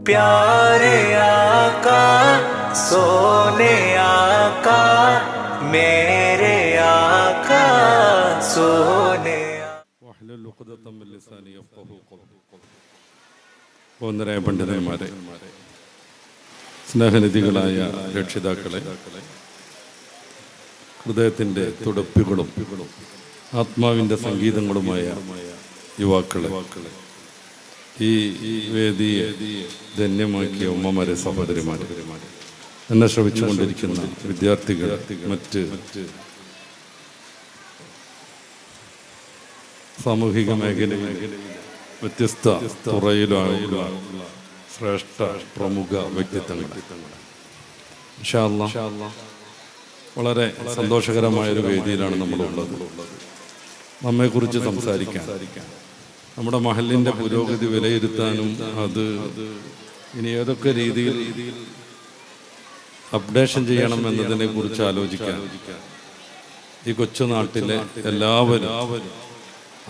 प्यारे आका सोने आका मेरे आका सोने ഒന്നരായ പണ്ഡിതന്മാരെ, സ്നേഹനിധികളായ രക്ഷിതാക്കളെ, ഹൃദയത്തിൻ്റെ തുടിപ്പുകളും ആത്മാവിൻ്റെ സംഗീതങ്ങളുമായ യുവാക്കളെ, ഈ വേദിയെ ധന്യമാക്കിയ ഉമ്മമാരെ, സഹോദരിമാരെ, എന്നെ ശ്രമിച്ചുകൊണ്ടിരിക്കുന്ന വിദ്യാർത്ഥികൾ, മറ്റ് സാമൂഹിക മേഖലയിൽ വ്യത്യസ്ത തുറയിലുള്ള ശ്രേഷ്ഠ പ്രമുഖ വ്യക്തിത്വങ്ങൾ, ഇൻഷാ അല്ലാഹ് വളരെ സന്തോഷകരമായൊരു വേദിയിലാണ് നമ്മളുള്ളത്. നമ്മെക്കുറിച്ച് സംസാരിക്കാൻ, നമ്മുടെ മഹലിൻ്റെ പുരോഗതി വിലയിരുത്താനും, അത് ഇനി ഏതൊക്കെ രീതിയിൽ അപ്ഡേഷൻ ചെയ്യണം എന്നതിനെ കുറിച്ച് ആലോചിക്കാൻ ഈ കൊച്ചുനാട്ടിലെ എല്ലാവരും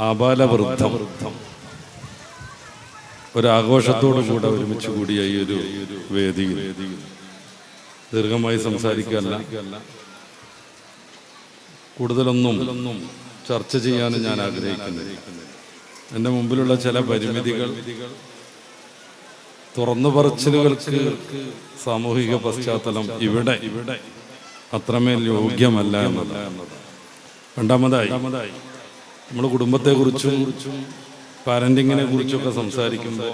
ആബാലവൃദ്ധം ഒരാഘോഷത്തോടു കൂടെ ഒരുമിച്ച് കൂടിയ ഈ ഒരു വേദിയിൽ ദീർഘമായി സംസാരിക്കല്ല, കൂടുതലൊന്നും ചർച്ച ചെയ്യാനും ഞാൻ ആഗ്രഹിക്കുന്നില്ല. എൻ്റെ മുമ്പിലുള്ള ചില പരിമിതികൾ തുറന്നു പറച്ചിലുകൾക്ക് സാമൂഹിക പശ്ചാത്തലം ഇവിടെ അത്രമേൽ യോഗ്യമല്ല എന്നതാണ്. രണ്ടാമതായി, നമ്മൾ കുടുംബത്തെക്കുറിച്ചും പാരന്റിങ്ങിനെ കുറിച്ചൊക്കെ സംസാരിക്കുമ്പോൾ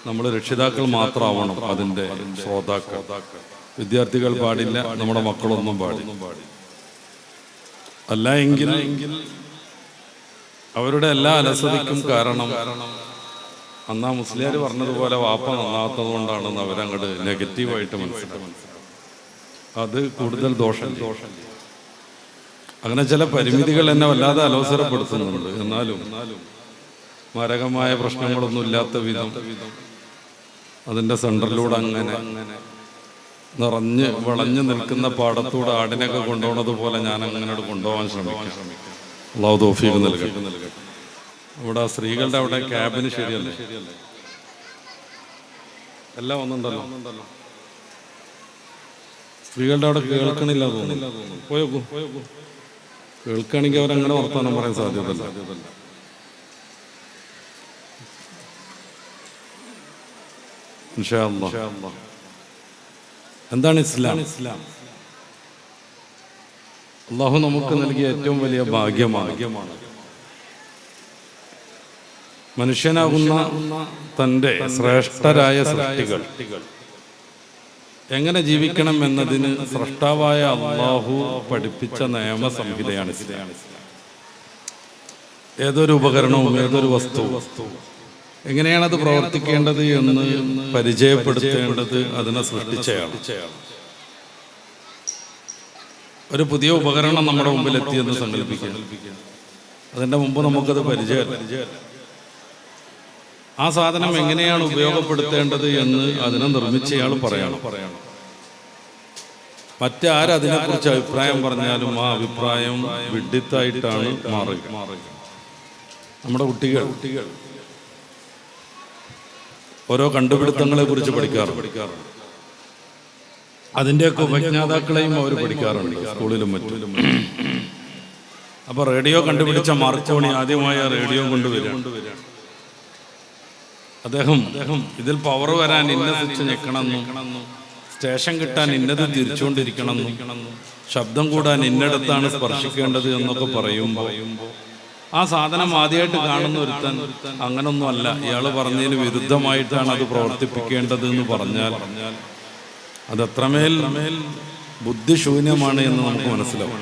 നമ്മൾ രക്ഷിതാക്കൾ മാത്രമാവണം അതിൻ്റെ ശ്രോതാക്കൾ. വിദ്യാർത്ഥികൾ പാടില്ല, നമ്മുടെ മക്കളൊന്നും പാടില്ല. അല്ല എങ്കിൽ അവരുടെ എല്ലാ അലസതയ്ക്കും കാരണം അന്നാ മുസ്ലിയാർ പറഞ്ഞതുപോലെ വാപ്പ നന്നാത്തത് കൊണ്ടാണെന്ന് അവരങ്ങോട്ട് നെഗറ്റീവായിട്ട് മനസ്സിലാക്കും. അത് കൂടുതൽ ദോഷം. അങ്ങനെ ചില പരിമിതികൾ എന്നെ വല്ലാതെ അലോസരപ്പെടുത്തുന്നുണ്ട്. എന്നാലും മാരകമായ പ്രശ്നങ്ങളൊന്നും ഇല്ലാത്ത വിധം അതിൻ്റെ സെൻറ്ററിലൂടെ അങ്ങനെ നിറഞ്ഞ് വളഞ്ഞു നിൽക്കുന്ന പാടത്തൂടെ ആടിനൊക്കെ കൊണ്ടുപോകുന്നത് പോലെ ഞാൻ അങ്ങനെ കൊണ്ടുപോകാൻ ശ്രമിക്കാം. അല്ലാഹു തൗഫീഖ് നൽകട്ടെ. ഇവിടെ സ്ത്രീകളുടെ അവിടെ ക്യാബിന് ശരിയല്ലേ? എല്ലാം ഒന്നുണ്ടല്ലോ. സ്ത്രീകളുടെ അവിടെ കേൾക്കണില്ല തോന്നുന്നു. പോയോക്കൂ. കേൾക്കുകയാണെങ്കിൽ അവരങ്ങനെ വർത്താനം പറയാൻ സാധ്യതല്ല. ഇൻഷാ അല്ലാഹ്. എന്താണ് ഇസ്ലാം? അല്ലാഹു നമുക്ക് നൽകിയ ഏറ്റവും വലിയ ഭാഗ്യമാണ് മനുഷ്യനാകുന്ന തൻ്റെ ശ്രേഷ്ഠരായ സൃഷ്ടികൾ എങ്ങനെ ജീവിക്കണം എന്നതിന് സ്രഷ്ടാവായ അല്ലാഹു പഠിപ്പിച്ച നിയമസംഹിതയാണ് ഇസ്ലാം. ഏതൊരു ഉപകരണവും, ഏതൊരു വസ്തുവും എങ്ങനെയാണത് പ്രവർത്തിക്കേണ്ടത് എന്ന് പരിചയപ്പെടുത്തേണ്ടത് അതിനെ സൃഷ്ടിച്ചയാളാണ്. ഒരു പുതിയ ഉപകരണം നമ്മുടെ മുമ്പിൽ എത്തിയെന്ന് സങ്കല്പിക്കുക. അതിൻ്റെ മുമ്പ് നമുക്കത് പരിചയമല്ല. ആ സാധനം എങ്ങനെയാണ് ഉപയോഗപ്പെടുത്തേണ്ടത് എന്ന് അതിനെ നിർമ്മിച്ചയാൾ പറയണം. മറ്റാരതിനെക്കുറിച്ച് അഭിപ്രായം പറഞ്ഞാലും ആ അഭിപ്രായം വിഡ്ഢിത്തായിട്ടാണ് മാറുക. നമ്മുടെ കുട്ടികൾ ഓരോ കണ്ടുപിടുത്തങ്ങളെ കുറിച്ച് പഠിക്കാറുണ്ട്. അതിൻ്റെയൊക്കെ ഉപജ്ഞാതാക്കളെയും അവർ പഠിക്കാറുണ്ട് സ്കൂളിലും മറ്റും. അപ്പൊ റേഡിയോ കണ്ടുപിടിച്ച മാർക്കോണി ആദ്യമായ റേഡിയോ കൊണ്ടുവരികയാണ്. അദ്ദേഹം ഇതിൽ പവർ വരാൻ ഇന്ന സ്വിച്ച് ഞെക്കണമെന്നും, സ്റ്റേഷൻ കിട്ടാൻ ഇന്നത് തിരിച്ചുകൊണ്ടിരിക്കണമെന്നും, ശബ്ദം കൂടാൻ ഇന്നടത്താണ് സ്പർശിക്കേണ്ടത് എന്നൊക്കെ പറയുമ്പോൾ ആ സാധനം ആദ്യമായിട്ട് കാണുന്ന ഒരുത്തൻ അങ്ങനൊന്നും അല്ല, ഇയാൾ പറഞ്ഞതിന് വിരുദ്ധമായിട്ടാണ് അത് പ്രവർത്തിപ്പിക്കേണ്ടത് എന്ന് പറഞ്ഞാൽ അത് അത്രമേൽ ബുദ്ധിശൂന്യമാണ് എന്ന് നമുക്ക് മനസ്സിലാവും.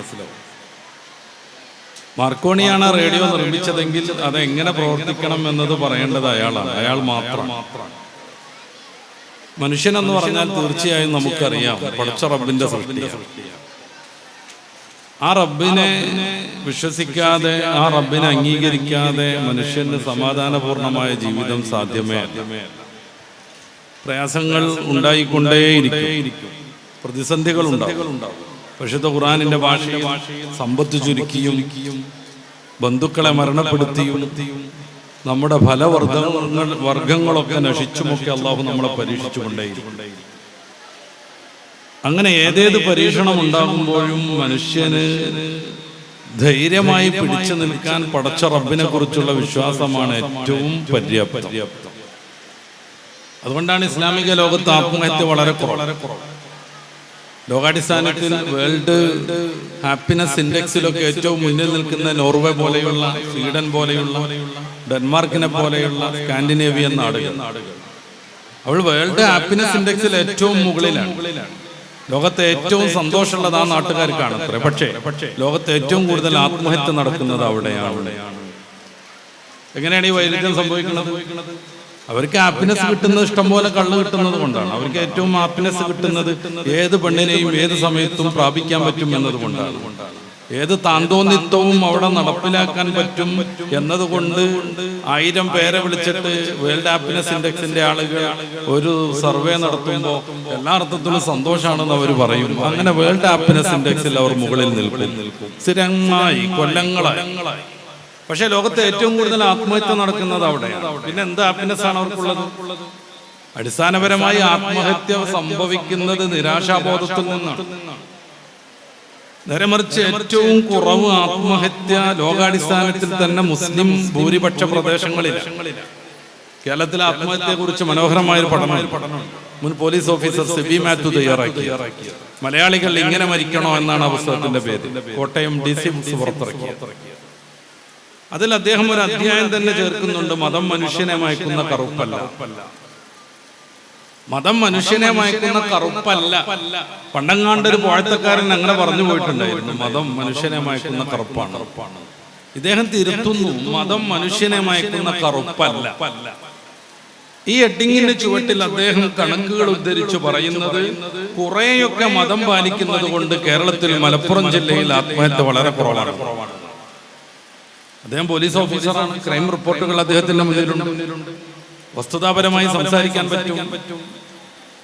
മാർക്കോണിയാണ് റേഡിയോ നിർമ്മിച്ചതെങ്കിൽ അതെങ്ങനെ പ്രവർത്തിക്കണം എന്നത് പറയേണ്ടത് അയാളാണ്, അയാൾ മാത്രം. മനുഷ്യനെന്ന് പറഞ്ഞാൽ തീർച്ചയായും നമുക്കറിയാം പടച്ച റബ്ബിന്റെ സൃഷ്ടിയാണ്. ആ റബ്ബിനെ വിശ്വസിക്കാതെ, ആ റബ്ബിനെ അംഗീകരിക്കാതെ മനുഷ്യന് സമാധാനപൂർണമായ ജീവിതം സാധ്യമേ അല്ല. പ്രയാസങ്ങൾ ഉണ്ടായിക്കൊണ്ടേയിരിക്കും, പ്രതിസന്ധികൾ ഉണ്ടാകും. പരിശുദ്ധ ഖുർആനിന്റെ ഭാഷയിൽ സമ്പത്ത് ചുരുക്കിയും ബന്ധുക്കളെ മരണപ്പെടുത്തിയും നമ്മുടെ വർഗങ്ങളൊക്കെ നശിച്ചുമൊക്കെ അള്ളാഹു നമ്മളെ പരീക്ഷിച്ചുകൊണ്ടേയിരിക്കും. അങ്ങനെ ഏതേത് പരീക്ഷണം ഉണ്ടാകുമ്പോഴും മനുഷ്യന് ധൈര്യമായി പിടിച്ചു നിൽക്കാൻ പടച്ച റബ്ബിനെ കുറിച്ചുള്ള വിശ്വാസമാണ് ഏറ്റവും പര്യാപ്തം. അതുകൊണ്ടാണ് ഇസ്ലാമിക ലോകത്ത് ആത്മഹത്യ വളരെ കുറവ്. ലോകാടിസ്ഥാനത്തിൽ വേൾഡ് ഹാപ്പിനെസ് ഇൻഡെക്സിലൊക്കെ ഏറ്റവും മുന്നിൽ നിൽക്കുന്ന നോർവേ പോലെയുള്ള, സ്വീഡൻ പോലെയുള്ള, ഡെൻമാർക്കിനെ പോലെയുള്ള സ്കാൻഡിനേവിയൻ നാടുകൾ. അവൾ വേൾഡ് ഹാപ്പിനെസ് ഇൻഡെക്സിൽ ഏറ്റവും മുകളിലാണ്. ലോകത്തെ ഏറ്റവും സന്തോഷമുള്ളത് ആ നാട്ടുകാർക്കാണ് അത്ര. പക്ഷേ ലോകത്തെ ഏറ്റവും കൂടുതൽ ആത്മഹത്യ നടക്കുന്നത് അവിടെയാണ്. എങ്ങനെയാണ് ഈ വൈരുദ്ധ്യം സംഭവിക്കുന്നത്? അവർക്ക് ഹാപ്പിനെസ് കിട്ടുന്നത് ഇഷ്ടംപോലെ കള്ള് കിട്ടുന്നത് കൊണ്ടാണ്. അവർക്ക് ഏറ്റവും ഹാപ്പിനെസ് കിട്ടുന്നത് ഏത് പെണ്ണിനെയും ഏത് സമയത്തും പ്രാപിക്കാൻ പറ്റും എന്നതുകൊണ്ടാണ്. ഏത് താന്തോന്നിത്വവും അവിടെ നടപ്പിലാക്കാൻ പറ്റും എന്നതുകൊണ്ട് 1000 പേരെ വിളിച്ചിട്ട് വേൾഡ് ഹാപ്പിനെസ് ഇൻഡെക്സിന്റെ ആളുകൾ ഒരു സർവേ നടത്തുമ്പോൾ എല്ലാ അർത്ഥത്തിലും സന്തോഷമാണെന്ന് അവർ പറയും. അങ്ങനെ വേൾഡ് ഹാപ്പിനെസ് ഇൻഡെക്സിൽ അവർ മുകളിൽ നിൽക്കും സ്ഥിരമായി കൊല്ലങ്ങളായി. പക്ഷെ ലോകത്തെ ഏറ്റവും കൂടുതൽ ആത്മഹത്യ നടക്കുന്നത് അവിടെയാണ്. പിന്നെ എന്ത് ഹാപ്പിനെസ് ആണ് അവർക്കുള്ളത്? അടിസ്ഥാനപരമായി ആത്മഹത്യ സംഭവിക്കുന്നത് നിരാശാബോധത്തിൽ നിന്നാണ്. നേരെ മറിച്ച് ഏറ്റവും കുറവ് ആത്മഹത്യ ലോകാടിസ്ഥാനത്തിൽ തന്നെ മുസ്ലിം ഭൂരിപക്ഷ പ്രദേശങ്ങളിലാണ്. കേരളത്തിലെ ആത്മഹത്യയെ കുറിച്ച് മനോഹരമായൊരു പഠനം മുൻ പോലീസ് ഓഫീസർ സിബി മാത്യു തയ്യാറാക്കി. മലയാളികൾ ഇങ്ങനെ മരിക്കണോ എന്നാണ് ആ പുസ്തകത്തിന്റെ പേര്. കോട്ടയം DC പുറത്തിറക്കിയത്. അതിൽ അദ്ദേഹം ഒരു അധ്യായം തന്നെ ചേർക്കുന്നുണ്ട്. മതം മനുഷ്യനെ മയക്കുന്ന കറുപ്പല്ല. മതം മനുഷ്യനെ മയക്കുന്ന കറുപ്പല്ല. പണ്ടങ്ങാണ്ടൊരു പോഴത്തക്കാരൻ അങ്ങനെ പറഞ്ഞു പോയിട്ടുണ്ടായിരുന്നു, മതം മനുഷ്യനെ മയക്കുന്ന കറുപ്പാണ്. ഇദ്ദേഹം തിരുത്തുന്നു, മതം മനുഷ്യനെ മയക്കുന്ന കറുപ്പല്ല. ഈ ഹെഡിങ്ങിന്റെ ചുവട്ടിൽ അദ്ദേഹം കണക്കുകൾ ഉദ്ധരിച്ചു പറയുന്നത്, കുറെയൊക്കെ മതം പാലിക്കുന്നത് കൊണ്ട് കേരളത്തിൽ മലപ്പുറം ജില്ലയിൽ ആത്മഹത്യ വളരെ കുറവാണ്. അദ്ദേഹം പോലീസ് ഓഫീസറാണ്. ക്രൈം റിപ്പോർട്ടുകൾ അദ്ദേഹത്തിന്റെ മുന്നിലുണ്ട്. വസ്തുതാപരമായി സംസാരിക്കാൻ പറ്റും.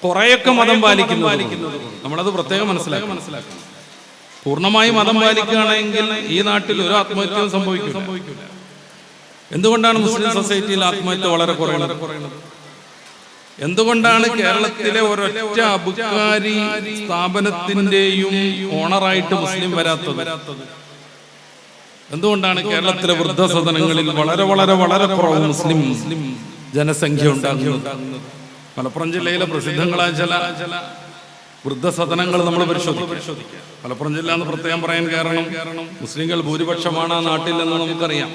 കുറെയൊക്കെ മതം പാലിക്കുന്നു. നമ്മളത് പ്രത്യേകം മനസ്സിലാക്കണം. പൂർണ്ണമായി മതം പാലിക്കുകയാണെങ്കിൽ ഈ നാട്ടിൽ ഒരു ആത്മഹത്യയും സംഭവിക്കില്ല. എന്തുകൊണ്ടാണ് മുസ്ലിം സൊസൈറ്റിയിൽ ആത്മഹത്യ വളരെ കുറയുന്നത്? എന്തുകൊണ്ടാണ് കേരളത്തിലെ ഒരൊറ്റ അബുക്കാരി സ്ഥാപനത്തിന്റെയും ഓണറായിട്ട് മുസ്ലിം വരാത്തത്? എന്തുകൊണ്ടാണ് കേരളത്തിലെ വൃദ്ധസദനങ്ങളിൽ വളരെ വളരെ വളരെ കുറവ് മുസ്ലിം ജനസംഖ്യ ഉണ്ടാകുന്നത്? മലപ്പുറം ജില്ലയിലെ പ്രസിദ്ധങ്ങളായ ചില വൃദ്ധസദനങ്ങൾ നമ്മൾ പരിശോധിക്കുക. മലപ്പുറം ജില്ല എന്ന് പ്രത്യേകം പറയാൻ കാരണം മുസ്ലിങ്ങൾ ഭൂരിപക്ഷമാണ് ആ നാട്ടിൽ എന്ന് നമുക്കറിയാം.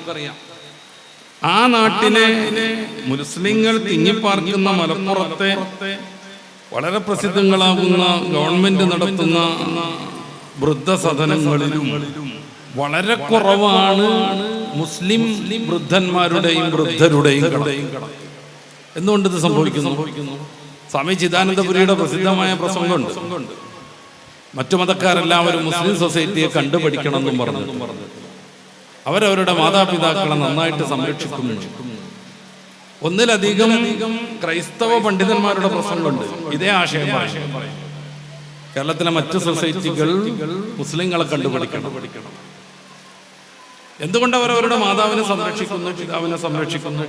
ആ നാട്ടിലെ മുസ്ലിങ്ങൾ തിങ്ങിപ്പാർക്കുന്ന മലപ്പുറത്തെ വളരെ പ്രസിദ്ധങ്ങളാകുന്ന ഗവൺമെന്റ് നടത്തുന്ന വൃദ്ധസദനങ്ങളിലും വളരെ കുറവാണ് മുസ്ലിം വൃദ്ധന്മാരുടെയും വൃദ്ധരുടെയും കടം. എന്തുകൊണ്ട് ഇത് സംഭവിക്കുന്നു? സ്വാമി ചിദാനന്ദപുരിയുടെ പ്രസിദ്ധമായ പ്രസംഗമുണ്ട്. മറ്റു മതക്കാരെല്ലാവരും മുസ്ലിം സൊസൈറ്റിയെ കണ്ടുപഠിക്കണമെന്നും പറഞ്ഞു. അവരവരുടെ മാതാപിതാക്കളെ നന്നായിട്ട് സംരക്ഷിക്കുന്നു. ഒന്നിലധികം ക്രൈസ്തവ പണ്ഡിതന്മാരുടെ പ്രസംഗമുണ്ട്. ഇതേ ആശയം പറയും. കേരളത്തിലെ മറ്റു സൊസൈറ്റികൾ മുസ്ലിങ്ങളെ കണ്ടുപഠിക്കണം. എന്തുകൊണ്ട് അവരവരുടെ മാതാവിനെ സംരക്ഷിക്കുന്നു, പിതാവിനെ സംരക്ഷിക്കുന്നു?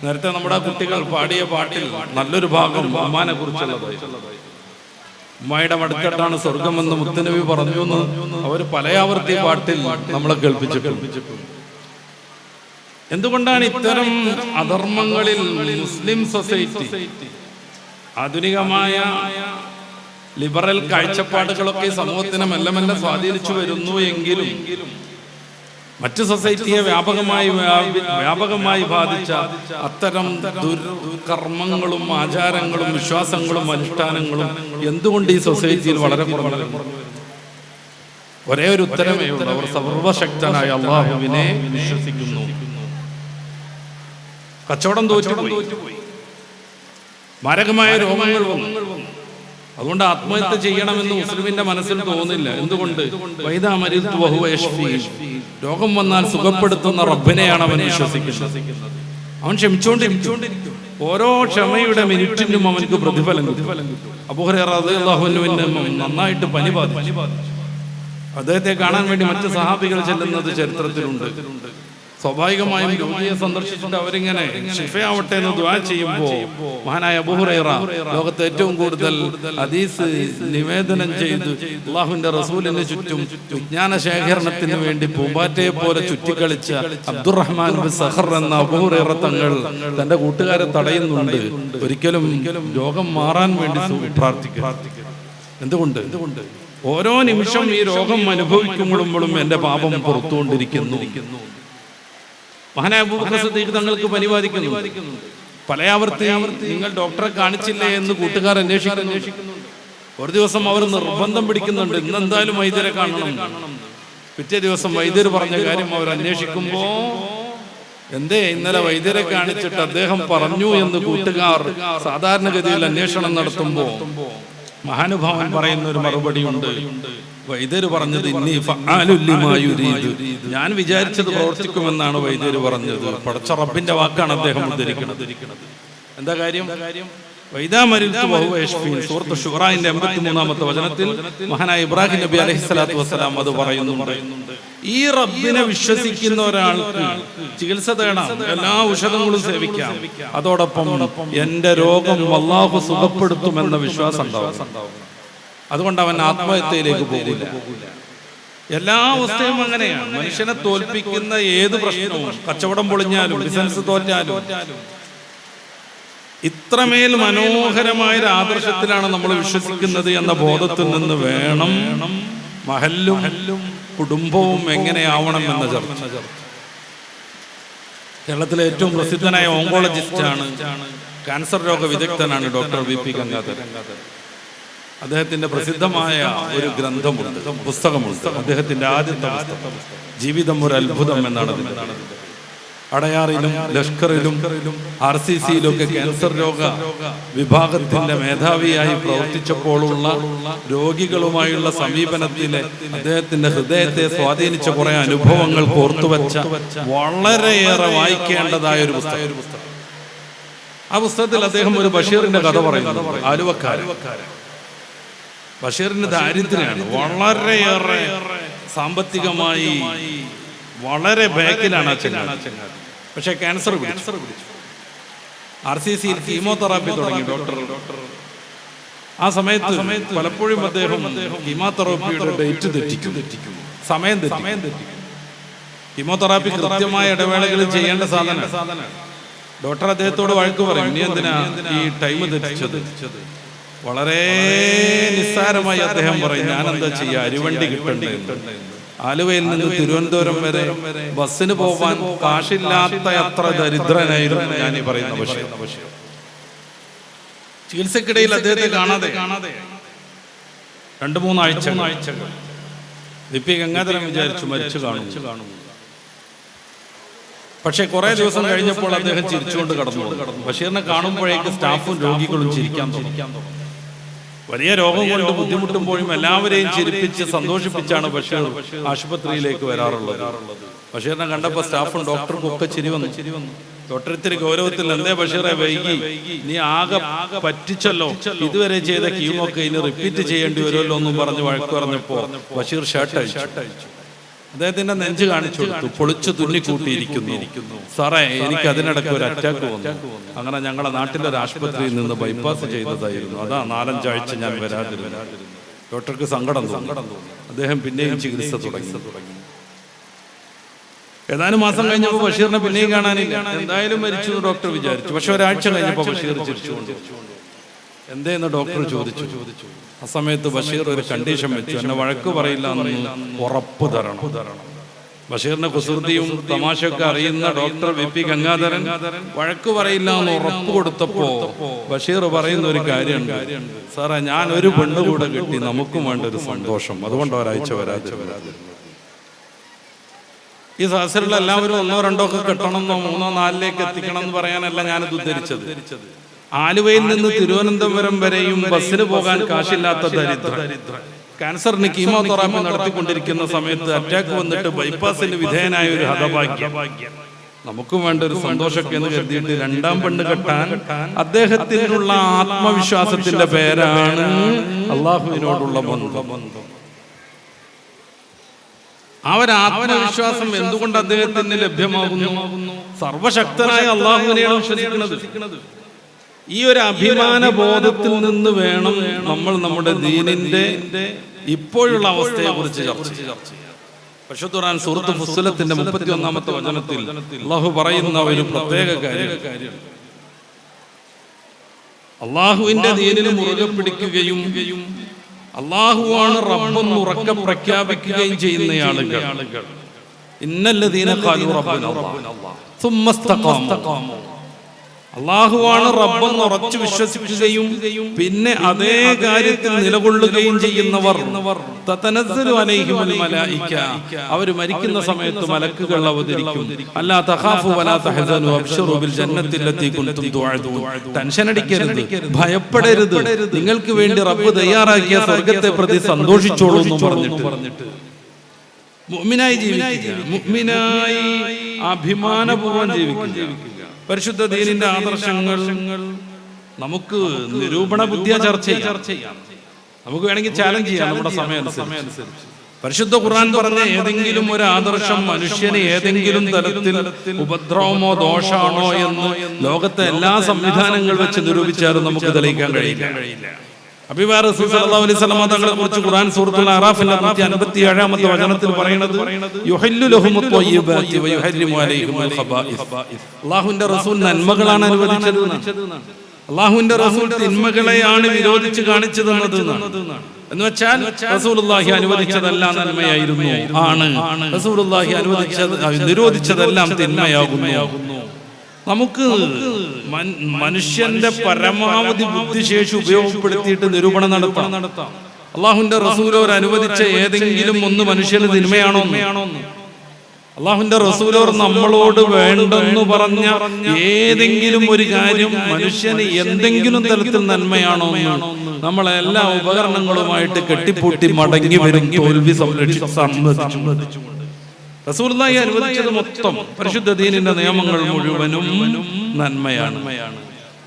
നേരത്തെ നമ്മുടെ കുട്ടികൾ പാടിയ പാട്ടിൽ നല്ലൊരു ഭാഗം ഉമ്മാനെ കുറിച്ചുള്ളത്. ഉമ്മായുടെ മടിത്തട്ടാണ് സ്വർഗമെന്ന് മുത്തുനബി പറഞ്ഞു എന്ന് അവർ പലയാവർത്തി പാട്ടിൽ നമ്മളെ കേൾപ്പിച്ചിട്ടുണ്ട്. എന്തുകൊണ്ടാണ് ഇത്തരം അധർമ്മങ്ങളിൽ മുസ്ലിം സൊസൈറ്റി ആധുനികമായ ലിബറൽ കാഴ്ചപ്പാടുകളൊക്കെ സമൂഹത്തിനെ മെല്ലെ മെല്ലെ സ്വാധീനിച്ചു വരുന്നു എങ്കിലും മറ്റു സൊസൈറ്റിയെ വ്യാപകമായി ബാധിച്ച അത്തരം ദുർകർമ്മങ്ങളും ആചാരങ്ങളും വിശ്വാസങ്ങളും അനുഷ്ഠാനങ്ങളും എന്തുകൊണ്ട് ഈ സൊസൈറ്റിയിൽ വളരെ കുറവാണ്? ഒരേ ഒരു ഉത്തരമേ ഉള്ളൂ, അവർ സർവശക്തനായ അല്ലാഹുവിനെ വിശ്വസിക്കുന്നു. കച്ചവടം തോറ്റുപോയി, മാരകമായ രോഗങ്ങൾ വന്നു. അതുകൊണ്ട് ആത്മഹത്യ ചെയ്യണമെന്ന് മുസ്ലിമിന്റെ മനസ്സിൽ തോന്നില്ല. എന്തുകൊണ്ട്? രോഗം വന്നാൽ സുഖപ്പെടുത്തുന്ന റബ്ബിനെയാണ് അവൻ വിശ്വസിക്കുന്നത്. അവൻ ക്ഷമിച്ചുകൊണ്ടിരിക്കും. ഓരോ ക്ഷമയുടെ മിനിറ്റിനും അവനക്ക് പ്രതിഫലം കിട്ടും. അബൂ ഹുറൈറ റളിയല്ലാഹു അൻഹുവിന് നന്നായിട്ട് പനി ബാധിച്ചു. അദ്ദേഹത്തെ കാണാൻ വേണ്ടി മറ്റു സഹാബികൾ ചെല്ലുന്നത് ചരിത്രത്തിലുണ്ട്. സ്വാഭാവികമായും രോഗിയെ സന്ദർശിച്ചിട്ട് അവരിങ്ങനെ ശിഫയാവട്ടെ എന്ന് ദുആ ചെയ്യുമ്പോൾ മഹാനായ അബൂ ഹുറൈറ ലോകത്തെ ഏറ്റവും കൂടുതൽ ഹദീസ് നിവേദനം ചെയ്ത് അല്ലാഹുവിന്റെ റസൂലിന് ചുറ്റും വിജ്ഞാന ശേഖരണത്തിന് വേണ്ടി പൂമ്പാറ്റയെ പോലെ ചുറ്റിക്കളിച്ച അബ്ദുറഹ്മാൻ ബിൻ സഖർ എന്ന അബൂ ഹുറൈറ തങ്ങൾ തന്റെ കൂട്ടുകാരെ തടയുന്നുണ്ട്, ഒരിക്കലും രോഗം മാറാൻ വേണ്ടി പ്രാർത്ഥിക്കുക. എന്തുകൊണ്ട്? ഓരോ നിമിഷം ഈ രോഗം അനുഭവിക്കുമ്പോഴും എന്റെ പാപം പുറത്തുകൊണ്ടിരിക്കുന്നു. മഹാനായ അബൂബക്കർ സിദ്ദീഖ് തങ്ങൾക്ക് പനി ബാധിക്കുന്നു. പല ആവർത്തിയും നിങ്ങൾ ഡോക്ടറെ കാണിച്ചില്ലേ എന്ന് കൂട്ടുകാർ അന്വേഷിക്കുന്നു. ഒരു ദിവസം അവർ നിർബന്ധം പിടിക്കുന്നുണ്ട്, ഇന്നെന്തായാലും വൈദ്യരെ കാണണം. പിറ്റേ ദിവസം വൈദ്യർ പറഞ്ഞ കാര്യം അവർ അന്വേഷിക്കുമ്പോ എന്തേ ഇന്നലെ വൈദ്യരെ കാണിച്ചിട്ട് അദ്ദേഹം പറഞ്ഞു എന്ന് കൂട്ടുകാർ സാധാരണഗതിയിൽ അന്വേഷണം നടത്തുമ്പോ മഹാനുഭാവൻ പറയുന്ന ഒരു മറുപടിയുണ്ട്. വൈദ്യര് പറഞ്ഞത് ഞാൻ വിചാരിച്ചത് പ്രവർത്തിക്കുമെന്നാണ് വൈദ്യര് പറഞ്ഞത്. പടച്ച റബ്ബിന്റെ വാക്കാണ് അദ്ദേഹം ഉദ്ധരിക്കുന്നത്. എന്താ കാര്യം? സൂറത്ത് ശുറാന്റെ 83-ാമത്തെ വചനത്തിൽ മഹാനായ ഇബ്രാഹിം നബി അലൈഹിസ്സലാത്തു വസ്സലാം അത് പറയുന്നുണ്ട്. ഈ റബ്ബിനെ വിശ്വസിക്കുന്ന ഒരാൾക്ക് ചികിത്സ തേടാം, എല്ലാ ഔഷധങ്ങളും സേവിക്കാം, അതോടൊപ്പം എന്റെ രോഗം അല്ലാഹു സുഖപ്പെടുത്തുമെന്ന വിശ്വാസം ഉണ്ടാവും. അതുകൊണ്ട് അവൻ ആത്മഹത്യയിലേക്ക് പോകില്ല. എല്ലാ അവസ്ഥയും അങ്ങനെയാണ്. മനുഷ്യനെ തോൽപ്പിക്കുന്ന ഏത് പ്രശ്നവും, കച്ചവടം പൊളിഞ്ഞാലും ബിസിനസ് തോറ്റാലും, ഇത്രമേൽ മനോഹരമായ ഒരു ആദർശത്തിലാണ് നമ്മൾ വിശ്വസിക്കുന്നത് എന്ന ബോധത്തിൽ നിന്ന് വേണം മഹല്ലും കുടുംബവും എങ്ങനെയാവണം എന്ന ചർച്ച. കേരളത്തിലെ ഏറ്റവും പ്രസിദ്ധനായ ഓങ്കോളജിസ്റ്റാണ്, ക്യാൻസർ രോഗ വിദഗ്ധനാണ് ഡോക്ടർ വി പി ഗംഗാധരൻ. അദ്ദേഹത്തിന്റെ പ്രസിദ്ധമായ ഒരു ഗ്രന്ഥമുണ്ട്, പുസ്തകമുണ്ട്. അദ്ദേഹത്തിന്റെ ആദ്യത്തെ പുസ്തകം ജീവിതം ഒരു അത്ഭുതം എന്നാണ്. അടയാറിലും ലഷ്കറിലും RCCയിലും ഒക്കെ ക്യാൻസർ രോഗ വിഭാഗത്തിന്റെ മേധാവിയായി പ്രവർത്തിച്ചപ്പോഴുള്ള രോഗികളുമായുള്ള സമീപനത്തിലെ അദ്ദേഹത്തിന്റെ ഹൃദയത്തെ സ്വാധീനിച്ച കുറെ അനുഭവങ്ങൾ കോർത്തുവച്ച വളരെയേറെ വായിക്കേണ്ടതായ ഒരു പുസ്തകം. ആ പുസ്തകത്തിൽ അദ്ദേഹം ഒരു ബഷീറിന്റെ കഥ പറയുന്നു. ആലുവക്കാരൻ ബഷീറിന് ദാരിദ്ര്യമാണ്, വളരെയേറെ സാമ്പത്തികമായി വളരെ ബാക്കിലാണ്. പക്ഷെ ക്യാൻസർ പിടിച്ചു. RCCയിൽ കീമോതെറാപ്പി തുടങ്ങി ഡോക്ടർ. ആ സമയത്ത് പലപ്പോഴും അദ്ദേഹം കീമോതെറാപ്പിയുടെ ഡേറ്റ് തെറ്റിക്കും, സമയം തെറ്റിക്കും. കീമോതെറാപ്പി കൃത്യമായ ഇടവേളകളിൽ ചെയ്യേണ്ട സാധനം. ഡോക്ടർ അദ്ദേഹത്തോട് വഴക്ക് പറയും, ഇനി എന്തിനാ ഈ ടൈം തെറ്റിച്ചത്? വളരെ നിസ്സാരമായി അദ്ദേഹം പറയും, ഞാനെന്താ ചെയ്യാ, അരിവണ്ടി കിട്ടണ്ടേ. ആലുവയിൽ നിന്ന് തിരുവനന്തപുരം വരെ ബസ്സിന് പോകാൻ കാശില്ലാത്ത അത്ര ദരിദ്രനായിരുന്നു ഞാൻ ഈ പറയുന്ന ബഷീർ. ചികിത്സക്കിടയിൽ അദ്ദേഹത്തെ കാണാതെ 2-3 ആഴ്ചകൾ വി പി ഗംഗാധരൻ വിചാരിച്ചു മരിച്ചു കാണും. പക്ഷെ കുറെ ദിവസം കഴിഞ്ഞപ്പോൾ അദ്ദേഹം ചിരിച്ചുകൊണ്ട് കടന്നു. ബഷീറിനെ കാണുമ്പോഴേക്ക് സ്റ്റാഫും രോഗികളും ചിരിക്കാൻ തുടങ്ങി. വലിയ രോഗം കൊണ്ട് ബുദ്ധിമുട്ടുമ്പോഴും എല്ലാവരെയും ചിരിപ്പിച്ച് സന്തോഷിപ്പിച്ചാണ് ബഷീർ ആശുപത്രിയിലേക്ക് വരാറുള്ളത്. ബഷീറിനെ കണ്ടപ്പോൾ സ്റ്റാഫും ഡോക്ടർക്കും ഒക്കെ ചിരി വന്നു. ഡോക്ടർ ഇത്തിരി ഗൗരവത്തിൽ, എന്തേ ബഷീറെ വൈകി, നീ ആകെ പറ്റിച്ചല്ലോ, ഇതുവരെ ചെയ്ത കീമൊക്കെ ഇനി റിപ്പീറ്റ് ചെയ്യേണ്ടി വരുമല്ലോ എന്നും പറഞ്ഞ് വഴക്ക് പറഞ്ഞപ്പോ ബഷീർ ഷർട്ട് അഴിച്ചു. അദ്ദേഹത്തിന്റെ നെഞ്ച് കാണിച്ചു കൊടുത്തു, പൊളിച്ചു തുന്നിക്കൂട്ടിയിരിക്കുന്നു. സാറേ, എനിക്ക് അതിനിടയ്ക്ക് ഒരു അറ്റാക്ക് വന്നു. അങ്ങനെ ഞങ്ങളുടെ നാട്ടിലൊരു ആശുപത്രിയിൽ നിന്ന് ബൈപ്പാസ് ചെയ്തതായിരുന്നു. അതാ 4-5 ആഴ്ച ഞാൻ വരാതിരുന്നു. ഡോക്ടർക്ക് സങ്കടം തോന്നി. അദ്ദേഹം പിന്നെയും ചികിത്സ തുടങ്ങി. ഏതാനും മാസം കഴിഞ്ഞപ്പോൾ ബഷീറിനെ പിന്നെയും കാണാനില്ല. എന്തായാലും മരിച്ചു ഡോക്ടർ വിചാരിച്ചു. പക്ഷെ ഒരാഴ്ച കഴിഞ്ഞപ്പോൾ ബഷീർ ചിരിച്ചുകൊണ്ട്, എന്തേന്ന് ഡോക്ടർ ചോദിച്ചു. ആ സമയത്ത് ബഷീർ ഒരു കണ്ടീഷൻ വെച്ചു, എന്നെ വഴക്ക് പറയില്ല എന്ന് ഉറപ്പ് തരണം. ബഷീറിന്റെ കുസൃതിയും തമാശയൊക്കെ അറിയുന്ന ഡോക്ടർ വി പി ഗംഗാധരൻ വഴക്ക് പറയില്ല എന്ന് ഉറപ്പ് കൊടുത്തപ്പോ ബഷീർ പറയുന്ന ഒരു കാര്യമുണ്ട്, സാറേ, ഞാൻ ഒരു പെണ്ണ് കൂടെ കിട്ടി, നമുക്കും വേണ്ട ഒരു സന്തോഷം, അതുകൊണ്ട് ഒരാഴ്ച വരാതിരുന്നു. ഈ സഹസിലുള്ള എല്ലാവരും 1-2 ഒക്കെ കെട്ടണമെന്നോ 3-4 എത്തിക്കണം എന്ന് പറയാനല്ല ഞാനിത് ഉദ്ധരിച്ചത്. ആലുവയിൽ നിന്ന് തിരുവനന്തപുരം വരെയും ബസ്സിന് പോകാൻ കാശില്ലാത്ത ദരിദ്രൻ, ക്യാൻസറിന് കീമോതെറാപ്പി നടത്തിക്കൊണ്ടിരിക്കുന്ന സമയത്ത് അറ്റാക്ക് വന്നിട്ട് ബൈപ്പാസിന് വിധേയനായ ഒരു ഹതഭാഗ്യം, നമുക്കും വേണ്ട ഒരു സന്തോഷമൊക്കെ എന്ന് കരുതിയിട്ട് 2ാം പെണ്ണ് കെട്ടാൻ അദ്ദേഹത്തിനുള്ള ആത്മവിശ്വാസത്തിന്റെ പേരാണ് അള്ളാഹുവിനോടുള്ള ബന്ധം. ആ ഒരു ആത്മവിശ്വാസം എന്തുകൊണ്ട് അദ്ദേഹത്തിന് ലഭ്യമാകുന്നു? സർവശക്തനായ അള്ളാഹുവിനെയാണ് വിശ്വസിക്കുന്നത്. ഈ ഒരു അഭിമാന ബോധത്തിൽ നിന്ന് വേണം നമ്മൾ നമ്മുടെ ദീനിന്റെ ഇപ്പോഴുള്ള അവസ്ഥയെ കുറിച്ച് ചർച്ച ചെയ്യാം. പരിശുദ്ധ ഖുർആൻ സൂറത്ത് ഫുസ്സിലത്തിന്റെ 31-ാമത്തെ വചനത്തിൽ അള്ളാഹു പറയുന്ന ഒരു പ്രത്യേക കാര്യം, അള്ളാഹുവിന്റെ ദീനിൽ മുറുകെ പിടിക്കുകയും അള്ളാഹുവാണ് റബ്ബെന്ന് ഉറക്കെ പ്രഖ്യാപിക്കുകയും ചെയ്യുന്ന ആളുകൾ, ഇന്നല്ലദീന ഖാലു റബ്ബുന അല്ലാഹ് സുമ്മ ഇസ്തഖാമു, അള്ളാഹുവാണ് റബ്ബെന്ന് ഉറച്ചു വിശ്വസിക്കുകയും പിന്നെ അതേ കാര്യത്തിൽ നിലകൊള്ളുകയും ചെയ്യുന്നവർ, തതനസ്സലു അലൈഹിമുൽ മലായിക, അവർ മരിക്കുന്ന സമയത്ത് മലക്കുകൾ അവതരിക്കും, അല്ലാ തഖാഫു വലാ തഹസനു അബ്ശിറു ബിൽ ജന്നത്തി ലത്തി കുൻതും തുഅദൂൻ, ടെൻഷൻ അടിക്കരുത്, ഭയപ്പെടരുത്, നിങ്ങൾക്ക് വേണ്ടി റബ്ബ് തയ്യാറാക്കിയ സ്വർഗ്ഗത്തെ പ്രതി സന്തോഷിച്ചോളൂ എന്ന് പറഞ്ഞിട്ട് മുഅ്മിനായി ജീവിക്കുക, മുഅ്മിനായി അഭിമാനപൂർവ്വം ജീവിക്കുക. പരിശുദ്ധ ദീനിന്റെ ആദർശങ്ങൾ നമുക്ക് നിരൂപണ ബുദ്ധിയ ചർച്ച ചെയ്യാം. നമുക്ക് വേണമെങ്കിൽ ചാലഞ്ച് ചെയ്യാം നമ്മുടെ സമയം അനുസരിച്ച്. പരിശുദ്ധ ഖുർആൻ പറഞ്ഞ ഏതെങ്കിലും ഒരു ആദർശം മനുഷ്യന് ഏതെങ്കിലും തരത്തിൽ ഉപദ്രവമോ ദോഷമാണോ എന്ന് ലോകത്തെ എല്ലാ സംവിധാനങ്ങൾ വെച്ച് നിരൂപിച്ചാലും നമുക്ക് തെളിയിക്കാൻ കഴിയില്ല. അബീബാർ റസൂൽ സല്ലല്ലാഹു അലൈഹി വസല്ലം തങ്ങളെ കുറിച്ച് ഖുർആൻ സൂറത്തുൽ അറാഫിൽ 157-ാമത്തെ വചനത്തിൽ പറയുന്നത്, യുഹല്ലു ലഹുമുത് ത്വയ്യിബാതി വയുഹരിമു അലൈഹിമുൽ ഖബായിസ്. അല്ലാഹുവിന്റെ റസൂൽ നന്മകളാണ് അനുവദിച്ചത്, അല്ലാഹുവിന്റെ റസൂൽ തിന്മകളെയാണ് വിരോധിച്ച് കാണിച്ചു തന്നത് എന്ന് വെച്ചാൽ റസൂലുള്ളാഹി അനുവദിച്ചതെല്ലാം നന്മയായിരുന്നു ആണ്, റസൂലുള്ളാഹി നിരോധിച്ചതെല്ലാം തിന്മയാകുന്നു. നമുക്ക് മനുഷ്യന്റെ പരമാവധി ബുദ്ധിശേഷി ഉപയോഗപ്പെടുത്തിയിട്ട് നിരൂപണം നടത്താം. അള്ളാഹുവിന്റെ റസൂലോർ അനുവദിച്ച ഏതെങ്കിലും ഒന്ന് മനുഷ്യന് തിന്മയാണോ? അള്ളാഹുവിന്റെ റസൂലോർ നമ്മളോട് വേണ്ടെന്ന് പറഞ്ഞ ഏതെങ്കിലും ഒരു കാര്യം മനുഷ്യന് എന്തെങ്കിലും തരത്തിൽ നന്മയാണോ? നമ്മളെല്ലാ ഉപകരണങ്ങളുമായിട്ട് കെട്ടിപ്പൂട്ടി മടങ്ങി വരും, തോൽവി സമ്മതിച്ചു. റസൂലുള്ളാഹി അനുവദിച്ചത് മൊത്തം പരിശുദ്ധ ദീനിന്റെ നിയമങ്ങൾ മുഴുവനും നന്മയാണ്.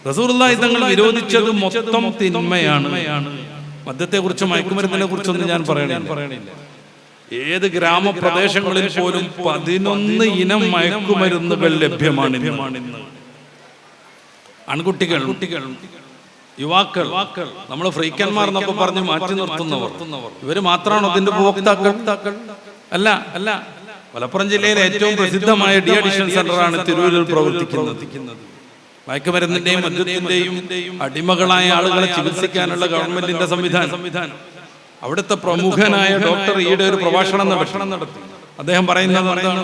റസൂലുള്ളാഹി തങ്ങൾ വിരോധിച്ചത് മൊത്തം തിന്മയാണ്. മദ്യത്തെ കുറിച്ച് മയക്കുമരുന്നിനെ കുറിച്ചൊന്നും ഞാൻ പറയണില്ല. ഏത് ഗ്രാമപ്രദേശങ്ങളിൽ പോലും 11 ഇനം മയക്കുമരുന്നുകൾ ലഭ്യമാണ്. ആൺകുട്ടികൾ, യുവാക്കൾ, നമ്മൾ ഫ്രീക്കന്മാർ എന്നൊക്കെ പറഞ്ഞ് മാറ്റി നിർത്തുന്നവർ, ഇവര് മാത്രമാണോ അതിന്റെ ഉപഭോക്താക്കൾ? അല്ല. മലപ്പുറം ജില്ലയിലെ ഏറ്റവും പ്രസിദ്ധമായ ഡി അഡിക്ഷൻ സെന്ററാണ് തിരൂരിൽ പ്രവർത്തിക്കുന്നത്. മയക്കുമരുന്നിന്റെയും മദ്യത്തിന്റെയും അടിമകളായ ആളുകളെ ചികിത്സിക്കാനുള്ള ഗവൺമെന്റിന്റെ സംവിധാനം. അവിടുത്തെ പ്രമുഖനായ ഡോക്ടർ ഈടെ ഒരു പ്രഭാഷണം നടത്തി. അദ്ദേഹം പറയുന്നത് എന്താണ്?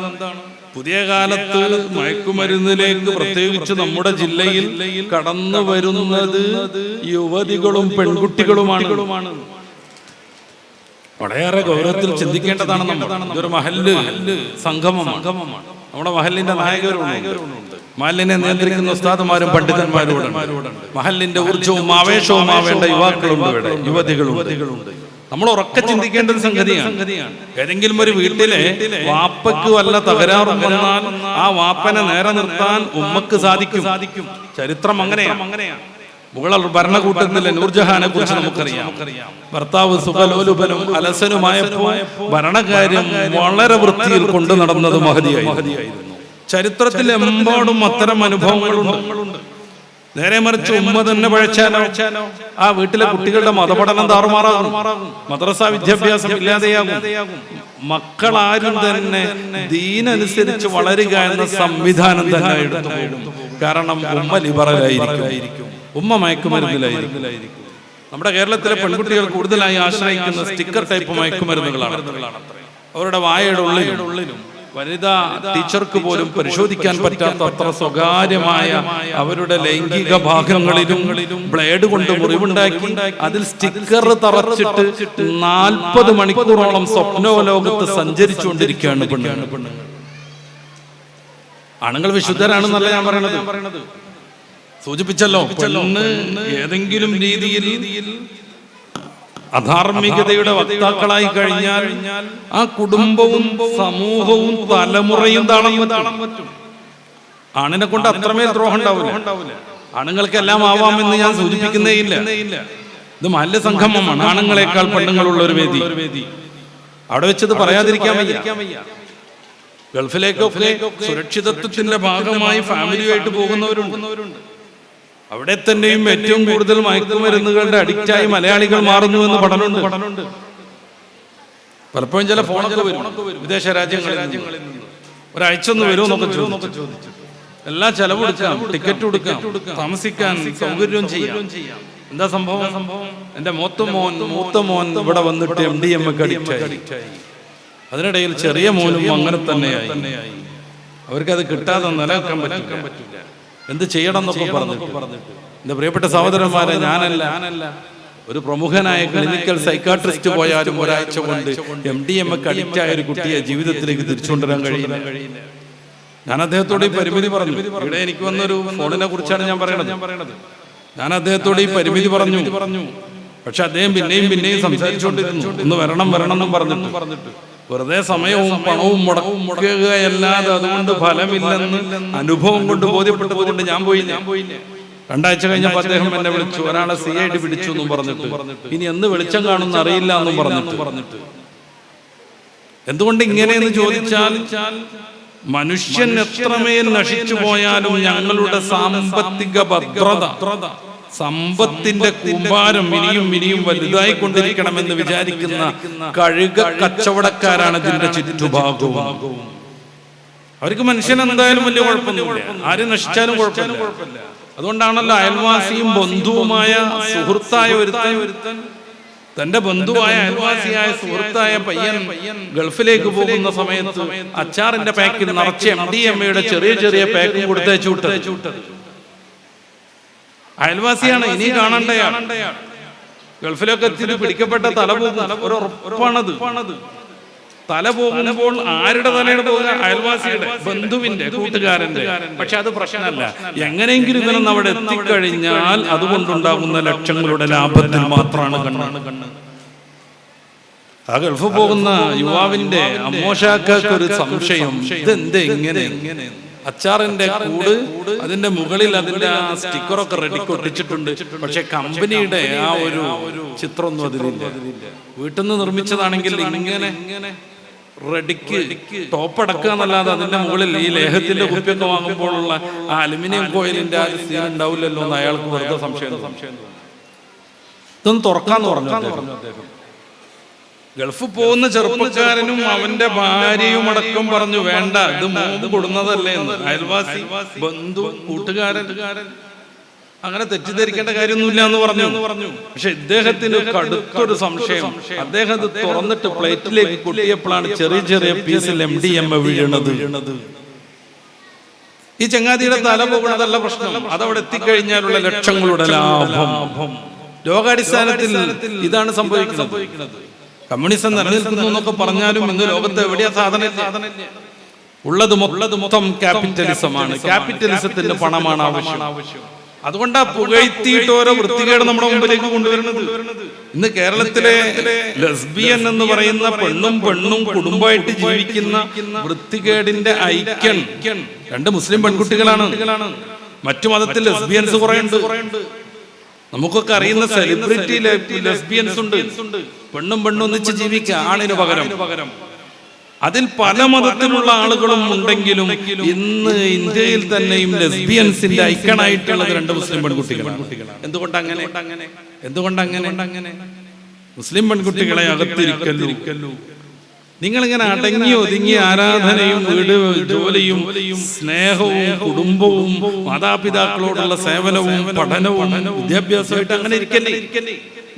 പുതിയ കാലത്ത് മയക്കുമരുന്നിലേക്ക് പ്രത്യേകിച്ച് നമ്മുടെ ജില്ലയിൽ കടന്നു വരുന്നത് യുവതികളും പെൺകുട്ടികളുമാണ്. വളരെയേറെ ഗൗരവത്തിൽ ചിന്തിക്കേണ്ടതാണ്. ഇതൊരു മഹല്ല് സംഗമമാണ്. നമ്മുടെ മഹല്ലിന്റെ നായകരുണ്ട്, മഹല്ലിനെ നിയന്ത്രിക്കുന്ന ഉസ്താദുമാരും പണ്ഡിതന്മാരും, മഹല്ലിന്റെ ഊർജവും ആവേശവും ആവേണ്ട യുവാക്കളുണ്ട്, ഇവിടെ യുവതികളുണ്ട്. നമ്മൾ ഉറക്കെ ചിന്തിക്കേണ്ട ഒരു സംഗതിയാണ്. ഏതെങ്കിലും ഒരു വീട്ടിലെ വാപ്പയ്ക്ക് വല്ല തകരാറും വന്നാൽ ആ വാപ്പനെ നേരെ നിർത്താൻ ഉമ്മക്ക് സാധിക്കും. ചരിത്രം അങ്ങനെയാണ്. മുഗൾ ഭരണകൂട്ടത്തിലെ നൂർജഹാനെ കുറിച്ച് നമുക്കറിയാം. ഭർത്താവ് സുഖലോലുപനും അലസനുമായപ്പോൾ ഭരണകാര്യം വളരെ വൃത്തിയിൽ കൊണ്ടു നടന്നത് മഹദിയായിരുന്നു. ചരിത്രത്തിൽ എമ്പാടും അത്തരം അനുഭവങ്ങളുണ്ട്. നേരെ മറിച്ച് ഉമ്മ തന്നെ പഴച്ചാലോ ആ വീട്ടിലെ കുട്ടികളുടെ മതപഠനം താറുമാറാകും, മദ്രസ വിദ്യാഭ്യാസം ഇല്ലാതെയാകും. മക്കളാരും തന്നെ ദീനനുസരിച്ച് വളരുക എന്ന സംവിധാനം തന്നെ എടുത്തു പോകും. കാരണം ഉമ്മ ലിബറലായിരിക്കും, ഉമ്മ മയക്കുമരുന്നിലായിരിക്കും. നമ്മുടെ കേരളത്തിലെ പെൺകുട്ടികൾ കൂടുതലായി ആശ്രയിക്കുന്ന സ്റ്റിക്കർ ടൈപ്പ് മയക്കുമരുന്നുകളാണ്. അവരുടെ വായയുടെ ഉള്ളിലും വനിതാ ടീച്ചർക്ക് പോലും പരിശോധിക്കാൻ പറ്റാത്ത അത്ര സ്വകാര്യമായ അവരുടെ ലൈംഗിക ഭാഗങ്ങളിലും ബ്ലേഡ് കൊണ്ട് മുറിവുണ്ടാക്കി അതിൽ സ്റ്റിക്കർ തറച്ചിട്ട് 40 മണിക്കൂറോളം സ്വപ്നലോകത്ത് സഞ്ചരിച്ചുകൊണ്ടിരിക്കുകയാണ് പെണ്ണുങ്ങൾ. ആണുങ്ങൾ വിശുദ്ധരാണെന്നല്ല ഞാൻ പറയണത്. സൂചിപ്പിച്ചല്ലോ, പെണ്ണ് ഏതെങ്കിലും രീതിയിൽ അധാർമികതയുടെ വക്താക്കളായി കഴിഞ്ഞാൽ ആ കുടുംബവും സമൂഹവും തലമുറയും താളം പറ്റും. ആണിനെ കൊണ്ട് അത്രമേൽ ദ്രോഹം ഉണ്ടാവില്ല. ആണുങ്ങൾക്കെല്ലാം ആവാമെന്ന് ഞാൻ സൂചിപ്പിക്കുന്നേയില്ല. ഇത് മഹല്ല് സംഗമമാണ്. ആണുങ്ങളെക്കാൾ പെണ്ണുങ്ങളുള്ള ഒരു വേദി. അവിടെ വെച്ചത് പറയാതിരിക്കാൻ വയ്യ. ഗൾഫിലേക്കൊക്കെ സുരക്ഷിതത്വത്തിന്റെ ഭാഗമായി ഫാമിലിയുമായിട്ട് പോകുന്നവരുണ്ട്. അവിടെ തന്നെയും ഏറ്റവും കൂടുതൽ മയക്കുമരുന്നുകളുടെ അഡിക്റ്റായി മലയാളികൾ മാറുന്നു എന്ന് പഠനമുണ്ട്. പലപ്പോഴും ചില ഫോണൊക്കെ വരും വിദേശ രാജ്യങ്ങളിൽ നിന്ന്. ഒരാഴ്ച ഒന്ന് വരുമെന്നൊക്കെ ചോദിച്ചു. എല്ലാ ചെലവും എടുക്കാം, ടിക്കറ്റ് കൊടുക്കാം, താമസിക്കാൻ സൗകര്യവും ചെയ്യാം. എന്താ സംഭവം? എന്റെ മൂത്ത മോൻ ഇവിടെ വന്നിട്ട് MDMA അഡിക്റ്റായി. അതിനിടയിൽ ചെറിയ മോനും അങ്ങനെ തന്നെയായി. അവർക്കത് കിട്ടാതെ നിലനിൽക്കാൻ പറ്റില്ല. എന്ത് ചെയ്യണം എന്നൊക്കെ പറഞ്ഞിട്ട് എന്റെ പ്രിയപ്പെട്ട സഹോദരന്മാരെ, ഞാനല്ല ഒരു പ്രമുഖനായ ക്ലിനിക്കൽ സൈക്കാട്രിസ്റ്റ് പോയാലും ഒരാഴ്ച കൊണ്ട് MDMA അഡിക്റ്റായ ഒരു കുട്ടിയെ ജീവിതത്തിലേക്ക് തിരിച്ചുകൊണ്ടുവരാൻ കഴിയില്ല. ഞാൻ അദ്ദേഹത്തോട് ഈ പരിമിതി പറഞ്ഞു. ഇവിടെ എനിക്ക് വന്നൊരു ഫോണിനെ കുറിച്ചാണ് ഞാൻ പറയണത്. ഞാൻ അദ്ദേഹത്തോട് ഈ പരിമിതി പറഞ്ഞു. പക്ഷെ അദ്ദേഹം പിന്നെയും സംസാരിച്ചുകൊണ്ടിരുന്നു. ഒന്ന് വരണം എന്നും പറഞ്ഞിട്ട് വെറുതെ സമയവും പണവും മുടക്കുകയല്ലാതെ അതുകൊണ്ട് ഫലമില്ലെന്ന് അനുഭവം കൊണ്ട് ബോധ്യപ്പെട്ടത് കൊണ്ട് ഞാൻ പോയില്ല. 2 ആഴ്ച കഴിഞ്ഞപ്പോൾ അദ്ദേഹം എന്നെ വിളിച്ചു. ഒരാളെ CID പിടിച്ചു എന്നും പറഞ്ഞിട്ട്, ഇനി എന്ന് വെളിച്ചം കാണുന്ന അറിയില്ല എന്നും പറഞ്ഞിട്ട്. എന്തുകൊണ്ട് ഇങ്ങനെയെന്ന് ചോദിച്ചാൽ, മനുഷ്യൻ എത്രമേൽ നശിച്ചു പോയാലും ഞങ്ങളുടെ സാമ്പത്തിക ഭദ്രത, സമ്പത്തിന്റെ കൂമ്പാരം ഇനിയും വലുതായി കൊണ്ടിരിക്കണമെന്ന് വിചാരിക്കുന്ന കഴുക കച്ചവടക്കാരാണ് ഇതിന്റെ ചുറ്റുഭാഗവും. അവർക്ക് മനുഷ്യൻ എന്തായാലും വലിയ കുഴപ്പമൊന്നുമില്ല, ആരും നശിച്ചാലും കുഴപ്പമില്ല. അതുകൊണ്ടാണല്ലോ അയൽവാസിയും ബന്ധുവുമായ സുഹൃത്തായ ഒരുത്തൻ തന്റെ ബന്ധുവായ അയൽവാസിയായ സുഹൃത്തായ പയ്യൻ ഗൾഫിലേക്ക് പോകുന്ന സമയത്ത് അച്ചാറിന്റെ പാക്കിൽ നിറച്ച് MDMA ചെറിയ പാക്ക് കൊടുത്തയച്ചു വിട്ടത്. അയൽവാസിയാണ്, ഇനി കാണണ്ടയാണ്. ഗൾഫിലൊക്കെ എത്തി പിടിക്കപ്പെട്ട തല ഉറപ്പാണത്. തല പോകുമ്പോൾ ആരുടെ തലയാണ് പോകുക? അയൽവാസിയുടെ, ബന്ധുവിന്റെ, കൂട്ടുകാരന്റെ. പക്ഷെ അത് പ്രശ്നമല്ല. എങ്ങനെയെങ്കിലും ഇതിനൊന്നും അവിടെ എത്തിക്കഴിഞ്ഞാൽ അതുകൊണ്ടുണ്ടാകുന്ന ലക്ഷങ്ങളുടെ ലാഭത്തിൽ മാത്രമാണ് കണ്ണ്. ആ ഗൾഫ് പോകുന്ന യുവാവിന്റെ അമ്മോഷാക്കൊരു ഒരു സംശയം, ഇതെന്ത് ഇങ്ങനെ? അച്ചാറിന്റെ കൂട്, അതിന്റെ മുകളിൽ അതിന്റെ ആ സ്റ്റിക്കറൊക്കെ റെഡിക്ക് ഒട്ടിച്ചിട്ടുണ്ട്. പക്ഷെ കമ്പനിയുടെ ആ ഒരു ചിത്രമൊന്നും അതിലില്ല. വീട്ടിൽ നിന്ന് നിർമ്മിച്ചതാണെങ്കിൽ ഇങ്ങനെ റെഡിക്ക് ടോപ്പ് അടക്കുക എന്നല്ലാതെ അതിന്റെ മുകളിൽ ഈ ലേഹത്തിന്റെ കുപ്പിയൊക്കെ വാങ്ങുമ്പോഴുള്ള ആ അലുമിനിയം കോയിലിന്റെ ആ സീൻ ഉണ്ടാവില്ലല്ലോ എന്ന് അയാൾക്ക് വെറുതെ സംശയം. ഇതൊന്ന് തുറക്കാന്ന് പറഞ്ഞു അദ്ദേഹം. ഗൾഫ് പോകുന്ന ചെറുപ്പക്കാരനും അവന്റെ ഭാര്യയും അടക്കം പറഞ്ഞു, വേണ്ട, ഇത് മോമ്പ് കൊടുന്നതല്ലേ എന്ന്. അയൽവാസി, ബന്ധു, കൂട്ടുകാരൻ അങ്ങനെ തെറ്റിദ്ധരിക്കേണ്ട കാര്യമൊന്നുമില്ല എന്ന് പറഞ്ഞു. പക്ഷെ ഇദ്ദേഹത്തിന് കടുത്തൊരു സംശയം. അദ്ദേഹം ഇത് തുറന്നിട്ട് പ്ലേറ്റിലേക്ക് കൊട്ടിയപ്പോഴാണ് ചെറിയ പീസിൽ MDMA വീഴണത്. ഈ ചങ്ങാതിയുടെ തല പോകുന്നതല്ല പ്രശ്നം, അതവിടെ എത്തിക്കഴിഞ്ഞാലുള്ള ലക്ഷങ്ങളുടെ ലാഭം. ലോകാടിസ്ഥാനത്തിൽ ഇതാണ് സംഭവിക്കുന്നത്. കമ്മ്യൂണിസം നിലനിൽക്കുന്നു എന്നൊക്കെ പറഞ്ഞാലും ഇന്ന് ലോകത്ത് എവിടെയാ സാധനം? ഉള്ളത് മൊത്തം ക്യാപിറ്റലിസമാണ്. ക്യാപിറ്റലിസത്തിന്റെ പണമാണ് ആവശ്യം. അതുകൊണ്ടാ പുകഴ്ത്തിയിട്ട് ഓരോ വൃത്തികേട് നമ്മുടെ മുമ്പിലേക്ക് കൊണ്ടുവരുന്നത്. ഇന്ന് കേരളത്തിലെ ലെസ്ബിയൻ എന്ന് പറയുന്ന പെണ്ണും കുടുംബമായിട്ട് ജീവിക്കുന്ന വൃത്തികേടിന്റെ ഐക്യൻ 2 മുസ്ലിം പെൺകുട്ടികളാണ്. മറ്റു മതത്തിൽ ലെസ്ബിയൻസ് കുറേയുണ്ട്. നമുക്കൊക്കെ അറിയുന്ന സെലിബ്രിറ്റി ലെസ്ബിയൻസ് ഉണ്ട്. പെണ്ണും ഒന്നിച്ച് ജീവിക്കുക ആണിന് പകരം. അതിൽ പല മതത്തിലുള്ള ആളുകളും ഉണ്ടെങ്കിലും ഇന്ന് ഇന്ത്യയിൽ തന്നെയും ലെസ്ബിയൻസിന്റെ ഐക്കണായിട്ടുള്ളത് 2 മുസ്ലിം പെൺകുട്ടികളാണ്. എന്തുകൊണ്ടങ്ങനെ? മുസ്ലിം പെൺകുട്ടികളെ അകത്തിരിക്കല്ലോ. നിങ്ങളിങ്ങനെ അടങ്ങി ഒതുങ്ങി ആരാധനയും വീട് ജോലിയും സ്നേഹവും കുടുംബവും മാതാപിതാക്കളോടുള്ള സേവനവും പഠനവും വിദ്യാഭ്യാസമായിട്ട് അങ്ങനെ ഇരിക്കല്ലേ?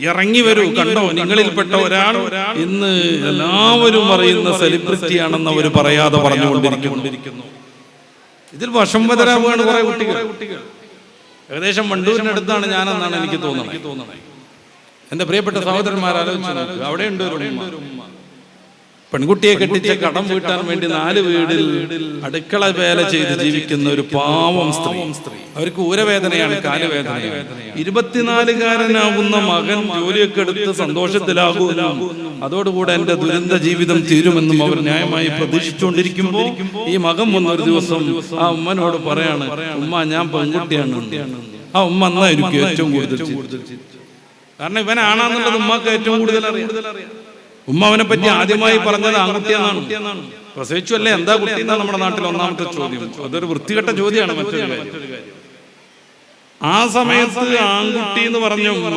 ഇറങ്ങി വരൂ. കണ്ടോ, നിങ്ങളിൽപ്പെട്ട ഒരാൾ ഇന്ന് എല്ലാവരും പറയുന്ന സെലിബ്രിറ്റി ആണെന്ന് അവർ പറയാതെ പറഞ്ഞുകൊണ്ടിരിക്കുന്നു. ഇതിൽ വശംവദരാവുകയാണ് കുറെ കുട്ടികൾ. ഏകദേശം വണ്ടൂരിനടുത്താണ് ഞാനെന്നാണ് എനിക്ക് തോന്നുന്നത്. എന്റെ പ്രിയപ്പെട്ട സഹോദരന്മാർ ആലോചിച്ചു, അവിടെ ഉണ്ട് ഒരു പെൺകുട്ടിയെ കെട്ടിച്ച കടം വീട്ടാൻ വേണ്ടി 4 വീടിൽ അടുക്കള വേല ചെയ്ത് ജീവിക്കുന്ന ഒരു പാവം സ്ത്രീ. അവർക്ക് ഊരവേദനയാണ്, കാലുവേദനയാണ്. 24-കാരനാകുന്ന മകൻ ജോലിയൊക്കെ എടുത്ത് സന്തോഷത്തിലാകുമെന്നും അതോടുകൂടെ എന്റെ ദുരന്ത ജീവിതം തീരുമെന്നും അവർ ന്യായമായി പ്രതീക്ഷിച്ചുകൊണ്ടിരിക്കുമ്പോൾ ഈ മകൻ വന്നൊരു ദിവസം ആ ഉമ്മനോട് പറയാണ്, ഉമ്മ ഞാൻ പെൺകുട്ടിയാണ്. ആ ഉമ്മ എന്നായിരിക്കും ഏറ്റവും കൂടുതൽ, കാരണം ഇവനാണെന്നുള്ളത് ഉമ്മക്ക് ഏറ്റവും കൂടുതൽ അറിയാം. ഉമ്മ അവനെ പറ്റി ആദ്യമായി പറഞ്ഞത് ആൺകുട്ടിയെന്നാണ്. പ്രസവിച്ചു അല്ലേ, എന്താ കുട്ടി എന്നാണ് നമ്മുടെ നാട്ടിൽ ഒന്നാമത്തെ ചോദ്യം. അതൊരു വൃത്തികെട്ട ചോദ്യമാണ്. മറ്റൊരു കാര്യം, ആ സമയത്ത് ആൺകുട്ടി എന്ന് പറഞ്ഞ ഉമ്മ,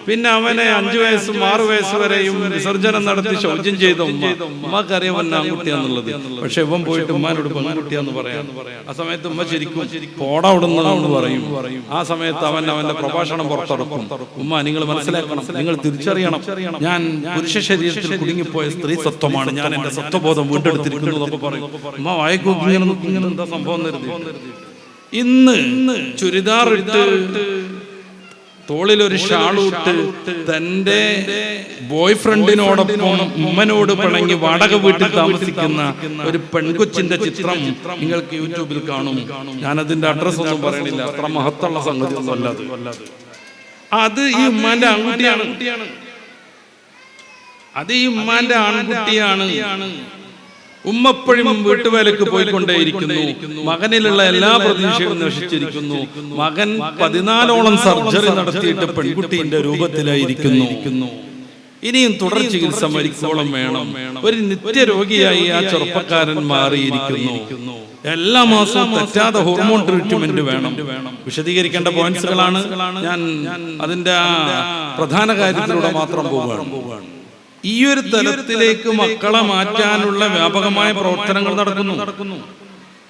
പിന്നെ അവനെ 5 വയസ്സും 6 വയസ്സ് വരെയും വിസർജനം നടത്തി ശൗചം ചെയ്ത ഉമ്മക്കറിയാം അവൻ ആൺകുട്ടിയാന്നുള്ളത്. പക്ഷെ ഇവൻ പോയിട്ട് ഉമ്മാനോട് പെൺകുട്ടിയാന്ന് പറയാം. ആ സമയത്ത് ഉമ്മ ശരിക്കും പോടാ ഉടന്നതെന്ന് പറയും. ആ സമയത്ത് അവന്റെ പ്രഭാഷണം പുറത്തെടുക്കും. ഉമ്മ, നിങ്ങൾ മനസ്സിലാക്കണം, നിങ്ങൾ തിരിച്ചറിയണം, ഞാൻ പുരുഷ ശരീരത്തിൽ കുടുങ്ങിപ്പോയ സ്ത്രീ സത്വമാണ്, ഞാൻ എന്റെ സത്വബോധം വീണ്ടെടുത്തിരിക്കുന്നു എന്നൊക്കെ പറയും. ഉമ്മ വായിക്കും, ഇങ്ങനെ എന്താ സംഭവം കരുതി. ഇന്ന് ചുരിദാർ ഇട്ട് തോളിലൊരു ഷാളിട്ട് തന്റെ ബോയ് ഫ്രണ്ടിനോടൊപ്പം ഉമ്മനോട് പിണങ്ങി വാടക വീട്ടിൽ താമസിക്കുന്ന ഒരു പെൺകൊച്ചിന്റെ ചിത്രം നിങ്ങൾക്ക് യൂട്യൂബിൽ കാണും. ഞാനതിന്റെ അഡ്രസ് ഒന്നും പറയണില്ല, അത്ര മഹത്തുള്ള സംഗതി ഒന്നും അല്ലാതെ. അത് ഈ ഉമ്മാന്റെ ആൺകുട്ടിയാണ്. അത് ഈ ഉമ്മാന്റെ ആൺകുട്ടിയാണ്. ഉമ്മപ്പോഴും വീട്ടുവേലക്ക് പോയിക്കൊണ്ടേയിരിക്കുന്നു. മകനിലുള്ള എല്ലാ പ്രതീക്ഷകളും നശിച്ചിരിക്കുന്നു. മകൻ 14ഓളം സർജറി നടത്തിയിട്ട് പെൺകുട്ടിയുടെ രൂപത്തിലായിരിക്കുന്നു. ഇനിയും തുടർ ചികിത്സ മരിക്കോളം വേണം. ഒരു നിത്യരോഗിയായി ആ ചെറുപ്പക്കാരൻ മാറിയിരിക്കുന്നു. എല്ലാ മാസവും തെറ്റാതെ ഹോർമോൺ ട്രീറ്റ്മെന്റ് വേണം. വിശദീകരിക്കേണ്ട പോയിന്റ്സുകളാണ്. ഞാൻ അതിന്റെ ആ പ്രധാന കാര്യത്തിലൂടെ മാത്രം പോവുകയാണ്. ഈ ഒരു തലത്തിലേക്ക് മക്കളെ മാറ്റാനുള്ള വ്യാപകമായ പ്രവർത്തനങ്ങൾ നടക്കുന്നു.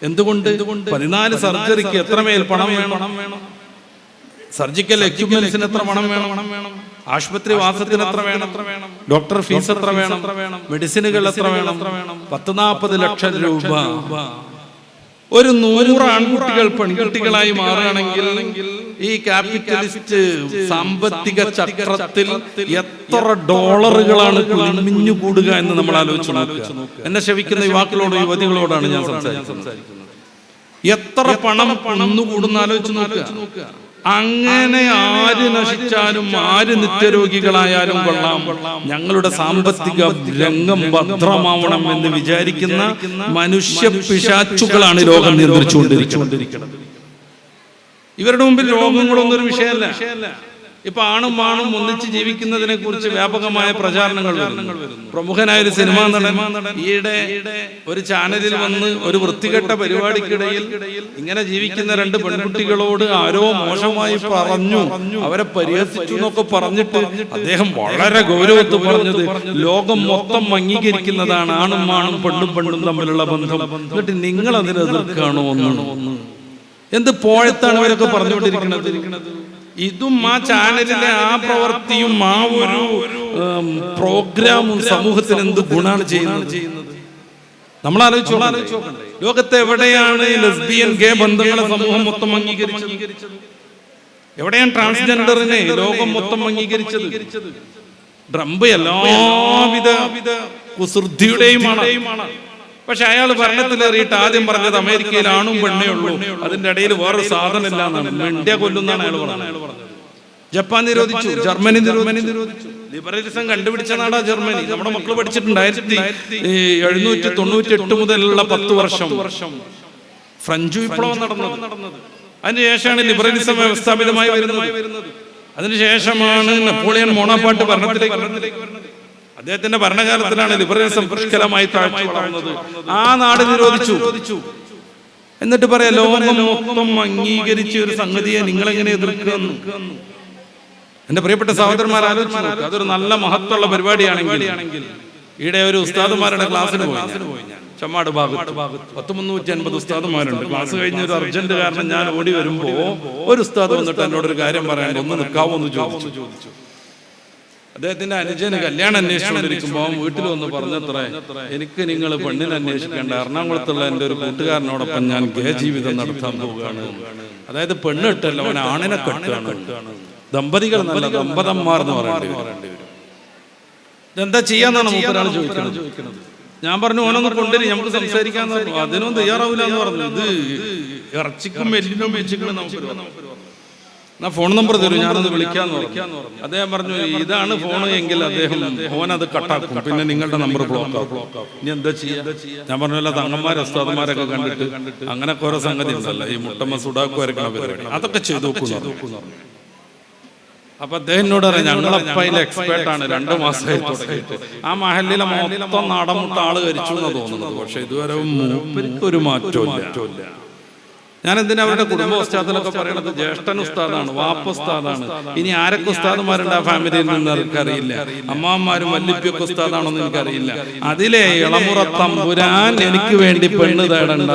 എന്തുകൊണ്ട്? 14 സർജറിക്ക് എത്രമേൽ പണം വേണം? സർജിക്കൽ എക്യുപ്മെന്റ്സിന് എത്ര പണം വേണം? ആശുപത്രി വാസത്തിന് എത്ര വേണം? ഡോക്ടർ ഫീസ് എത്ര വേണം? മെഡിസിനുകൾ എത്ര വേണം? 40-40 ലക്ഷം രൂപ. ഒരു 100 ആൺകുട്ടികൾ പെൺകുട്ടികളായി മാറുകയാണെങ്കിൽ ഈ ക്യാപിറ്റലിസ്റ്റ് സാമ്പത്തിക ചക്രത്തിൽ എത്ര ഡോളറുകളാണ് കുളിമിഞ്ഞു കൂടുക എന്ന് നമ്മൾ ആലോചിച്ച് നോക്കുക. എന്നെ ശ്രവിക്കുന്ന യുവാക്കളോടും യുവതികളോടാണ് ഞാൻ സംസാരിക്കുന്നത്. എത്ര പണം കുന്നുകൂടുന്ന ആലോചിച്ച് നോക്കുക. അങ്ങനെ ആര് നശിച്ചാലും ആര് നിത്യരോഗികളായാലും കൊള്ളാം, ഞങ്ങളുടെ സാമ്പത്തിക രംഗം ഭദ്രമാവണം എന്ന് വിചാരിക്കുന്ന മനുഷ്യ പിശാച്ചുകളാണ് ലോകം നിയന്ത്രിച്ചുകൊണ്ടിരിക്കുന്നത്. ഇവരുടെ മുമ്പിൽ രോഗങ്ങളൊന്നും ഒരു വിഷയമല്ല. ഇപ്പൊ ആണും ഒന്നിച്ച് ജീവിക്കുന്നതിനെ കുറിച്ച് വ്യാപകമായ പ്രചാരണങ്ങൾ വരുന്നു. പ്രമുഖനായ ഒരു സിനിമാ നടൻ ഈയിടെ ഒരു ചാനലിൽ വന്ന് ഒരു വൃത്തികെട്ട പരിപാടിക്കിടയിൽ ഇങ്ങനെ ജീവിക്കുന്ന 2 പെൺകുട്ടികളോട് ആരോ മോശമായി പറഞ്ഞു, അവരെ പരിഹസിച്ചു എന്നൊക്കെ പറഞ്ഞിട്ട് അദ്ദേഹം വളരെ ഗൗരവത്തിൽ പറഞ്ഞത് ലോകം മൊത്തം അംഗീകരിക്കുന്നതാണ് ആണും പെണ്ണും തമ്മിലുള്ള ബന്ധം. എന്നിട്ട് നിങ്ങൾ അതിനെ എതിർക്കാണോ? എന്ത് പോഴത്താണ് ഇവരൊക്കെ പറഞ്ഞുകൊണ്ടിരിക്കുന്നത്? ഇതും ആ ചാനലിലെ ആ പ്രവൃത്തിയും ആ ഒരു പ്രോഗ്രാമും സമൂഹത്തിന് എന്ത് ഗുണാണ് ചെയ്യുന്നത്? നമ്മൾ ആലോചിച്ചു ലോകത്തെ എവിടെയാണ് ലെസ്ബിയൻ ഗേ ബന്ധങ്ങളെ സമൂഹം മൊത്തം അംഗീകരിച്ചത്? എവിടെയാണ് ട്രാൻസ്ജെൻഡറിനെ ലോകം മൊത്തം അംഗീകരിച്ചത്? ട്രംപ് എല്ലാവിധ കുസൃതിയുടെയുമാണ്. പക്ഷെ അയാൾ ഭരണത്തിലേറിയിട്ട് ആദ്യം പറഞ്ഞത് അമേരിക്കയിൽ ആണും പെണ്ണേ ഉള്ളൂ, അതിന്റെ ഇടയിൽ വേറൊരു സാധനം ഇല്ല എന്നാണ്. ഇന്ത്യ കൊല്ലുന്നാണ് അയാൾ പറഞ്ഞത്. ജപ്പാൻ നിരോധിച്ചു, ജർമ്മനി നിരോധിച്ചു. ലിബറലിസം കണ്ടുപിടിച്ച നാടാ ജർമ്മനി. നമ്മുടെ മക്കൾ പഠിച്ചിട്ടുണ്ട്. 1798 മുതലുള്ള 10 വർഷം ഫ്രഞ്ച് വിപ്ലവം നടന്നത്. അതിനുശേഷമാണ് ലിബറലിസം വ്യവസ്ഥാപിതമായി വരുന്നത്. അതിനുശേഷമാണ് നെപ്പോളിയൻ മോണാപ്പാട്ട് ഭരണത്തിലേക്ക് വരുന്നത്. അദ്ദേഹത്തിന്റെ ഭരണകാലത്തിലാണ് ലിബറലിസം പുഷ്കലമായി താഴ്ച വളർന്നത്. ആ നാട് നിരോധിച്ചു. എന്നിട്ട് പറയാം ലോകം മൊത്തം അംഗീകരിച്ച ഒരു സംഗതിയെ നിങ്ങളെങ്ങനെ എതിർക്കുന്നു? എന്റെ പ്രിയപ്പെട്ട സഹോദരന്മാർ ആലോചിച്ചു, അതൊരു നല്ല മഹത്വമുള്ള പരിപാടിയാണെങ്കിൽ ഈടെ ഒരു ഉസ്താദുമാരുടെ ക്ലാസ്സിന് പോയി ഞാൻ ചമ്മാട് ഭാഗത്ത് 350 ഉസ്താദുമാരുണ്ട്. ക്ലാസ് കഴിഞ്ഞ ഒരു അർജന്റ് കാരണം ഞാൻ ഓടി വരുമ്പോ ഒരു ഉസ്താദ് വന്നിട്ട് എന്നോടൊരു കാര്യം പറയാൻ, ഒന്ന് നിൽക്കാവോ എന്ന് ചോദിച്ചു. അദ്ദേഹത്തിന്റെ അനുജന് കല്യാണം അന്വേഷിച്ചുകൊണ്ടിരിക്കുമ്പോൾ വീട്ടിൽ വന്ന് പറഞ്ഞത്രേ, എനിക്ക് നിങ്ങൾ പെണ്ണിനെ അന്വേഷിക്കേണ്ട, എറണാകുളത്തുള്ള എൻ്റെ ഒരു കൂട്ടുകാരനോടൊപ്പം ഞാൻ ഗേ ജീവിതം നടത്താൻ പോവുകയാണ്. അതായത് പെണ്ണ് ഇട്ടല്ല, അവൻ ആണിനെ കെട്ടുകയാണ്. ദമ്പതികൾ നല്ല ദമ്പതന്മാർ എന്ന് പറയേണ്ടി വരും. ഇതെന്താ ചെയ്യാന്നാണ് മൂപ്പരാൾ ചോദിക്കുന്നത്. ഞാൻ പറഞ്ഞു ഓനൊന്ന് കൊണ്ടുവരും, നമുക്ക് സംസാരിക്കാന്ന് പറഞ്ഞു. അതിനൊന്നും തയ്യാറാവില്ല എന്ന് പറഞ്ഞു. ഇത് ഇറച്ചിക്കും എല്ലിനും വെച്ചിട്ട് നമുക്ക് ഫോൺ നമ്പർ തരും, ഞാനത് വിളിക്കാന്ന് പറഞ്ഞു. അദ്ദേഹം പറഞ്ഞു ഇതാണ് ഫോൺ എങ്കിൽ അദ്ദേഹം ഫോനത് കട്ടാക്കും, പിന്നെ നിങ്ങളുടെ നമ്പർ ബ്ലോക്ക് ആക്കും. ഇനി എന്താ ചെയ്യാ? ഞാൻ പറഞ്ഞല്ലോ തങ്ങന്മാരെ ഉസ്താദന്മാരൊക്കെ കണ്ടിട്ട് അങ്ങനെ കുറെ സംഗതി ഉണ്ടല്ലോ, ഈ മുട്ടമ്മ സുഡാക്കു വരക്കണ പരിപാടി, അതൊക്കെ ചെയ്തു നോക്കുന്നു. അപ്പൊ അദ്ദേഹത്തിനോട് പറയാം, ഞങ്ങളപ്പതിൽ എക്സ്പേർട്ടാണ്, 2 മാസമായി തുടങ്ങിയിട്ട്. ആ മഹല്ലിലെ മൊത്തം നാടമുട്ട ആള് കരിച്ചു എന്നാ തോന്നുന്നത്. പക്ഷെ ഇതുവരെ മൂപ്പർക്ക് ഒരു മാറ്റമില്ല. ഞാൻ എന്തിനാ അവരുടെ കുടുംബ ഉസ്താദിലൊക്കെ പറയണത്? ജ്യേഷ്ഠൻ ഉസ്താദാണ്, വാപ്പ ഉസ്താദാണ്. ഇനി ആരൊക്കെ ഉസ്താദുമാരുണ്ട് ആ ഫാമിലിയിൽ നിന്ന് എനിക്കറിയില്ല. അമ്മാവന്മാരും വല്ലിപ്പിയൊക്കെ ഉസ്താദാണോന്ന് എനിക്കറിയില്ല. അതിലെ ഇളമുറ തമ്പുരാൻ എനിക്ക് വേണ്ടി പെണ്ണ് തേടണ്ട,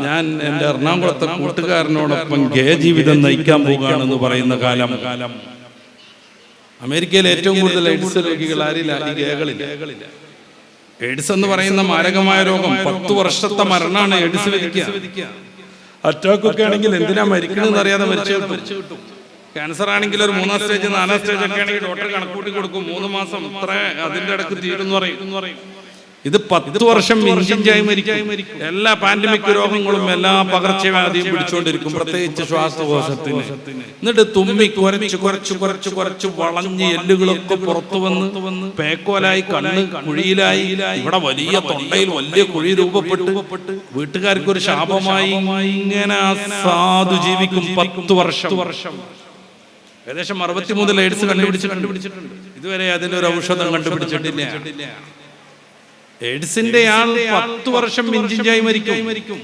ഞാൻ എൻ്റെ എറണാകുളത്തെ കൂട്ടുകാരനോടൊപ്പം ഗേ ജീവിതം നയിക്കാൻ പോകുകയാണെന്ന് പറയുന്ന കാലം. അമേരിക്കയിൽ ഏറ്റവും കൂടുതൽ എയ്ഡ്സ് രോഗികൾ ആരില്ല? ഈ ഗേകളില്ല. എയ്ഡ്സ് എന്ന് പറയുന്ന മാരകമായ രോഗം, 10 വർഷത്തെ മരണമാണ് എയ്ഡ്സ് വിധിക്കുക. അറ്റാക്കൊക്കെ ആണെങ്കിൽ എന്തിനാ മരിക്കണമെന്ന് അറിയാതെ മരിച്ചു കിട്ടും. ക്യാൻസർ ആണെങ്കിൽ ഒരു 3ാം സ്റ്റേജ് 4ാം സ്റ്റേജ് ഒക്കെ ആണെങ്കിൽ ഡോക്ടർ കണക്കൂട്ടി കൊടുക്കും, 3 മാസം ഇത്ര അതിന്റെ ഇടക്ക് തീരുന്ന് പറയും. ഇത് 10 വർഷം ഇഞ്ചിഞ്ചായി മരിക്കും. എല്ലാ പാൻഡമിക് രോഗങ്ങളും എല്ലാ പകർച്ചവ്യാധിയും പിടിച്ചുകൊണ്ടിരിക്കും, പ്രത്യേകിച്ച് ശ്വാസകോശത്തിന്. എന്നിട്ട് തുമ്മി കുറച്ച് വളഞ്ഞ് എല്ലുകളൊക്കെ പുറത്തു വന്ന് പേക്കോലായി, കണ്ണ് കുഴിയിലായി, ഇവിടെ വലിയ തൊണ്ടയിൽ വലിയ കുഴി രൂപപ്പെട്ട് വീട്ടുകാർക്ക് ഒരു ശാപമായി ഇങ്ങനെ സാധു ജീവിക്കും 10 വർഷം. ഏകദേശം 63 എയ്ഡ്സ് കണ്ടുപിടിച്ചിട്ടുണ്ട്. ഇതുവരെ അതിനൊരു ഔഷധം കണ്ടുപിടിച്ചിട്ടില്ല. എയ്ഡ്സിന്റെ ആൾ 10 വർഷം ഇഞ്ചിഞ്ചായി മരിക്കും.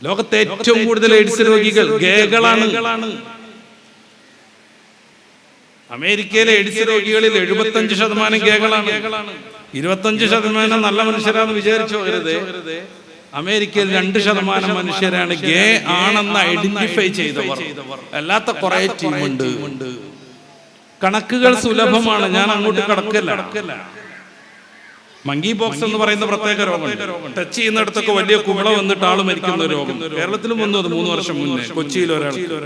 ലോകത്തെ ഏറ്റവും കൂടുതൽ എയ്ഡ്സ് രോഗികൾ ഗേകളാണ്. അമേരിക്കയിലെ എയ്ഡ്സ് രോഗികളിൽ 75% ഗേകളാണ്. 25% നല്ല മനുഷ്യരാണെന്ന് വിചാരിച്ചു പോകരുത്. അമേരിക്കയിൽ 2% മനുഷ്യരാണ് ഗേ ആണെന്ന് ഐഡന്റിഫൈ ചെയ്തവർ. അല്ലാത്ത കുറെ ടീമുണ്ട്. കണക്കുകൾ സുലഭമാണ്, ഞാൻ അങ്ങോട്ട് കടക്കല്ല. മങ്കി പോക്സ് എന്ന് പറയുന്ന പ്രത്യേക രോഗം, ടച്ച് ചെയ്യുന്നിടത്തൊക്കെ വലിയ കുമിള വന്നിട്ട് ആള് മരിക്കുന്ന രോഗം. കേരളത്തിലും വന്നു അത് 3 വർഷം മുന്നേ, കൊച്ചിയിൽ ഒരാൾക്ക്.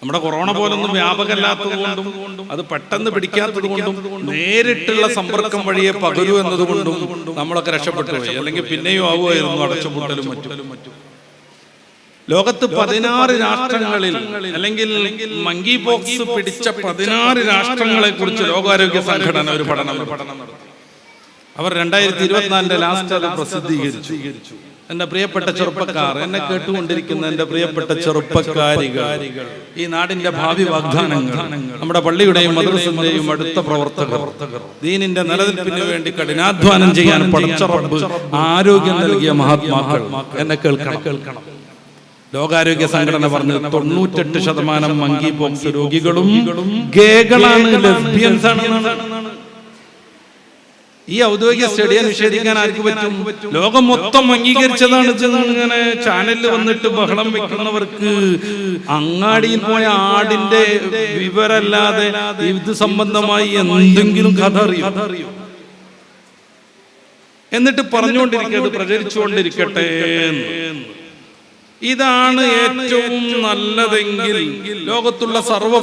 നമ്മുടെ കൊറോണ പോലൊന്നും വ്യാപകമല്ലാത്തത് കൊണ്ടും അത് പെട്ടെന്ന് പിടിക്കാത്തത് കൊണ്ടും നേരിട്ടുള്ള സമ്പർക്കം വഴിയെ പകരൂ എന്നതുകൊണ്ടും നമ്മളൊക്കെ രക്ഷപ്പെട്ടു പോയി. അല്ലെങ്കിൽ പിന്നെയും ആവുമായിരുന്നു അടച്ചുപൂട്ടലും മറ്റും. ലോകത്ത് 16 രാഷ്ട്രങ്ങളിൽ അല്ലെങ്കിൽ മങ്കി പോക്സ് പിടിച്ച 16 രാഷ്ട്രങ്ങളെ കുറിച്ച് ലോകാരോഗ്യ സംഘടന ഒരു പഠനം നടത്തി. അവർ 2024 ലാസ്റ്റ് അത് പ്രസിദ്ധീകരിച്ചു. എന്റെ പ്രിയപ്പെട്ട ചെറുപ്പക്കാർ, എന്നെ കേട്ടുകൊണ്ടിരിക്കുന്ന എന്റെ പ്രിയപ്പെട്ട ചെറുപ്പക്കാരികൾ, ഈ നാടിന്റെ ഭാവി വാഗ്ദാനങ്ങൾ, നമ്മുടെ പള്ളിയുടെയും മദ്രസയുടെയും അടുത്ത പ്രവർത്തകർ, ദീനിന്റെ നിലനിൽപ്പിന് വേണ്ടി കഠിനാധ്വാനം ചെയ്യാൻ പടച്ച റബ്ബ് ആരോഗ്യം നൽകിയ മഹാത്മാക്കൾ എന്നെ കേൾക്കണം. ലോകാരോഗ്യ സംഘടന പറഞ്ഞു 98% മങ്കി പോക്സ് രോഗികളും ഗേകളാണ്, ലെസ്ബിയൻസ് ആണ്. ഈ ഔദ്യോഗിക സ്റ്റഡിയെ നിഷേധിക്കാൻ ആർക്ക് പറ്റും? ലോകം മൊത്തം അംഗീകരിച്ചതാണ്. ഇങ്ങനെ ചാനലിൽ വന്നിട്ട് ബഹളം വെക്കുന്നവർക്ക് അങ്ങാടിയിൽ പോയ ആടിന്റെ വിവരല്ലാതെ ഇത് സംബന്ധമായി എന്തെങ്കിലും കഥ അറിയോ? എന്നിട്ട് പറഞ്ഞുകൊണ്ടിരിക്കട്ടെ, പ്രചരിച്ചുകൊണ്ടിരിക്കട്ടെ. ഇതാണ് ഏറ്റവും നല്ലതെങ്കിൽ ലോകത്തുള്ള സർവ്വ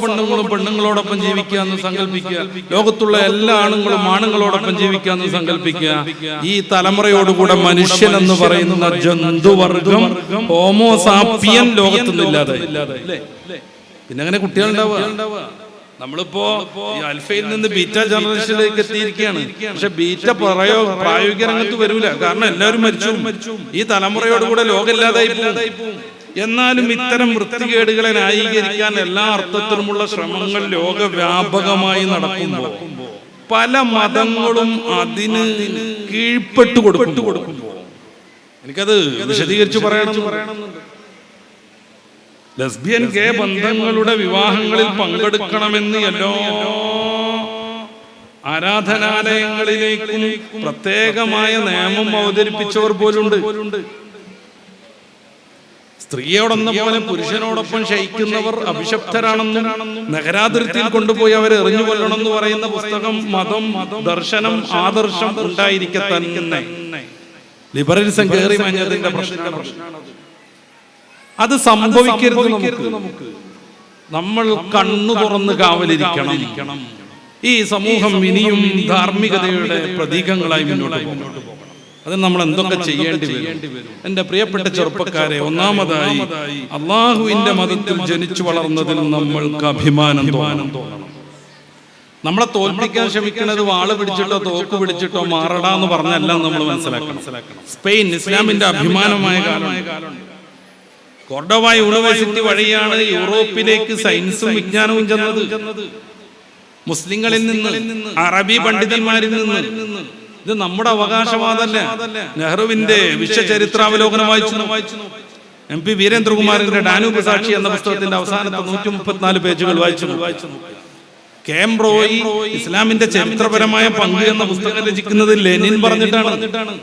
പെണ്ണുങ്ങളോടൊപ്പം ജീവിക്കാന്ന് സങ്കല്പിക്കുക. ലോകത്തുള്ള എല്ലാ ആണുങ്ങളോടൊപ്പം ജീവിക്കാന്ന് സങ്കല്പിക്കുക. ഈ തലമുറയോടുകൂടെ മനുഷ്യൻ എന്ന് പറയുന്ന ജന്തുവർഗം ഹോമോസാപ്പിയൻ ലോകത്തുനിന്നില്ലാതെ പിന്നെ അങ്ങനെ കുട്ടികളുണ്ടാവുക. നമ്മളിപ്പോ അൽഫയിൽ നിന്ന് ബീറ്റ ജനറേഷനിലേക്ക് എത്തിയിരിക്കുകയാണ്. പക്ഷെ ബീറ്റ പ്രായോഗിക രംഗത്ത് വരൂല, കാരണം എല്ലാവരും മരിച്ചു. ഈ തലമുറയോടുകൂടെ ലോകമില്ലാതായി പോകും. എന്നാലും ഇത്തരം വൃത്തികേടുകളെ ന്യായീകരിക്കാൻ എല്ലാ അർത്ഥത്തിലുമുള്ള ശ്രമങ്ങൾ ലോകവ്യാപകമായി നടക്കുമ്പോൾ പല മതങ്ങളും അതിന് കീഴ്പ്പെട്ടു കൊടുക്കുമ്പോൾ എനിക്കത് വിശദീകരിച്ചു പറയണമെന്നുണ്ട്. ലെസ്ബിയൻ ഗേ ബന്ധങ്ങളുടെ വിവാഹങ്ങളിൽ പങ്കെടുക്കണമെന്ന് എല്ലാ ആരാധനാലയങ്ങളിലേക്കും പ്രത്യേകമായ നിയമം അവതരിപ്പിച്ചവർ പോലുണ്ട്. സ്ത്രീയോടെന്ന പോലെ പുരുഷനോടൊപ്പം ശയിക്കുന്നവർ അഭിശപ്തരാണെന്നും നഗരാതിർത്തിയിൽ കൊണ്ടുപോയി അവരെ എറിഞ്ഞു കൊല്ലണമെന്ന് പറയുന്ന പുസ്തകം, മതം, ദർശനം, ആദർശം ഉണ്ടായിരിക്കെ തന്നെ ലിബറലിസം കയറി മഞ്ഞതിന്റെ പ്രശ്നമാണ്. അത് സംഭവിക്കരുത്. നമുക്ക് നമ്മൾ കണ്ണു തുറന്ന് കാവലിരിക്കണം. ഈ സമൂഹം ഇനിയും ധാർമ്മികതയുടെ പ്രതീകങ്ങളായി മുന്നോട്ട് പോകണം. അത് നമ്മൾ എന്തൊക്കെ ചെയ്യേണ്ടി വരും? എന്റെ പ്രിയപ്പെട്ട ചെറുപ്പക്കാരെ, ഒന്നാമതായി അള്ളാഹുവിന്റെ മതത്തിൽ ജനിച്ചു വളർന്നതിൽ നമ്മൾക്ക് അഭിമാനം തോന്നണം. നമ്മളെ തോൽപ്പിക്കാൻ ശ്രമിക്കുന്നത് വാള് പിടിച്ചിട്ടോ തോക്ക് പിടിച്ചിട്ടോ മാറടാന്ന് പറഞ്ഞല്ല നമ്മൾ മനസ്സിലാക്കണം. സ്പെയിൻ ഇസ്ലാമിന്റെ അഭിമാനമായ കാലം. കോർഡോവ യൂണിവേഴ്സിറ്റി വഴിയാണ് യൂറോപ്പിലേക്ക് സയൻസും വിജ്ഞാനവും ചെന്നത്. മുസ്ലിങ്ങളിൽ നിന്ന്, അറബി പണ്ഡിതന്മാരിൽ നിന്ന്. ഇത് നമ്മുടെ അവകാശവാദമല്ല. നെഹ്റുവിന്റെ വിശ്വചരിത്രാവലോകനം വായിച്ചു. MP വീരേന്ദ്രകുമാറിന്റെ ഡാനൂബ് സാക്ഷി എന്ന പുസ്തകത്തിന്റെ അവസാനത്തെ 134 പേജുകൾ വായിച്ചു. കേംബ്രോയി ഇസ്ലാമിന്റെ ചരിത്രപരമായ പങ്ക് എന്ന പുസ്തകം രചിക്കുന്നത് ലെനിൻ പറഞ്ഞിട്ടാണ്.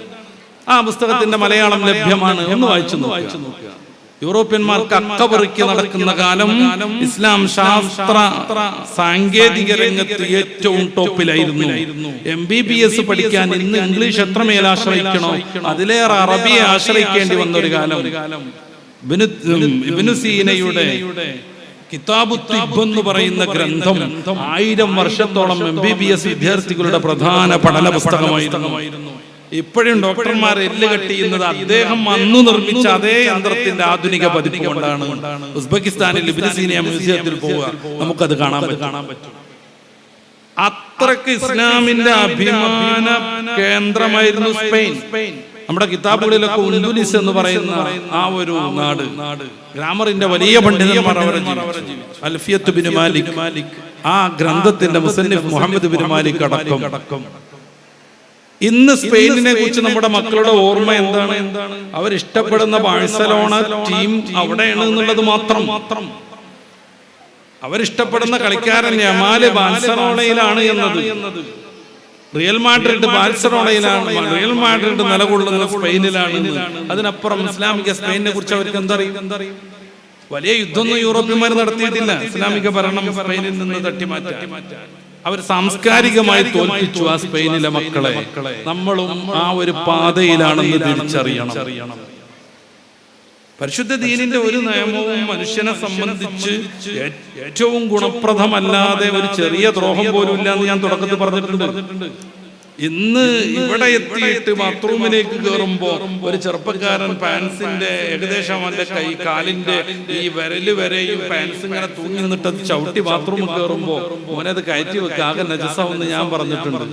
ആ പുസ്തകത്തിന്റെ മലയാളം ലഭ്യമാണ്, ഒന്ന് വായിച്ചു നോക്കുക. യൂറോപ്യന്മാർക്ക് അക്കപറിക്ക് നടക്കുന്ന കാലം ഇസ്ലാം ശാസ്ത്ര സാങ്കേതിക രംഗത്ത് ഏറ്റവും ടോപ്പിലായിരുന്നു. MBBS പഠിക്കാൻ ഇന്ന് ഇംഗ്ലീഷ് എത്രമേൽ ആശ്രയിക്കണോ അതിലേറെ അറബിയെ ആശ്രയിക്കേണ്ടി വന്നൊരു കാലം. ഇബ്നു സീനയുടെ കിതാബു തിബ് എന്ന് പറയുന്ന ഗ്രന്ഥം 1000 വർഷത്തോളം MBBS വിദ്യാർത്ഥികളുടെ പ്രധാന പഠന പുസ്തകമായിരുന്നു. ഇപ്പോഴും ഡോക്ടർമാർ എല്ല് കട്ട് ചെയ്യുന്നത് അദ്ദേഹം അന്ന് നിർമ്മിച്ച അതേ യന്ത്രത്തിന്റെ ആധുനിക പതിപ്പ് കൊണ്ടാണ്. ഉസ്ബെക്കിസ്ഥാനിൽ ഇബ്നു സീന മ്യൂസിയത്തിൽ പോവുക, നമുക്കത് കാണാൻ പറ്റും. അത്രക്ക് ഇസ്ലാമിന്റെ അഭിമാന കേന്ദ്രമായിരുന്നു സ്പെയിൻ. നമ്മുടെ കിതാബുകളിലൊക്കെ ഉൻദുലിസ് എന്ന് പറയുന്ന ആ ഒരു നാട്, ഗ്രാമറിന്റെ വലിയ പണ്ഡിതന്മാർ അവരെ അൽഫിയത്ത് ബിൻ മാലിക്, ആ ഗ്രന്ഥത്തിന്റെ മുസന്നിഫ് മുഹമ്മദ് ബിൻ മാലിക് അടക്കം. ഇന്ന് സ്പെയിനിനെ കുറിച്ച് നമ്മുടെ മക്കളുടെ ഓർമ്മ എന്താണ്? അവരിഷ്ടപ്പെടുന്ന ബാഴ്സലോണ ടീം അവിടെയാണ് എന്നുള്ളത് മാത്രം. അവരിഷ്ടപ്പെടുന്ന കളിക്കാരൻ യമാല് ബാഴ്സലോണയിലാണ് എന്നത്. റിയൽ മാഡ്രിഡ് ബാഴ്സലോണയിലാണ്, റിയൽ മാഡ്രിഡ് നിലകൊള്ളുന്നത് സ്പെയിനിലാണ്. അതിനപ്പുറം ഇസ്ലാമിക സ്പെയിനിനെ കുറിച്ച് അവർക്ക് എന്തറിയും? വലിയ യുദ്ധമൊന്നും യൂറോപ്യന്മാർ നടത്തിയിട്ടില്ല ഇസ്ലാമിക ഭരണം സ്പെയിനിൽ നിന്ന് തട്ടിമാറ്റാൻ. അവർ സാംസ്കാരികമായി തോൽപ്പിച്ചു ആ സ്പെയിനിലെ മക്കളെ. നമ്മളും ആ ഒരു പാതയിലാണെന്ന് തിരിച്ചറിയണം. പരിശുദ്ധ ദീനിന്റെ ഒരു നിയമവും മനുഷ്യനെ സംബന്ധിച്ച് ഏറ്റവും ഗുണപ്രദമല്ലാതെ ഒരു ചെറിയ ദ്രോഹം പോലും ഇല്ല എന്ന് ഞാൻ തുടക്കത്തിൽ പറഞ്ഞിട്ടുണ്ട്. ഇന്ന് ഇവിടെ എത്തിയിട്ട് ബാത്റൂമിലേക്ക് കയറുമ്പോ ഒരു ചെറുപ്പക്കാരൻ പാൻസിന്റെ ഏകദേശം അവന്റെ കാലിന്റെ ഈ വിരല് വരെയും പാൻസ് ഇങ്ങനെ തൂങ്ങി നിന്നിട്ട് ചവിട്ടി ബാത്റൂമിൽ കയറുമ്പോ മോനത് കയറ്റി വെക്കുക, ആകെ നജസാവെന്ന് ഞാൻ പറഞ്ഞിട്ടുണ്ട്.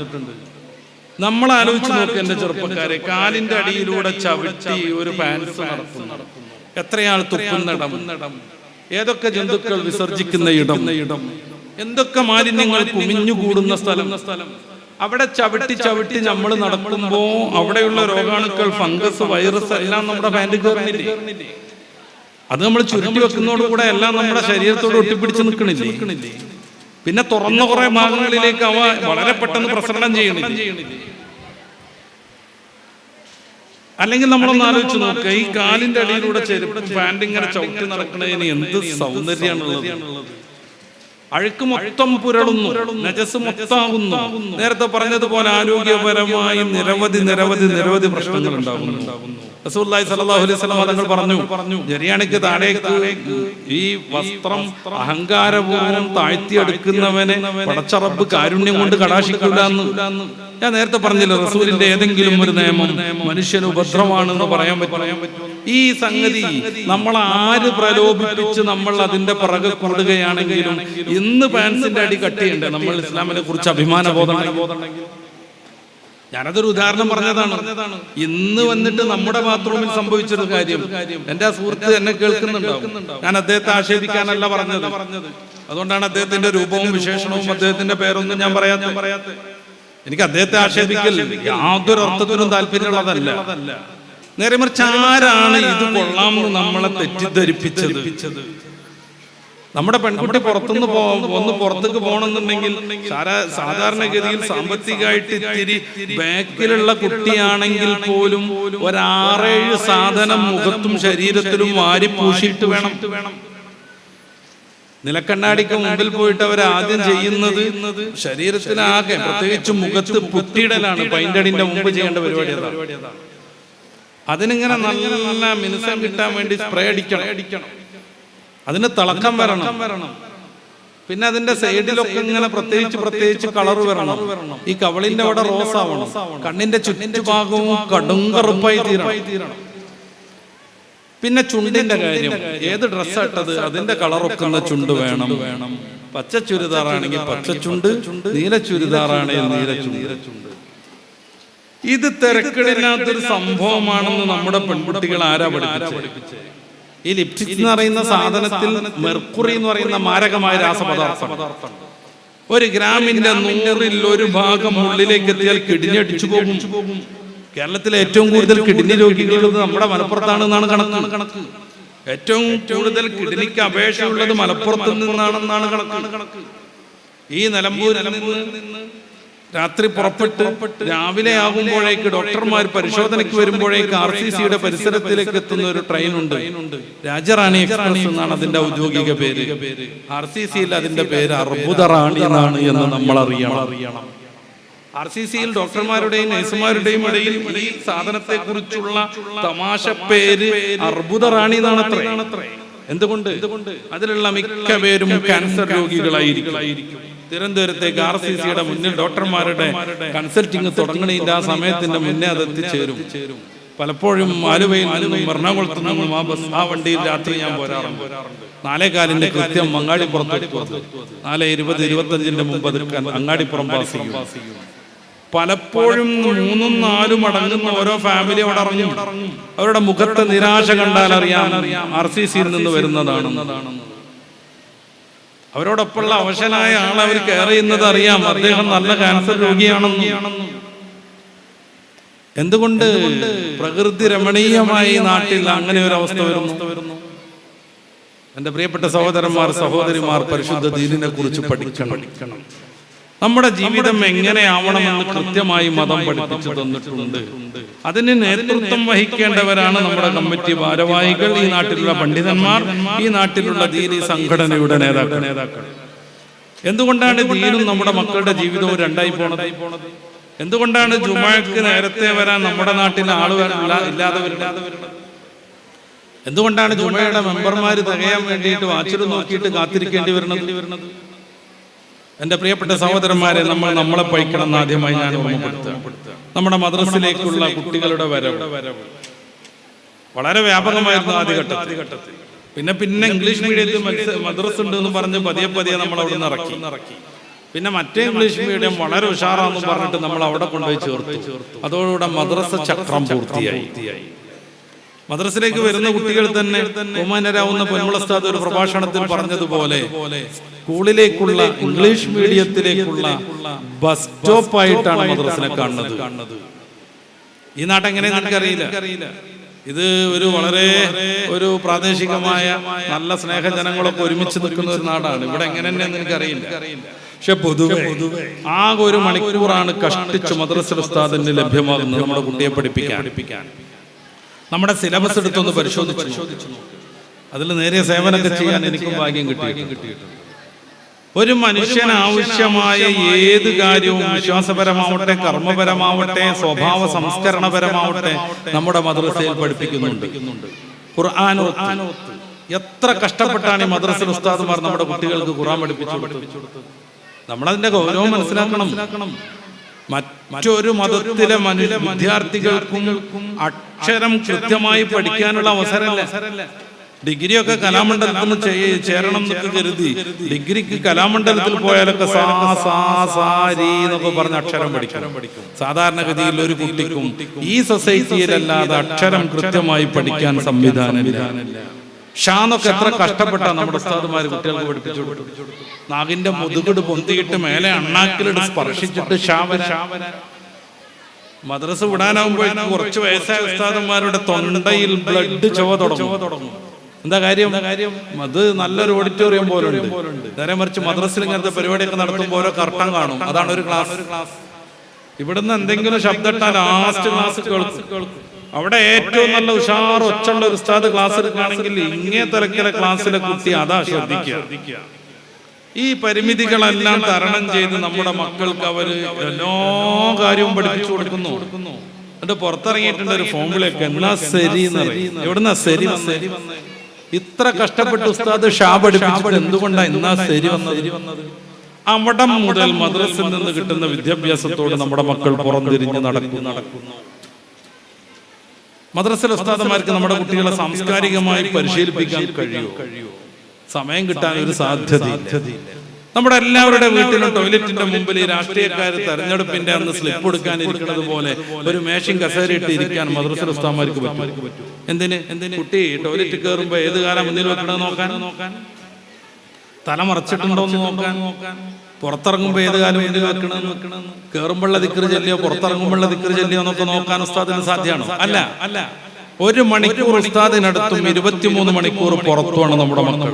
നമ്മൾ ആലോചിച്ച് നോക്കുക, എന്റെ ചെറുപ്പക്കാരെ, കാലിന്റെ അടിയിലൂടെ ചവിട്ടി ഒരു പാൻസ് നടത്തുന്നു. എത്രയാൾ തുപ്പുന്നിടം, ഏതൊക്കെ ജന്തുക്കൾ വിസർജിക്കുന്ന ഇടം, എന്തൊക്കെ മാലിന്യങ്ങൾ കുമിഞ്ഞുകൂടുന്ന സ്ഥലം. അവിടെ ചവിട്ടി നമ്മൾ നടക്കുമ്പോ അവിടെയുള്ള രോഗാണുക്കൾ, ഫംഗസ്, വൈറസ് എല്ലാം നമ്മുടെ പാൻറ് കയറുന്നില്ലേ? അത് നമ്മൾ ചുരുട്ടി വെക്കുന്നതോടുകൂടെ എല്ലാം നമ്മുടെ ശരീരത്തോട് ഒട്ടിപ്പിടിച്ച് നിൽക്കണില്ലേ? പിന്നെ തുറന്ന കുറെ ഭാഗങ്ങളിലേക്ക് അവ വളരെ പെട്ടെന്ന് പ്രസരണം ചെയ്യണില്ലേ? അല്ലെങ്കിൽ നമ്മളൊന്ന് ആലോചിച്ച് നോക്കുക, ഈ കാലിന്റെ അടിയിലൂടെ ചെരുപ്പ് പാൻറ് ഇങ്ങനെ ചവിട്ടി നടക്കുന്നതിന് എന്ത് സൗന്ദര്യമാണുള്ളത്. അഴുക്ക് മൊത്തം പുരളുന്നു, നജസ് മൊത്താകുന്നു. നേരത്തെ പറഞ്ഞതുപോലെ ആരോഗ്യപരമായി നിരവധി പ്രശ്നങ്ങൾ ഉണ്ടാകുന്നു. റസൂലുള്ളാഹി സ്വല്ലല്ലാഹു അലൈഹി വസല്ലം തങ്ങൾ പറഞ്ഞു, ജരിയാണിക്ക് താഴേക്ക് ഈ വസ്ത്രം അഹങ്കാരപൂർവ്വം താഴ്ത്തിയെടുക്കുന്നവനെ പടച്ച റബ്ബ് കാരുണ്യം കൊണ്ട് കടാക്ഷിക്കില്ല എന്ന്. ഞാൻ നേരത്തെ പറഞ്ഞില്ല, റസൂലിന്റെ ഏതെങ്കിലും ഒരു നിയമം മനുഷ്യന് ഉപദ്രവമാണെന്ന് പറയാൻ പറ്റും? ഈ സംഗതി നമ്മൾ ആര് പ്രലോഭിപ്പിച്ച് നമ്മൾ അതിന്റെ പിറകെ കൂടുകയാണെങ്കിലും ഇന്ന് പാൻസിന്റെ അടി കട്ടിയുണ്ട്. നമ്മൾ ഇസ്ലാമിനെ കുറിച്ച് അഭിമാന ബോധമുണ്ടെങ്കിൽ, ഞാനതൊരു ഉദാഹരണം പറഞ്ഞതാണ്. ഇന്ന് വന്നിട്ട് നമ്മുടെ ബാത്റൂമിൽ സംഭവിച്ചൊരു കാര്യം, എന്റെ സുഹൃത്ത് എന്നെ കേൾക്കുന്നുണ്ടാവും. ഞാൻ അദ്ദേഹത്തെ ആക്ഷേപിക്കാനല്ല പറഞ്ഞത്, അതുകൊണ്ടാണ് അദ്ദേഹത്തിന്റെ രൂപവും വിശേഷണവും അദ്ദേഹത്തിന്റെ പേരൊന്നും ഞാൻ പറയാത്ത. എനിക്ക് അദ്ദേഹത്തെ ആക്ഷേപിക്കൽ യാതൊരു അർത്ഥത്തിനും താല്പര്യമുള്ളതല്ല. നേരെ മറിച്ച് ആരാണ് ഇത് കൊള്ളാമെന്ന് നമ്മളെ തെറ്റിദ്ധരിപ്പിച്ചത്? നമ്മുടെ പെൺകുട്ടി പുറത്തേക്ക് പോകണമെന്നുണ്ടെങ്കിൽ സാധാരണഗതിയിൽ സാമ്പത്തികമായിട്ട് ഇത്തിരി ബാക്കിലുള്ള കുട്ടിയാണെങ്കിൽ പോലും 6-7 സാധനം മുഖത്തും ശരീരത്തിലും വാരി പൂശിയിട്ട് വേണം. നിലക്കണ്ണാടിക്ക് മുമ്പിൽ പോയിട്ട് അവർ ആദ്യം ചെയ്യുന്നത് ശരീരത്തിലാകെ, പ്രത്യേകിച്ച് മുഖത്ത് പുറ്റിയിടലാണ്. പൈൻ്റടിന്റെ മുമ്പ് ചെയ്യേണ്ട പരിപാടി അതാണ്. അതിനിങ്ങനെ നല്ല മിനുസം കിട്ടാൻ വേണ്ടി സ്പ്രേ അടിക്കണം, അതിന് തിളക്കം വരണം. പിന്നെ അതിന്റെ സൈഡിലൊക്കെ ഇങ്ങനെ പ്രത്യേകിച്ച് കളർ വരണം. ഈ കവളിന്റെ അവിടെ റോസ് ആവണം, കണ്ണിന്റെ ചുറ്റുഭാഗവും കടുങ്കറുപ്പായി തീരണം. പിന്നെ ചുണ്ടിന്റെ കാര്യം, ഏത് ഡ്രസ്സാ ഇട്ടത് അതിന്റെ കളറൊക്കുന്ന ചുണ്ട് വേണം. പച്ച ചുരിദാറാണെങ്കിൽ പച്ച ചുണ്ട്, നീല ചുരിദാറാണെങ്കിൽ നീല ചുണ്ട്. ഇത് തിരക്കിടില്ലാത്തൊരു സംഭവമാണെന്ന് നമ്മുടെ പെൺകുട്ടികൾ ആരാ പഠിപ്പിച്ചത്? ഈ ലിപ്സ്റ്റിക് എന്ന് പറയുന്ന സാധനത്തിൽ മെർക്കുറി എന്ന് പറയുന്ന മാരകമായ രാസപദാർത്ഥം. 1 ഗ്രാമിന്റെ 100ൽ 1 ഭാഗം ഉള്ളിലേക്ക് എത്തിയാൽ കിഡ്നി അടിച്ചു പോകും. കേരളത്തിലെ ഏറ്റവും കൂടുതൽ കിഡ്നി രോഗികളുള്ളത് നമ്മുടെ മലപ്പുറത്താണെന്നാണ് കണക്ക്. ഏറ്റവും കൂടുതൽ കിഡ്നിക്ക് അപേക്ഷയുള്ളത് മലപ്പുറത്ത് നിന്നാണെന്നാണ് കണക്ക്. ഈ നിലമ്പൂരിൽ നിന്ന് രാത്രി പുറപ്പെട്ട് രാവിലെ ആകുമ്പോഴേക്ക് ഡോക്ടർമാർ പരിശോധനയ്ക്ക് വരുമ്പോഴേക്ക് RCCയുടെ പരിസരത്തിലേക്ക് എത്തുന്ന ഒരു ട്രെയിൻ ഉണ്ട്. രാജറാണി എക്സ്പ്രസ് എന്നാണ് അതിന്റെ ഔദ്യോഗിക പേര്. RCCയിൽ അതിന്റെ പേര് അർബുദറാണി എന്നാണ് എന്ന് നമ്മൾ അറിയണം. RCCയിൽ ഡോക്ടർമാരുടെയും നഴ്സുമാരുടെയും ഇടയിൽ ഈ സാധനത്തെ കുറിച്ചുള്ള തമാശ പേര് അർബുദറാണി എന്നാണ്. എന്തുകൊണ്ട്? അതിലുള്ള മിക്ക പേരും ക്യാൻസർ രോഗികളായിരിക്കും. തിരുവനന്തപുരത്തേക്ക് RCCയുടെ മുന്നിൽ ഡോക്ടർമാരുടെ കൺസൾട്ടിങ് തുടങ്ങണതിന്റെ ആ സമയത്തിന്റെ മുന്നേ അത് എത്തിച്ചേരും. പലപ്പോഴും ആലുവയിൽ നിന്നും എറണാകുളത്തു നിന്നും ആ വണ്ടിയിൽ രാത്രി ഞാൻ പോരാറുണ്ട്. 4:15 കൃത്യം അങ്ങാടിപ്പുറത്ത് 4:20-25 മുമ്പ് അങ്ങാടിപ്പുറം പാസ് ചെയ്യും. പലപ്പോഴും 3-4 മടങ്ങുന്ന ഓരോ ഫാമിലി അവിടെ ഇറങ്ങും. അവരുടെ മുഖത്തെ നിരാശ കണ്ടാൽ അറിയാം RCCയിൽ നിന്ന് വരുന്നതാണെന്ന്. അവരോടൊപ്പമുള്ള അവശനായ ആൾ അവർ കെയർ ചെയ്യുന്നത് അറിയാം അദ്ദേഹം നല്ല ക്യാൻസർ രോഗിയാണെന്ന്. എന്തുകൊണ്ട്? പ്രകൃതി രമണീയമായി നാട്ടിൽ അങ്ങനെ ഒരു അവസ്ഥ വരുന്നു. എന്റെ പ്രിയപ്പെട്ട സഹോദരന്മാർ, സഹോദരിമാർ, പരിശുദ്ധ ദീനിനെ കുറിച്ച് പഠിക്കണം. നമ്മുടെ ജീവിതം എങ്ങനെയാവണമെന്ന് കൃത്യമായി മതം പഠിപ്പിച്ചു തന്നിട്ടുണ്ട്. അതിന് നേതൃത്വം വഹിക്കേണ്ടവരാണ് നമ്മുടെ കമ്മിറ്റി ഭാരവാഹികൾ, ഈ നാട്ടിലുള്ള പണ്ഡിതന്മാർ, ഈ നാട്ടിലുള്ള ദീനി സംഘടനയുടെ നേതാക്കൾ. എന്തുകൊണ്ടാണ് ദീനും നമ്മുടെ മക്കളുടെ ജീവിതവും രണ്ടായി പോണത്? എന്തുകൊണ്ടാണ് ജുമാക്ക് നേരത്തെ വരാൻ നമ്മുടെ നാട്ടിൽ ആളുകൾ ഇല്ലാതെ വരുന്നത്? എന്തുകൊണ്ടാണ് ജുമയുടെ മെമ്പർമാർ തികയാൻ വേണ്ടിയിട്ട് വാച്ചിൽ നോക്കിയിട്ട് കാത്തിരിക്കേണ്ടി വരുന്നത്? എന്റെ പ്രിയപ്പെട്ട സഹോദരന്മാരെ, നമ്മളെ പഴിക്കണം എന്ന് ആദ്യമായി ഞാൻ ഓർമ്മപ്പെടുത്തുക. നമ്മുടെ മദ്രസയിലേക്കുള്ള കുട്ടികളുടെ വരവ് വളരെ വ്യാപകമായിരുന്നു ആദ്യഘട്ടത്തിൽ. പിന്നെ ഇംഗ്ലീഷ് മീഡിയത്തിൽ മദ്രസ ഉണ്ട് എന്ന് പറഞ്ഞ് പതിയെ നമ്മൾ അവിടെ നിന്ന് ഇറക്കി. പിന്നെ മറ്റേ ഇംഗ്ലീഷ് മീഡിയം വളരെ ഉഷാറാന്ന് പറഞ്ഞിട്ട് നമ്മൾ അവിടെ കൊണ്ടുപോയി ചേർത്തു. അതോടുകൂടെ മദ്രസ ചക്രം പൂർത്തിയായി. മദ്രസയിലേക്ക് വരുന്ന കുട്ടികൾ തന്നെ ബഹുമാനരാവുന്ന പൊന്മുള ഉസ്താദ് ഒരു പ്രഭാഷണത്തിൽ പറഞ്ഞതുപോലെ സ്കൂളിലേക്കുള്ള ഇംഗ്ലീഷ് മീഡിയത്തിലേക്കുള്ള ബസ് സ്റ്റോപ്പായിട്ടാണ് മദ്രസനെ കാണുന്നത്. ഈ നാട്ടെങ്ങനെയെന്ന് എനിക്കറിയില്ല. ഇത് ഒരു പ്രാദേശികമായ നല്ല സ്നേഹജനങ്ങളൊക്കെ ഒരുമിച്ച് നിൽക്കുന്ന ഒരു നാടാണ്. ഇവിടെ എങ്ങനെയെന്ന് എനിക്കറിയില്ല. പക്ഷെ പൊതുവെ ആകെ 1 മണിക്കൂറാണ് കഷ്ടിച്ച് മദ്രസ ഉസ്താദിന് ലഭ്യമാകുന്നത് നമ്മുടെ കുട്ടിയെ പഠിപ്പിക്കാൻ. നമ്മുടെ സിലബസ് എടുത്തൊന്ന് പരിശോധിച്ചു. അതിൽ നേരിയ സേവനമൊക്കെ ചെയ്യാൻ എനിക്കും ഭാഗ്യം കിട്ടിയിട്ടുണ്ട്. ഒരു മനുഷ്യന് ആവശ്യമായ ഏത് കാര്യവും വിശ്വാസപരമാവട്ടെ, കർമ്മപരമാവട്ടെ, സ്വഭാവ സംസ്കരണപരമാവട്ടെ നമ്മുടെ മദ്രസയിൽ പഠിപ്പിക്കുന്നുണ്ട്. ഖുർആനോത്ത് എത്ര കഷ്ടപ്പെട്ടാണ് ഈ മദ്രസ ഉസ്താദുമാർ നമ്മുടെ കുട്ടികൾക്ക് ഖുർആൻ പഠിപ്പിച്ചു കൊടുത്തത്. നമ്മളതിന്റെ ഗൗരവം മനസ്സിലാക്കണം. മറ്റൊരു മതത്തിലെ വിദ്യാർത്ഥികൾക്കും അക്ഷരം കൃത്യമായി പഠിക്കാനുള്ള അവസരമല്ല. ഡിഗ്രിയൊക്കെ കലാമണ്ഡലത്തിൽ നിന്ന് ചേരണം എന്നൊക്കെ കരുതി ഡിഗ്രിക്ക് കലാമണ്ഡലത്തിൽ പോയാലൊക്കെ എന്നൊക്കെ പറഞ്ഞ അക്ഷരം പഠിക്കണം. സാധാരണഗതിയിൽ ഒരു കുട്ടിക്കും ഈ സൊസൈറ്റിയിലല്ലാതെ അക്ഷരം കൃത്യമായി പഠിക്കാൻ സംവിധാനമില്ല. ഷാന്നൊക്കെ എത്ര കഷ്ടപ്പെട്ടാ നമ്മുടെ ഉസ്താദുമാര് കുട്ടികൾക്ക് പഠിപ്പിച്ചു കൊടുത്തു. നാഗിന്റെ മുതുകിട് പൊന്തിയിട്ട് മേലെ അണ്ണാക്കിലിട്ട് സ്പർശിച്ചിട്ട് ഷാവന. മദ്രസ വിടാനാവുമ്പോഴേക്കും കുറച്ച് വയസ്സായ ഉസ്താദന്മാരുടെ തൊണ്ടയിൽ ബ്ലഡ് ചുവ തുടങ്ങും. എന്താ കാര്യം? അത് നല്ലൊരു ഓഡിറ്റോറിയം പോലെ ഉണ്ട്. നേരെ മറിച്ച് മദ്രസയിൽ ഇങ്ങനത്തെ പരിപാടിയൊക്കെ നടത്തുമ്പോൾ ഓരോ കർട്ടൻ കാണും. അതാണ് ഒരു ക്ലാസ്. ഇവിടുന്ന് എന്തെങ്കിലും ശബ്ദം ലാസ്റ്റ് ക്ലാസ് കേൾക്കും. അവിടെ ഏറ്റവും നല്ല ഉഷാർ ഒച്ചുള്ള ഒരു ഉസ്താദ് ക്ലാസ് എടുക്കുകയാണെങ്കിൽ ഇങ്ങേ തിരക്കിലെ ക്ലാസ്സിലെ കുട്ടി അതാ ശ്രദ്ധിക്കുക. ഈ പരിമിതികളെല്ലാം തരണം ചെയ്ത് നമ്മുടെ മക്കൾക്ക് അവര് എല്ലാ കാര്യവും പഠിപ്പിച്ചു കൊടുക്കുന്നു. എന്നിട്ട് പുറത്തിറങ്ങിയിട്ടുണ്ട് ഒരു ഫോമിലേക്ക് എന്നാ ശരി എന്ന് പറയും. എവിടുന്നാ ശരി വന്നേ? ഇത്ര കഷ്ടപ്പെട്ട് ഉസ്താദ് ഷാ പഠിപ്പിച്ചിട്ട് എന്തുകൊണ്ടാ എന്നാ ശരി വന്നത്? അവിടെ മുതൽ മദ്രസയിൽ നിന്ന് കിട്ടുന്ന വിദ്യാഭ്യാസത്തോട് നമ്മുടെ മക്കൾ പുറംതിരിഞ്ഞ് നടക്കുന്നു. മദ്രസയിലെ ഉസ്താദന്മാർക്ക് നമ്മുടെ കുട്ടികളെ സാംസ്കാരികമായി പരിശീലിപ്പിക്കാൻ കഴിയുമോ? സമയം കിട്ടാൻ ഒരു സാധ്യതയില്ല. നമ്മുടെ എല്ലാവരുടെ വീട്ടിലും ടോയ്ലറ്റിന്റെ മുമ്പിൽ ഈ രാഷ്ട്രീയക്കാർ തെരഞ്ഞെടുപ്പിന്റെ അന്ന് സ്ലിപ്പ് കൊടുക്കാൻ ഇരിക്കുന്നത് പോലെ ഒരു മേശയും കസേരയിട്ട് ഇരിക്കാൻ മദ്രസ ഉസ്താദന്മാർക്ക് പറ്റും. എന്തിന് കുട്ടി ടോയ്ലറ്റ് കയറുമ്പോ ഏത് കാലം മുന്നിൽ വെക്കണമെന്ന് നോക്കാൻ, തല മറച്ചിട്ടുണ്ടോ എന്ന് നോക്കാൻ, പുറത്തിറങ്ങുമ്പോ ഏത് കാലം മുന്നിൽ വെക്കണമെന്ന്, കയറുമ്പോഴുള്ള ദിക്റ് ചൊല്ലിയോ പുറത്തിറങ്ങുമ്പോഴുള്ള ദിക്റ് ചൊല്ലിയോ എന്നൊക്കെ നോക്കാൻ ഉസ്താദിന് സാധ്യമാണോ? അല്ല. 1 മണിക്കൂർ ഉസ്താദിനടുത്തും 23 മണിക്കൂർ പുറത്തുമാണ് നമ്മുടെ മക്കൾ.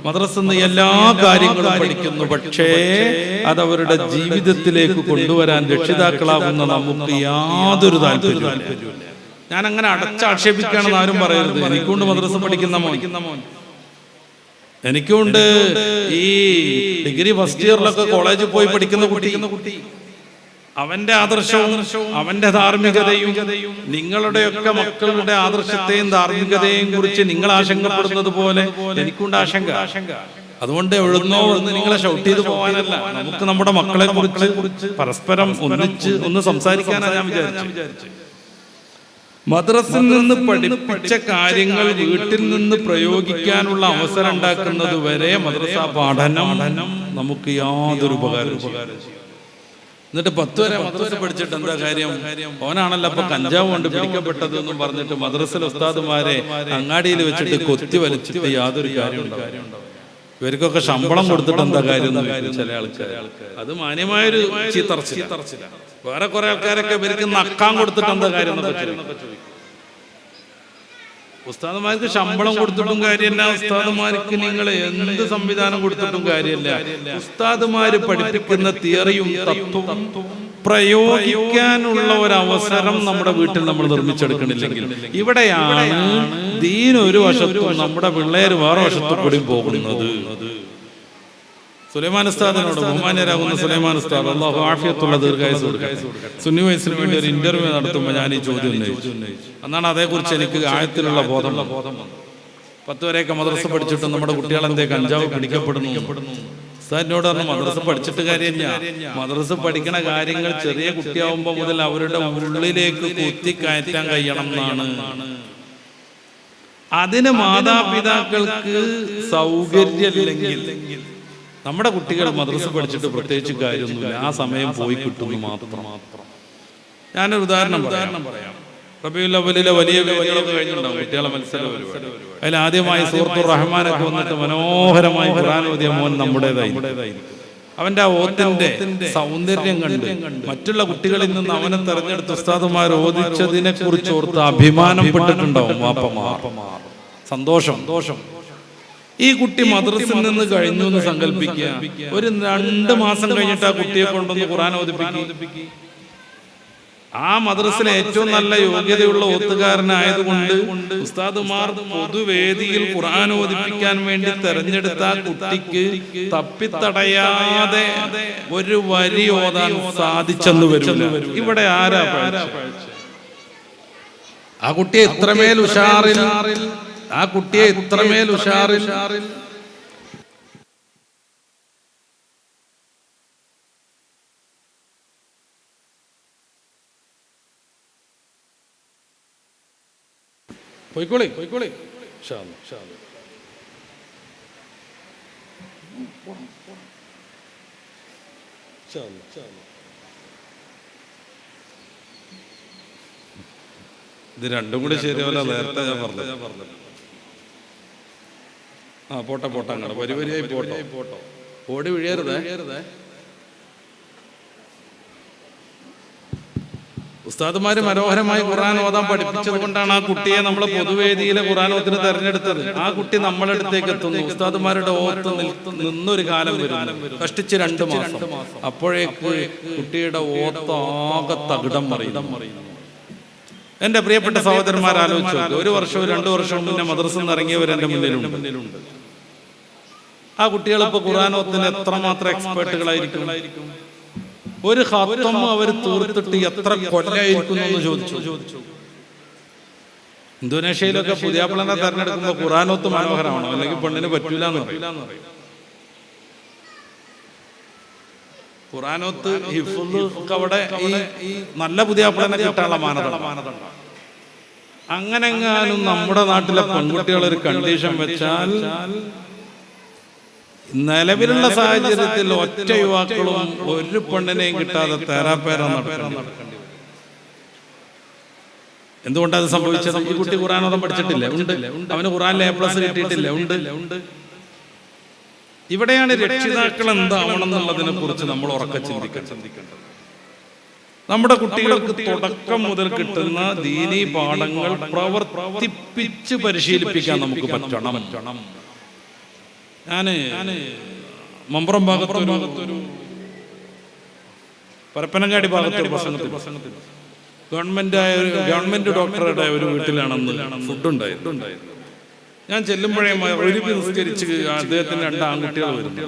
മദ്രസയിൽ നിന്ന് എല്ലാ കാര്യങ്ങളും പഠിക്കുന്നു. പക്ഷേ അതവരുടെ ജീവിതത്തിലേക്ക് കൊണ്ടുവരാൻ രക്ഷിതാക്കളാകുന്ന നമുക്ക് യാതൊരു താല്പര്യമില്ല. ഞാൻ അങ്ങനെ അടച്ചാക്ഷേപിക്കുകയാണെന്ന് ആരും പറയരുത്. എനിക്കുണ്ട് മദ്രസ പഠിക്കുന്ന മോൻ, എനിക്കുണ്ട് ഈ ഡിഗ്രി ഫസ്റ്റ് ഇയറിലൊക്കെ കോളേജിൽ പോയി പഠിക്കുന്ന കുട്ടി. അവന്റെ ആദർശവും അവന്റെ ധാർമ്മികതയും നിങ്ങളുടെയൊക്കെ മക്കളുടെ ആദർശത്തെയും ധാർമ്മികതയെയും കുറിച്ച് നിങ്ങൾ ആശങ്കപ്പെടുന്നത് പോലെ എനിക്കുണ്ട് ആശങ്ക. അതുകൊണ്ട് എഴുന്നോ നിങ്ങളെ ഷൗട്ട് ചെയ്ത് പോകാനല്ല, നമുക്ക് നമ്മുടെ മക്കളെ കുറിച്ച് പരസ്പരം ഒന്ന് സംസാരിക്കാനാണ് ഞാൻ വിചാരിച്ചു. മദ്രസിൽ നിന്ന് പഠിപ്പിച്ച കാര്യങ്ങൾ വീട്ടിൽ നിന്ന് പ്രയോഗിക്കാനുള്ള അവസരം ഉണ്ടാക്കുന്നത് വരെ മദ്രസ പഠനം നമുക്ക് യാതൊരു ഉപകാരം. എന്നിട്ട് 10 വരെ മദ്രസ പഠിച്ചിട്ട് എന്താ കാര്യം? ഓനാണല്ലോ അപ്പൊ കഞ്ചാവ് കൊണ്ട് പിടിക്കപ്പെട്ടത് എന്നും പറഞ്ഞിട്ട് മദ്രസയിലെ ഉസ്താദുമാരെ അങ്ങാടിയിൽ വെച്ചിട്ട് കൊത്തി വലിച്ചിട്ട് യാതൊരു കാര്യം ഉണ്ടാവും. ഇവർക്കൊക്കെ ശമ്പളം കൊടുത്തിട്ട് എന്താ കാര്യം ചില ആൾക്കാർ. അത് മാന്യമായൊരു ചീത്തറച്ചില്ല. വേറെ കുറെ ആൾക്കാരൊക്കെ ഇവർക്ക് നക്കാൻ കൊടുത്തിട്ട് എന്താ കാര്യം എന്നൊക്കെ ചോദിക്കും. ഉസ്താദുമാർക്ക് ശമ്പളം കൊടുത്തിട്ടും കാര്യമില്ല, ഉസ്താദുമാർക്ക് നിങ്ങൾ എന്ത് സംവിധാനം കൊടുത്തിട്ടും കാര്യമില്ല. ഉസ്താദുമാര് പഠിപ്പിക്കുന്ന തിയറിയും തത്വവും പ്രയോഗിക്കാനുള്ള ഒരു അവസരം നമ്മുടെ വീട്ടിൽ നമ്മൾ നിർമ്മിച്ചെടുക്കണില്ലെങ്കിൽ ഇവിടെയാണ് ദീൻ ഒരു വശത്തും നമ്മുടെ പിള്ളേർ വേറെ വശത്തു കൂടി പോകുന്നത്. സുലൈമാൻ ഉസ്താദിനോട്, ബഹുമാന്യരാകുന്ന സുലൈമാൻ ഉസ്താദ്, അല്ലാഹു ആഫിയത്തുള്ള ദീർഘായുസ്സ് കൊടുക്കട്ടെ, സുന്നി വയസ്സിന് വേണ്ടി ഒരു ഇന്റർവ്യൂ നടത്തുമ്പോൾ ഞാൻ ഈ ചോദ്യം ഉന്നയിച്ചു. അന്നാണ് അതേക്കുറിച്ച് എനിക്ക് ആഴത്തിലുള്ള ബോധം വന്നു. 10 വരെയൊക്കെ മദ്രസ പഠിച്ചിട്ട് നമ്മുടെ കുട്ടികൾ എന്തേ കഞ്ചാവ് പിടിക്കപ്പെടുന്നു. ഉസ്താദിനോട് പറഞ്ഞു, മദ്രസ പഠിച്ചിട്ട് കാര്യമില്ല, മദ്രസ പഠിക്കണ കാര്യങ്ങൾ ചെറിയ കുട്ടിയാവുമ്പോൾ മുതൽ അവരുടെ ഉള്ളിലേക്ക് കുത്തിക്കയറ്റാൻ കഴിയണം എന്നാണ്. അതിന് മാതാപിതാക്കൾക്ക് സൗകര്യമില്ലെങ്കിൽ നമ്മുടെ കുട്ടികൾ മദ്രസ പഠിച്ചിട്ട് പ്രത്യേകിച്ച് കാര്യമൊന്നുമില്ല, ആ സമയം പോയി കിട്ടുന്നു മാത്രം. ഞാനൊരു ഉദാഹരണം പറയാം. റബീഉൽ അവ്വലിലെ വലിയ വേദികളൊക്കെ കഴിഞ്ഞിട്ടുണ്ടാവും കുട്ടികളെ മത്സരം. അതിൽ ആദ്യമായി സൂറത്തുർ റഹ്മാനൊക്കെ വന്നിട്ട് മനോഹരമായി ഖുർആൻ ഓതിയ മോൻ നമ്മുടേതായി. അവന്റെ ആ ഓത്തിന്റെ സൗന്ദര്യം കണ്ട് മറ്റുള്ള കുട്ടികളിൽ നിന്ന് അവനെ തെരഞ്ഞെടുത്ത് ഉസ്താദുമാർ ഓദിച്ചതിനെ കുറിച്ച് ഓർത്ത് അഭിമാനപ്പെട്ടിട്ടുണ്ടാവും വാപ്പമാർ. സന്തോഷം. ഈ കുട്ടി മദ്രസയിൽ നിന്ന് കഴിഞ്ഞു എന്ന് സങ്കല്പിക്കുക. ഒരു 2 മാസം കഴിഞ്ഞിട്ട് ആ കുട്ടിയെ കൊണ്ടൊന്ന് ഖുർആൻ ഓതിപ്പിക്കുക. ആ മദ്രസയിലെ ഏറ്റവും നല്ല യോഗ്യതയുള്ള ഓത്തുകാരനായതുകൊണ്ട് ഉസ്താദുമാർ പൊതുവേദിയിൽ ഖുർആൻ ഓതിപ്പിക്കാൻ വേണ്ടി തെരഞ്ഞെടുത്ത ആ കുട്ടിക്ക് തപ്പിത്തടയാതെ ഒരു വരി ഓതാൻ സാധിച്ചെന്ന് വരില്ല. ഇവിടെ ആരാ ആ കുട്ടിയെ ഇത്രമേൽ ഉഷാറിൽ പോയിക്കോളി. ഇത് രണ്ടും കൂടി ശരിയല്ല. നേരത്തെ ഞാൻ പറഞ്ഞു. പോട്ടെ അങ്ങോട്ട് പരിപരിയായി പോട്ടോ. ഓടി വീഴരുതേ. ഉസ്താദുമാര് മനോഹരമായി ഖുർആൻ ഓതാൻ പഠിപ്പിച്ചത് കൊണ്ടാണ് ആ കുട്ടിയെ നമ്മൾ പൊതുവേദിയിലെ ഖുർആനോത്തിന് തെരഞ്ഞെടുത്തത്. ആ കുട്ടി നമ്മുടെ അടുത്തേക്ക് എത്തുന്നു. ഉസ്താദുമാരുടെ ഓത്ത് നിന്നൊരു കാലം വരും, കഷ്ടിച്ച് 2 മാസം. അപ്പോഴേക്ക് കുട്ടിയുടെ ഓത്താകെ തകിടം മറിയും. എന്റെ പ്രിയപ്പെട്ട സഹോദരന്മാർ ആലോചിച്ചു, 1 വർഷവും 2 വർഷവും മുന്നേ മദ്രസയിൽ നിന്ന് ഇറങ്ങിയവർ എന്റെ മുന്നിലുണ്ട്. ആ കുട്ടികൾ ഇപ്പൊ ഖുർആനോത്തിന് എത്രമാത്രം എക്സ്പേർട്ടുകളായിരിക്കും. ഒരു ഖത്തം അവർ തീർത്തിട്ട് എത്ര കൊല്ലായിരിക്കുന്നു എന്ന് ചോദിച്ചു. ഇന്തോനേഷ്യയിലൊക്കെ പുതിയാപ്പിളനെ തെരഞ്ഞെടുക്കുമ്പോൾ ഖുർആനോത്ത് മനോഹരമാണോ, അല്ലെങ്കിൽ പെണ്ണിന് പറ്റൂല എന്ന് പറയും. ഖുർആനോത്ത് ഹിഫ്ള് അവിടെ ഈ നല്ല പുതിയാപ്പിളനെ കിട്ടാനുള്ള മാനദണ്ഡം. അങ്ങനെങ്ങാനും നമ്മുടെ നാട്ടിലെ പെൺകുട്ടികൾ ഒരു കണ്ടീഷൻ വെച്ചാൽ നിലവിലുള്ള സാഹചര്യത്തിൽ ഒറ്റ യുവാക്കളും ഒരു പെണ്ണിനെയും കിട്ടാതെ തേരാപ്പേര നടക്കേണ്ടി വരും. എന്തുകൊണ്ടത് സംഭവിച്ചത്? ഈ കുട്ടി ഖുർആനോദം പഠിച്ചിട്ടില്ല, ഉണ്ട്. അവന് ഖുർആനിൽ A+ കിട്ടിയിട്ടില്ല, ഉണ്ട്. ഇവിടെയാണ് രക്ഷിതാക്കൾ എന്താവണം എന്നുള്ളതിനെ കുറിച്ച് നമ്മൾ ഉറക്കെ ചിന്തിക്കേണ്ടത്. നമ്മുടെ കുട്ടികൾക്ക് തുടക്കം മുതൽ കിട്ടുന്ന ദീനീ പാഠങ്ങൾ പ്രവർത്തിപ്പിച്ച് പരിശീലിപ്പിക്കാൻ നമുക്ക് പറ്റണം. ഞാന് മമ്പുറം ഭാഗത്തൊരു പരപ്പനങ്ങാടി ഭാഗത്തൊരു പ്രസംഗത്തിൽ ഗവൺമെന്റ് ഡോക്ടറുടെ ഒരു വീട്ടിലാണെന്ന് ഫുഡ് ഉണ്ടായിരുന്നു. ഞാൻ ചെല്ലുമ്പോഴേ ഒരു നിസ്കരിച്ച് അദ്ദേഹത്തിന് 2 ആൺകുട്ടികൾ വരുന്നു.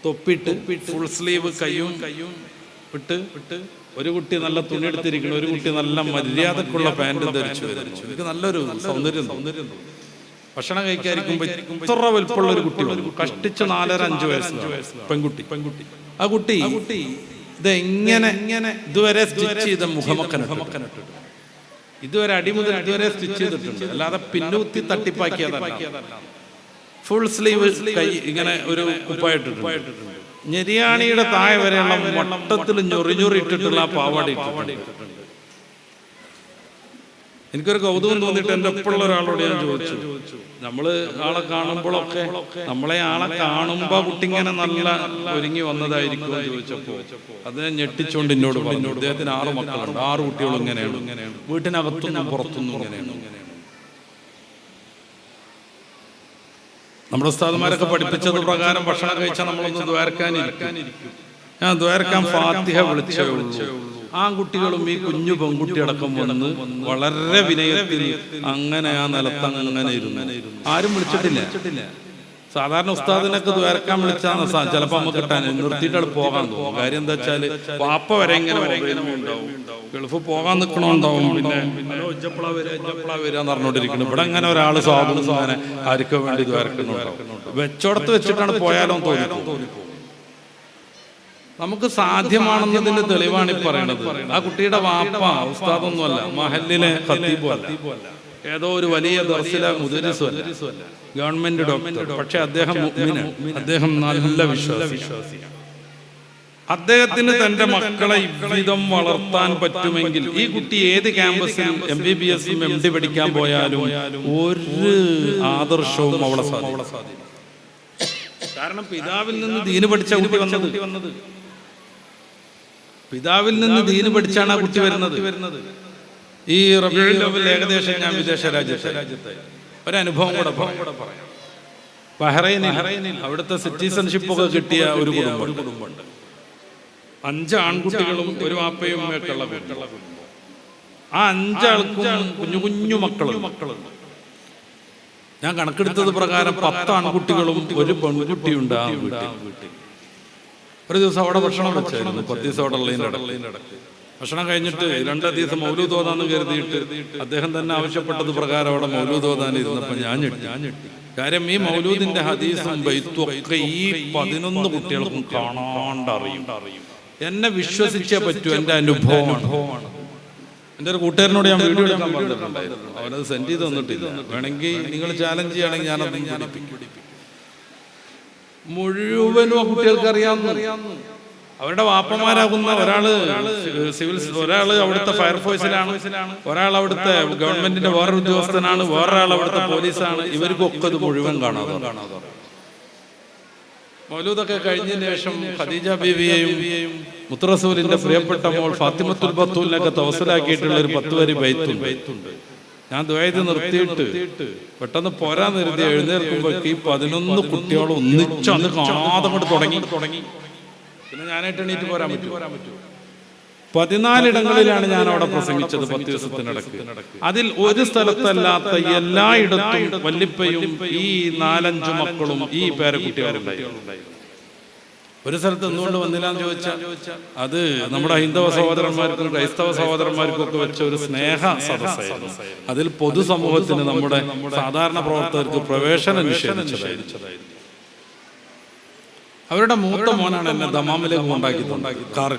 തൊപ്പിട്ട് ഫുൾ സ്ലീവ് കയ്യും വിട്ട് ഒരു കുട്ടി നല്ല തുണി എടുത്തിരിക്കുന്നു, ഒരു കുട്ടി നല്ല മര്യാദക്കുള്ള പാൻറ് ധരിച്ചു വരുന്നു. എനിക്ക് നല്ലൊരു സൗന്ദര്യം. ഭക്ഷണം കഴിക്കാതിരിക്കുമ്പോ ഇത്ര വലുപ്പമുള്ള ഒരു കുട്ടി വരും, കഷ്ടിച്ച് 4-5 വയസ്സ് പെൺകുട്ടി. ആ കുട്ടി ഇതെങ്ങനെ ഇതുവരെ സ്റ്റിച്ച് ചെയ്ത മുഖമക്കനിട്ട്, ഇതുവരെ അടി മുതൽ ഇതുവരെ സ്റ്റിച്ച് ചെയ്തിട്ടുണ്ട്, അല്ലാതെ പിന്നൂത്തി തട്ടിപ്പാക്കിയതല്ല. ഫുൾ സ്ലീവ് കൈ ഇങ്ങനെ ഒരു കുപ്പായിട്ടിട്ടുണ്ട്. ഞെരിയാണിയുടെ താഴെ വരെയുള്ള മട്ടത്തിൽ ഞൊറിഞ്ഞൊറിയിട്ടിട്ടുള്ള പാവാട ഇട്ടിട്ടുണ്ട്. എനിക്കൊരു കൗതുകം തോന്നിയിട്ട് എൻ്റെ ഒപ്പമുള്ള ഒരാളോട് ഞാൻ ചോദിച്ചു, നമ്മള് ആളെ കാണുമ്പോഴൊക്കെ നമ്മളെ ആളെ കാണുമ്പോ കുട്ടി ഇങ്ങനെ നല്ല ഒരുങ്ങി വന്നതായിരിക്കും ചോദിച്ചപ്പോ അതിനെ ഞെട്ടിച്ചുകൊണ്ട് എന്നോട് പറഞ്ഞു, അദ്ദേഹത്തിന് 6 മക്കളുണ്ട്, 6 കുട്ടികളും ഇങ്ങനെയാണ്, വീട്ടിനകത്തുനിന്നും പുറത്തുനിന്നും ഇങ്ങനെയാണ്. നമ്മുടെ ഉസ്താദുമാരൊക്കെ പഠിപ്പിച്ചത് പ്രകാരം ഭക്ഷണം കഴിച്ചാൽ നമ്മളൊന്ന് ദ്വാരക്കാനിരിക്കും. ഞാൻ ദ്വാരക്കാൻ ഫാത്തിഹ വിളിച്ചേ ഉള്ളൂ. ആൺകുട്ടികളും ഈ കുഞ്ഞു പെൺകുട്ടിയടക്കം വന്ന് വളരെ വിനയത്തിൽ അങ്ങനെ ആ നിലത്തങ്ങനെ ഇരുന്നു. ആരും വിളിച്ചിട്ടില്ല. സാധാരണ ഉസ്താദിനൊക്കെ ദ്വാരക്കാൻ വിളിച്ചാൽ ചിലപ്പോൾ നമുക്ക് കിട്ടാൻ നിർത്തിയിട്ട് പോകാൻ തോന്നും. കാര്യം എന്താ വെച്ചാല് പാപ്പ വരെ ഇങ്ങനെ ഉണ്ടാവും, ഗൾഫ് പോകാൻ നിൽക്കണുണ്ടാവും, പിന്നെ ഇജ്ജപ്പളാ വരാന്ന് പറഞ്ഞോണ്ടിരിക്കുന്നു. ഇവിടെ അങ്ങനെ ഒരാൾ സാധു അങ്ങനെ ആർക്കോ വേണ്ടി ദ്വാരക്കുന്നുണ്ടാവും. വെച്ചോടത്ത് വെച്ചിട്ടാണ് പോയാലോ തോന്നി. നമുക്ക് സാധ്യമാണെന്നതിന്റെ തെളിവാണ് ഈ പറയുന്നത്. ആ കുട്ടിയുടെ വാപ്പ ഉസ്താദൊന്നുമല്ല, മഹല്ലിലെ ഖത്തീബും അല്ല, ഏതോ ഒരു വലിയ ദർസിലെ മുദരിസും അല്ല, ഗവൺമെന്റ് ഡോക്ടർ. പക്ഷെ അദ്ദേഹം മുഅ്മിനാണ്, അദ്ദേഹം നല്ല വിശ്വാസിയാണ്. അദ്ദേഹത്തിന് തന്റെ മക്കളെ ഇவ்விதം വളർത്താൻ പറ്റുമെങ്കിൽ ഈ കുട്ടി ഏത് ക്യാമ്പസിൽ MBBS MD പഠിക്കാൻ പോയാലും ഒരു ആദർശവും അവളെ സാധിക്കും. കാരണം പിതാവിൽ നിന്ന് ദീന് പഠിച്ച കുട്ടി വന്നത്, പിതാവിൽ നിന്ന് ദീന് പഠിച്ചാണ് ആ കുട്ടി വരുന്നത്. ഈ റബീഉൽ അവ്വൽ ഏകദേശം ഞാൻ വിദേശ രാജ്യത്ത് ഒരനുഭവം കൂടെ പറയാം. ബഹ്റൈനിൽ അവിടുത്തെ സിറ്റിസൺഷിപ്പ് ഒക്കെ കിട്ടിയ ഒരു കുടുംബമുണ്ട്. 5 ആൺകുട്ടികളും ഒരു വാപ്പയും ഒക്കെ ഉള്ള കുടുംബം. ആ 5 ആൾക്കും കുഞ്ഞു മക്കളുണ്ട്. ഞാൻ കണക്കെടുത്തത് പ്രകാരം 10 ആൺകുട്ടികളും ഒരു പെൺകുട്ടിയുണ്ട് ആ വീട്ടിൽ. ഒരു ദിവസം അവിടെ ഭക്ഷണം വെച്ചായിരുന്നു, 10 ദിവസം അവിടെ ഉള്ളതിൻ്റെ ഭക്ഷണം കഴിഞ്ഞിട്ട് 2 ദിവസം മൗലൂദ് ഓതാന്ന് കരുതിയിട്ട് അദ്ദേഹം തന്നെ ആവശ്യപ്പെട്ടത് പ്രകാരം അവിടെ മൗലൂദ് ഓതാൻ ഇരുന്നപ്പോൾ ഞാൻ ഞെട്ടി. കാര്യം ഈ മൗലൂദിന്റെ ഹദീസും ബൈത്തും ഒക്കെ ഈ 11 കുട്ടികൾക്കും കാണാണ്ടറിയും. എന്നെ വിശ്വസിച്ചേ പറ്റൂ, എൻ്റെ അനുഭവമാണ്. എൻ്റെ ഒരു കൂട്ടുകാരനോട് ഞാൻ വീഡിയോ എടുക്കാൻ പറഞ്ഞിട്ടുണ്ടായിരുന്നു, അവനത് സെൻഡ് ചെയ്ത് തന്നിട്ടില്ല. വേണമെങ്കിൽ നിങ്ങൾ ചാലഞ്ച് ചെയ്യുകയാണെങ്കിൽ ഞാനത് പഠിപ്പിക്കും. മുഴുവനും ആ കുട്ടികൾക്ക് അറിയാവുന്ന അവരുടെ വാപ്പമാരാകുന്ന ഒരാള് അവിടുത്തെ ഫയർഫോഴ്സിലാണ്, ഒരാൾ അവിടുത്തെ ഗവൺമെന്റിന്റെ വേറൊരു ഉദ്യോഗസ്ഥനാണ്, വേറൊരാൾ അവിടുത്തെ പോലീസാണ്. ഇവർക്കൊക്കെ ഇത് മുഴുവൻ കാണാതെ മൗലൂദൊക്കെ കഴിഞ്ഞതിന് ശേഷം ഖദീജ ബീവിയെയും മുത്തറസൂലിന്റെ പ്രിയപ്പെട്ട മോൾ ഫാത്തിമത്തുൽ ബത്തൂലിനൊക്കെ തവസ്സുലാക്കിയിട്ടുള്ള ഒരു 10 വരി ബൈത്തുണ്ട്. ഞാൻ ദുആയത് നിർത്തിയിട്ട് പെട്ടെന്ന് പോരാൻ നിർത്തി എഴുന്നേൽക്കുമ്പോഴേക്ക് ഈ 11 കുട്ടികളും ഒന്നിച്ച് അന്ന് കാണാതെ കൊണ്ട് തുടങ്ങി. പിന്നെ ഞാനായിട്ട് എണീറ്റ് പോരാൻ പറ്റുമോ? 14 ഇടങ്ങളിലാണ് ഞാൻ അവിടെ പ്രസംഗിച്ചത് 10 ദിവസത്തിനിടയ്ക്ക്. അതിൽ ഒരു സ്ഥലത്തല്ലാത്ത എല്ലായിടത്തും വല്ലിപ്പയും ഈ 4-5 മക്കളും ഈ പേരക്കുട്ടികളുണ്ടായിരുന്നു. ഒരു സ്ഥലത്ത് എന്തുകൊണ്ട് വന്നില്ല എന്ന് ചോദിച്ചാൽ അത് നമ്മുടെ ഹൈന്ദവ സഹോദരന്മാർക്കും ക്രൈസ്തവ സഹോദരന്മാർക്കും ഒക്കെ വെച്ച ഒരു സ്നേഹ സദസ്സായിരുന്നു. അതിൽ പൊതുസമൂഹത്തിന് നമ്മുടെ സാധാരണ പ്രവർത്തകർക്ക് പ്രവേശനം നിഷേധിച്ചതായിരുന്നു. അവരുടെ മൂത്ത മോനാണ് എന്നെ ദമാമിലേക്ക് കൊണ്ടാക്കി കാറ്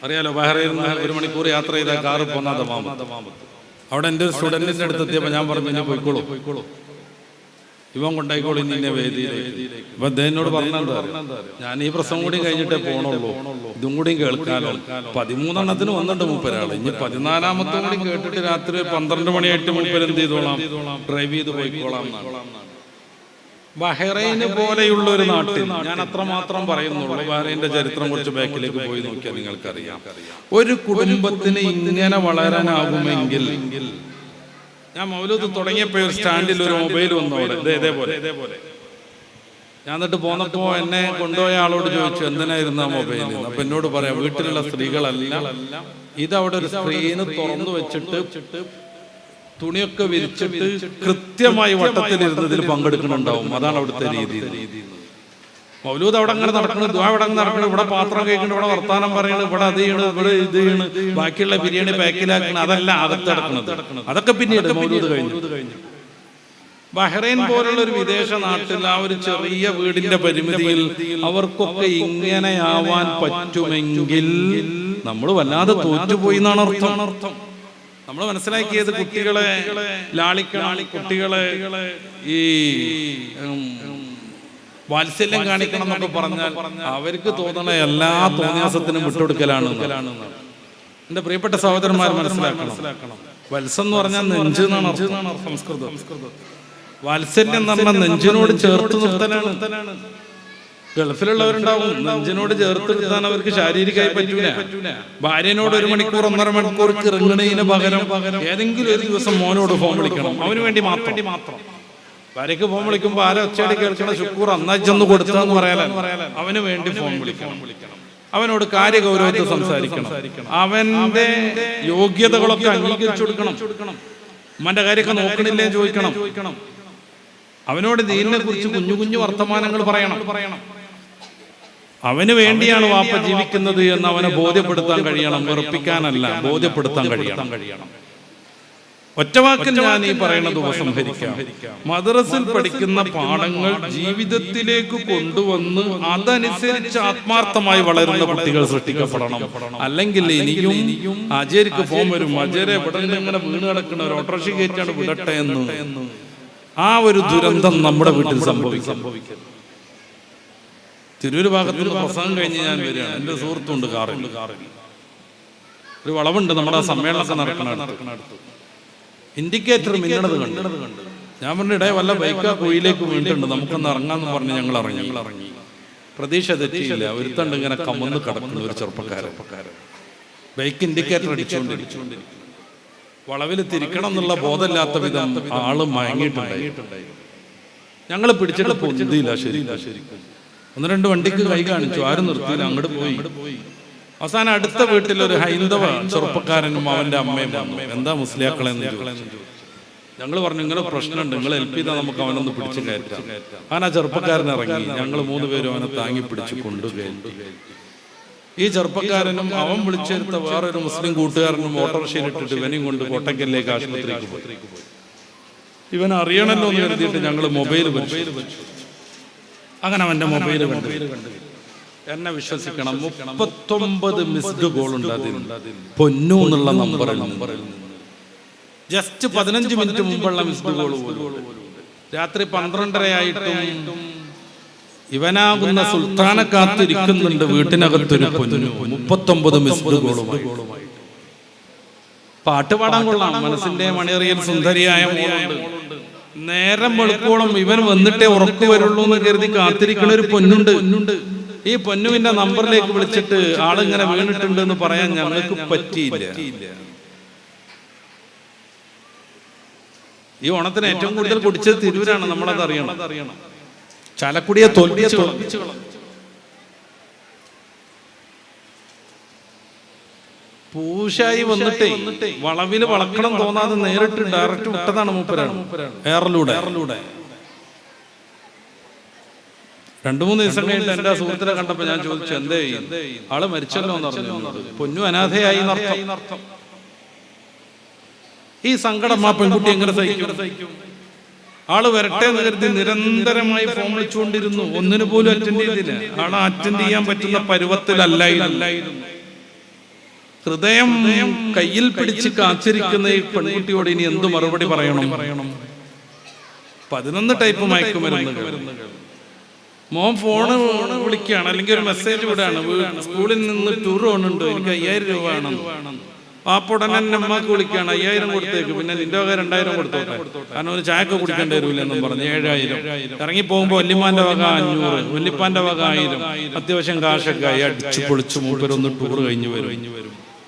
അറിയാലോ, ബഹ്റൈനിൽ നിന്ന് 1 മണിക്കൂർ യാത്ര ചെയ്ത കാറ് പോന്ന ദമാമത്ത്. അവിടെ എൻ്റെ ഒരു സ്റ്റുഡന്റിന്റെ അടുത്ത് എത്തിയപ്പോൾ ഞാൻ പറഞ്ഞു, ഇനി പോയിക്കോളൂ, ഇവൻ കൊണ്ടായിക്കോളി നിന്നെ വേദിയിലേക്ക്. അപ്പൊ അദ്ദേഹത്തിനോട് പറഞ്ഞെന്താ, ഞാൻ ഈ പ്രസംഗം കൂടി കഴിഞ്ഞിട്ടേ പോണുള്ളൂ, ഇതും കൂടി കേൾക്കാലോ. 13 വന്നിട്ട് മൂപ്പരാള്. ഇനി 14 കൂടി കേട്ടിട്ട് രാത്രി 12 മണിയായിട്ട് മൂപ്പര് എന്ത് ചെയ്തോളാം, ഡ്രൈവ് ചെയ്ത് പോയിക്കോളാം എന്നാണ്. ബഹ്റൈന് പോലെയുള്ള ഒരു നാട്ടിൽ, ഞാൻ അത്രമാത്രം പറയുന്നുള്ളൂ, ബഹ്റൈന്റെ ചരിത്രം കുറച്ച് ബാക്കിലേക്ക് പോയി നോക്കിയാൽ നിങ്ങൾക്കറിയാം. ഒരു കുടുംബത്തിന് ഇങ്ങനെ വളരാനാകുമെങ്കിൽ, ഞാൻ മൗലൂദ് തുടങ്ങിയപ്പോ ഒരു സ്റ്റാൻഡിൽ ഒരു മൊബൈൽ വന്നോടെ ഇതേപോലെ. ഞാൻ എന്നിട്ട് പോന്നപ്പോ എന്നെ കൊണ്ടുപോയ ആളോട് ചോദിച്ചു എന്തിനായിരുന്നു ആ മൊബൈൽ. അപ്പൊ എന്നോട് പറയാം, വീട്ടിലുള്ള സ്ത്രീകളെല്ലാം ഇതവിടെ ഒരു സ്ക്രീന് തുറന്നു വെച്ചിട്ട് തുണിയൊക്കെ വിരിച്ചിട്ട് കൃത്യമായി വട്ടത്തിലിരുന്ന് ഇതിൽ പങ്കെടുക്കുന്നുണ്ടാവും. അതാണ് അവിടുത്തെ രീതി. മൗലൂദ് അവിടെ അങ്ങനെ നടക്കണം, ദുആ അവിടെ നടക്കണം, ഇവിടെ പാത്രം കഴിക്കണം, ഇവിടെ വർത്താനം പറയണം, ഇവിടെ അത് ചെയ്യണം, ഇവിടെ ഇത് ചെയ്യണം, ബാക്കിയുള്ള ബിരിയാണി പാക്കിലാക്കണം, അതല്ല അകത്ത് നടക്കുന്നത്. അതൊക്കെ പിന്നീട് മൗലൂദ് കഴിഞ്ഞു. ബഹ്റൈൻ പോലുള്ള ഒരു വിദേശ നാട്ടിൽ ആ ഒരു ചെറിയ വീടിന്റെ പരിമിതിയിൽ അവർക്കൊക്കെ ഇങ്ങനെയാവാൻ പറ്റുമെങ്കിൽ നമ്മൾ വല്ലാതെ തോറ്റുപോയി എന്നാണ് അർത്ഥം. നമ്മൾ മനസ്സിലാക്കിയത് കുട്ടികളെ ലാളിക്കണം, കുട്ടികളെ ഈ വാത്സല്യം കാണിക്കണം എന്നൊക്കെ പറഞ്ഞാൽ അവർക്ക് തോന്നണ എല്ലാ തോന്നിയാസത്തിനും വിട്ടുകൊടുക്കലാണ്. എന്റെ പ്രിയപ്പെട്ട സഹോദരന്മാർ മനസ്സിലാക്കണം, വത്സം എന്ന് പറഞ്ഞാൽ നെഞ്ച് എന്നാണ് സംസ്കൃതം. വാത്സല്യം എന്ന് പറഞ്ഞാൽ നെഞ്ചിനോട് ചേർത്ത് നിർത്തലാണ്. ഗൾഫിലുള്ളവരുണ്ടാവും, നെഞ്ചിനോട് ചേർത്ത് നിർത്താൻ അവർക്ക് ശാരീരികമായി പറ്റൂല. ഭാര്യനോട് 1 മണിക്കൂർ 1.5 മണിക്കൂർ ഇറങ്ങണതിന് പകരം ഏതെങ്കിലും ഒരു ദിവസം മോനോട് ഫോൺ വിളിക്കണം, അവന് വേണ്ടി മാത്രം. ഭാര്യക്ക് ഫോൺ വിളിക്കുമ്പോ ആരെ ഒച്ചടി കേൾക്കണ ശുക്കൂർ അന്നാച്ചൊന്ന് കൊടുത്താന്ന് പറയാൻ അവന് വേണ്ടി ഫോൺ വിളിക്കണം. അവനോട് കാര്യഗൗരവത്തിൽ സംസാരിക്കണം. അവന്റെ യോഗ്യതകളൊക്കെ അംഗീകരിച്ചു കൊടുക്കണം. ഉമ്മന്റെ കാര്യമൊക്കെ നോക്കണില്ലേ ചോദിക്കണം. അവനോട് ദീനിനെ കുറിച്ച് കുഞ്ഞു വർത്തമാനങ്ങൾ പറയണം. അവന് വേണ്ടിയാണ് വാപ്പ ജീവിക്കുന്നത് എന്ന് അവനെ ബോധ്യപ്പെടുത്താൻ കഴിയണം. വെറുപ്പിക്കാനല്ല, ബോധ്യപ്പെടുത്താൻ കഴിയണം. ഒറ്റവാക്കിൽ ഞാൻ ഈ പറയുന്നത് ഉപസംഹരിക്കാം. മദ്രസിൽ പഠിക്കുന്ന പാഠങ്ങൾ ജീവിതത്തിലേക്ക് കൊണ്ടുവന്ന് അതനുസരിച്ച് ആത്മാർത്ഥമായി വളരുന്ന കുട്ടികൾ സൃഷ്ടിക്കപ്പെടണം. അല്ലെങ്കിൽ ഇനിയും അജയർക്ക് ഫോം വരും, അജയരെ ഇവിടെ ഇങ്ങനെ വീണ് കിടക്കുന്ന ഒരു ഓട്ടോറിക്ഷ കയറ്റാണ് വിടട്ടെ എന്ന്. ആ ഒരു ദുരന്തം നമ്മുടെ വീട്ടിൽ സംഭവിക്കും. തിരൂര് ഭാഗത്ത് പ്രസംഗം കഴിഞ്ഞ് ഞാൻ വരികയാണ്. എൻ്റെ സുഹൃത്തുണ്ട് കാറിൽ. ഒരു വളവുണ്ട് നമ്മുടെ സമ്മേളനമൊക്കെ നടക്കണടുത്ത്. ഇൻഡിക്കേറ്റർ മിന്നണത് കണ്ടു. ഞാൻ പറഞ്ഞു, ഇടയെ വല്ല ബൈക്കാ കുഴിയിലേക്ക് വീണിട്ടുണ്ട്, നമുക്കൊന്ന് ഇറങ്ങാന്ന് പറഞ്ഞ് ഞങ്ങൾ ഇറങ്ങി. പ്രതീക്ഷ തെറ്റിയില്ല. ഒരുത്തണ്ട് ഇങ്ങനെ കമന്ന് കിടക്കുന്നു, ഒരു ചെറുപ്പക്കാരൻ. ബൈക്ക് ഇൻഡിക്കേറ്റർ അടിച്ചുകൊണ്ടിരിക്കുന്നു. വളവിൽ തിരിക്കണം എന്നുള്ള ബോധമില്ലാത്ത വിധം ആള് മയങ്ങിയിട്ടുണ്ടായി. ഞങ്ങൾ പിടിച്ചിട്ട് പൊന്തിയില്ല. ശരിക്കും 1-2 വണ്ടിക്ക് കൈ കാണിച്ചു, ആരും നിർത്തിയില്ല. അങ്ങോട്ട് പോയി. അവസാനം അടുത്ത വീട്ടിലൊരു ഹൈന്ദവ ചെറുപ്പക്കാരനും അവന്റെ അമ്മയും വന്നു. എന്താ മുസ്ലിയാക്കളെന്ന് ചോദിച്ചു. ഞങ്ങൾ പറഞ്ഞു, ഇങ്ങനെ പ്രശ്നമുണ്ട്, നിങ്ങൾ ഹെൽപ്പ് ചെയ്താൽ നമുക്ക് അവനൊന്ന് പിടിച്ചു കയറ്റാം. അവൻ ആ ചെറുപ്പക്കാരൻ ഇറങ്ങി. ഞങ്ങൾ 3 പേരും അവനെ താങ്ങി പിടിച്ച് കൊണ്ടുകയറ്റി. ഈ ചെറുപ്പക്കാരനും അവൻ വിളിച്ചെടുത്ത വേറൊരു മുസ്ലിം കൂട്ടുകാരനും ഓട്ടോറിക്ഷയിൽ ഇട്ടിട്ട് ഇവനെയും കൊണ്ട് കോട്ടക്കലിലേക്ക് ആശുപത്രിക്ക് പോയി. ഇവൻ അറിയണല്ലോ എന്ന് കരുതിയിട്ട് ഞങ്ങൾ മൊബൈൽ വെച്ചു. അങ്ങനെ അവന്റെ മൊബൈൽ കണ്ടു. എന്നെ വിശ്വസിക്കണം, 39 മിസ്ഡ് കോൾ ഉണ്ട് അതിൽ. പൊന്നു എന്നുള്ള നമ്പറിൽ ജസ്റ്റ് 15 മിനിറ്റ് മുമ്പുള്ള മിസ്ഡ് കോൾ പോലും. രാത്രി 12:30 ഇവനാകുന്ന സുൽത്താനെ കാത്തിരിക്കുന്നുണ്ട് വീട്ടിനകത്തൊരു പൊന്നു. 39 മിസ്ഡ് കോളുമായി. പാട്ട് പാടാൻ കൊള്ളാം, മനസ്സിന്റെ മണിയറിയൽ സുന്ദരിയായ മോളുണ്ട്. നേരം വെളുക്കോളം ഇവൻ വന്നിട്ടേ ഉറക്കു വരുള്ളൂ എന്ന് കരുതി കാത്തിരിക്കണ ഒരു പൊന്നുണ്ട്. ഈ പൊന്നുവിന്റെ നമ്പറിലേക്ക് വിളിച്ചിട്ട് ആളിങ്ങനെ വീണിട്ടുണ്ട് എന്ന് പറയാൻ ഞങ്ങൾക്ക് പറ്റിയില്ല. ഈ ഓണത്തിന് ഏറ്റവും കൂടുതൽ കുടിച്ചത് തിരൂരാണ്, നമ്മളത് അറിയണം. ചാലക്കുടിയെ തോൽപ്പിച്ചു. പൂശായി വന്നിട്ടേ വളവില് വളക്കണം തോന്നാതെ നേരിട്ട് ഡയറക്റ്റ് വിട്ടതാണ് മൂപ്പരാണ്. എയറിലൂടെ 2-3 ദിവസം കഴിഞ്ഞിട്ട് എന്റെ സുഹൃത്തിനെ കണ്ടപ്പോ ഞാൻ ചോദിച്ചു, എന്തേ ആള് മരിച്ചല്ലോ എന്ന് പറഞ്ഞു. പൊന്നു അനാഥയായി എന്നർത്ഥം. ഈ സങ്കടം ആ പെൺകുട്ടി എങ്ങനെ സഹിക്കും? ആള് വരട്ടെ എന്ന് കരുതി നിരന്തരമായി ഫോൺ വിളിച്ചുകൊണ്ടിരുന്നു. ഒന്നിനു പോലും അറ്റൻഡ് ചെയ്തില്ല. ആളെ അറ്റൻഡ് ചെയ്യാൻ പറ്റുന്ന പരുവത്തിലല്ലായിരുന്നു. ഹൃദയം കയ്യിൽ പിടിച്ച് കാത്തിരിക്കുന്ന ഈ പെൺകുട്ടിയോട് ഇനി എന്തു മറുപടി പറയണം? 11 ടൈപ്പ് മയക്കുമരുന്നുകൾ. മോൻ ഫോണ് വിളിക്കുകയാണ്, അല്ലെങ്കിൽ ഒരു മെസ്സേജ് വിടുകയാണ്, സ്കൂളിൽ നിന്ന് ടൂർ പോകുന്നുണ്ട്, എനിക്ക് 5000 രൂപ വേണം. പാപ്പുടനെ അമ്മക്ക് വിളിക്കുകയാണ്, 5000 കൊടുത്തേക്ക്, പിന്നെ നിന്റെ വക 2000 കൊടുത്തോട്ടെ, കാരണം ഒരു ചായക്ക് കുടിക്കേണ്ടി വരില്ല എന്നും പറഞ്ഞ് 7000. ഇറങ്ങി പോകുമ്പോൾ വല്യമ്മാന്റെ വക 500, വല്യപ്പാന്റെ വക 1000. അത്യാവശ്യം കാശൊക്കെ ആയി അടിച്ചു പൊളിച്ചു മൂപ്പരൊന്ന് ടൂർ കഴിഞ്ഞു വരും.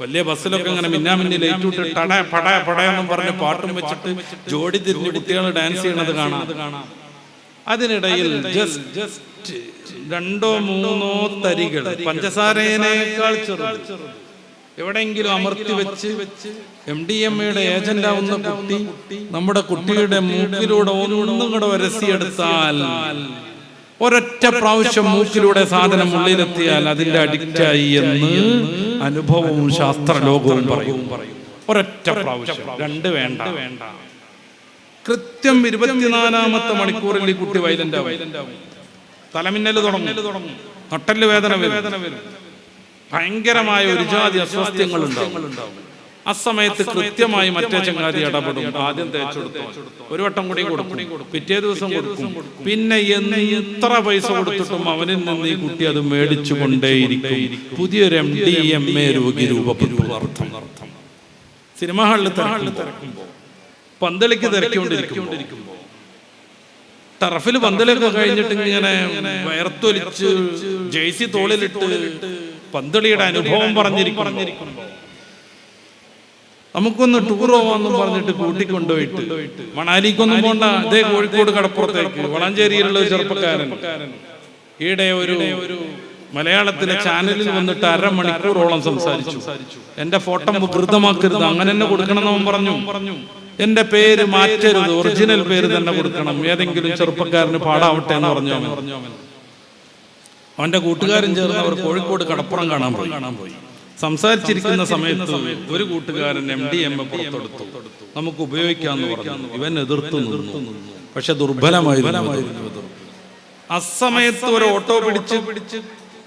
വലിയ ബസ്സിലൊക്കെ ഇങ്ങനെ മിന്നാമിന്നി ലൈറ്റ് വിട്ട് ടട പട പടയെന്നും പറഞ്ഞ് പാട്ടും വെച്ചിട്ട് ജോഡി തിരിഞ്ഞ് കുട്ടികൾ ഡാൻസ് ചെയ്യണത് കാണാം. അതിനിടയിൽ ജസ്റ്റ് 2-3 തരികൾ പഞ്ചസാരയേക്കാൾ ചെറുത് എവിടെയെങ്കിലും അമർത്തി വെച്ച് MDMA ഏജന്റ് ആവുന്ന കുട്ടി നമ്മുടെ കുട്ടിയുടെ മൂക്കിലൂടെ ഒന്നും കൂടെ വരസിയെടുത്താൽ, ഒരൊറ്റ പ്രാവശ്യം മൂക്കിലൂടെ സാധനം ഉള്ളിലെത്തിയാൽ അതിന്റെ അഡിക്റ്റായി എന്ന് അനുഭവവും ശാസ്ത്രലോകവും പറയും. ഒരൊറ്റ പ്രാവശ്യം, 2 വേണ്ട. കൃത്യം 24ാമത്തെ മണിക്കൂറിൽ ഈ കുട്ടി വൈലന്റ് ആവും. തലമിന്നൽ തുടങ്ങും, നട്ടല് വേദന വരും, ഭയങ്കരമായ ഒരു ജാതി അസ്വാസ്ഥ്യങ്ങൾ ഉണ്ടാവും. ആ സമയത്ത് കൃത്യമായി മറ്റേ ചങ്ങാതി ഇടപെടും. ആദ്യം തേച്ചെടുത്തു, ഒരു വട്ടം കൂടി കൊടുക്കും, പിറ്റേ ദിവസം കൊടുക്കും, പിന്നെ എത്ര പൈസ കൊടുത്തിട്ടും അവനിൽ നിന്ന് ഈ കുട്ടി അത് മേടിച്ചു കൊണ്ടേയിരിക്കും. പുതിയൊരു MDMA രോഗി രൂപപ്പെട്ടു. അർത്ഥം സിനിമ ഹാളിൽ തിരക്കുമ്പോൾ, പന്തളിക്ക് തിരക്കിക്കൊണ്ടിരിക്കുമ്പോ, ടർഫിൽ പന്തലൊക്കെ കഴിഞ്ഞിട്ട് ഇങ്ങനെ വയർത്തൊലിച്ച് ജേഴ്സി തോളിലിട്ട് പന്തളിയുടെ അനുഭവം പറഞ്ഞിരിക്കുമ്പോ നമുക്കൊന്ന് ടൂർ പോവാന്നും പറഞ്ഞിട്ട് കൂട്ടിക്കൊണ്ടുപോയിട്ട് മണാലിക്കൊന്നും പോണ്ട, അതേ കോഴിക്കോട് കടപ്പുറത്തേക്ക് വളാഞ്ചേരിയിലുള്ള ഒരു ചെറുപ്പക്കാരൻ ഈയിടെ ഒരു മലയാളത്തിലെ ചാനലിൽ വന്നിട്ട് 1/2 മണിക്കൂറോളം സംസാരിച്ചു. എന്റെ ഫോട്ടോ വികൃതമാക്കരുത്, അങ്ങനെ തന്നെ കൊടുക്കണമെന്ന് അവൻ പറഞ്ഞു. എന്റെ പേര് മാറ്റരുത്, ഒറിജിനൽ പേര് തന്നെ കൊടുക്കണം, ഏതെങ്കിലും ചെറുപ്പക്കാരന് പാടാവട്ടെ എന്ന് പറഞ്ഞു. അവന്റെ കൂട്ടുകാരൻ ചേർന്ന് അവർ കോഴിക്കോട് കടപ്പുറം കാണാൻ പോയി. സംസാരിച്ചിരിക്കുന്ന സമയത്ത് ഒരു കൂട്ടുകാരൻ MDMA പുറത്തെടുത്തു, നമുക്ക് ഉപയോഗിക്കാന്ന് പറഞ്ഞു. ഇവൻ എതിർത്തു നിന്നു, പക്ഷെ ദുർബലമായിരുന്നു. അസമയത്ത് ഒരു ഓട്ടോ പിടിച്ച്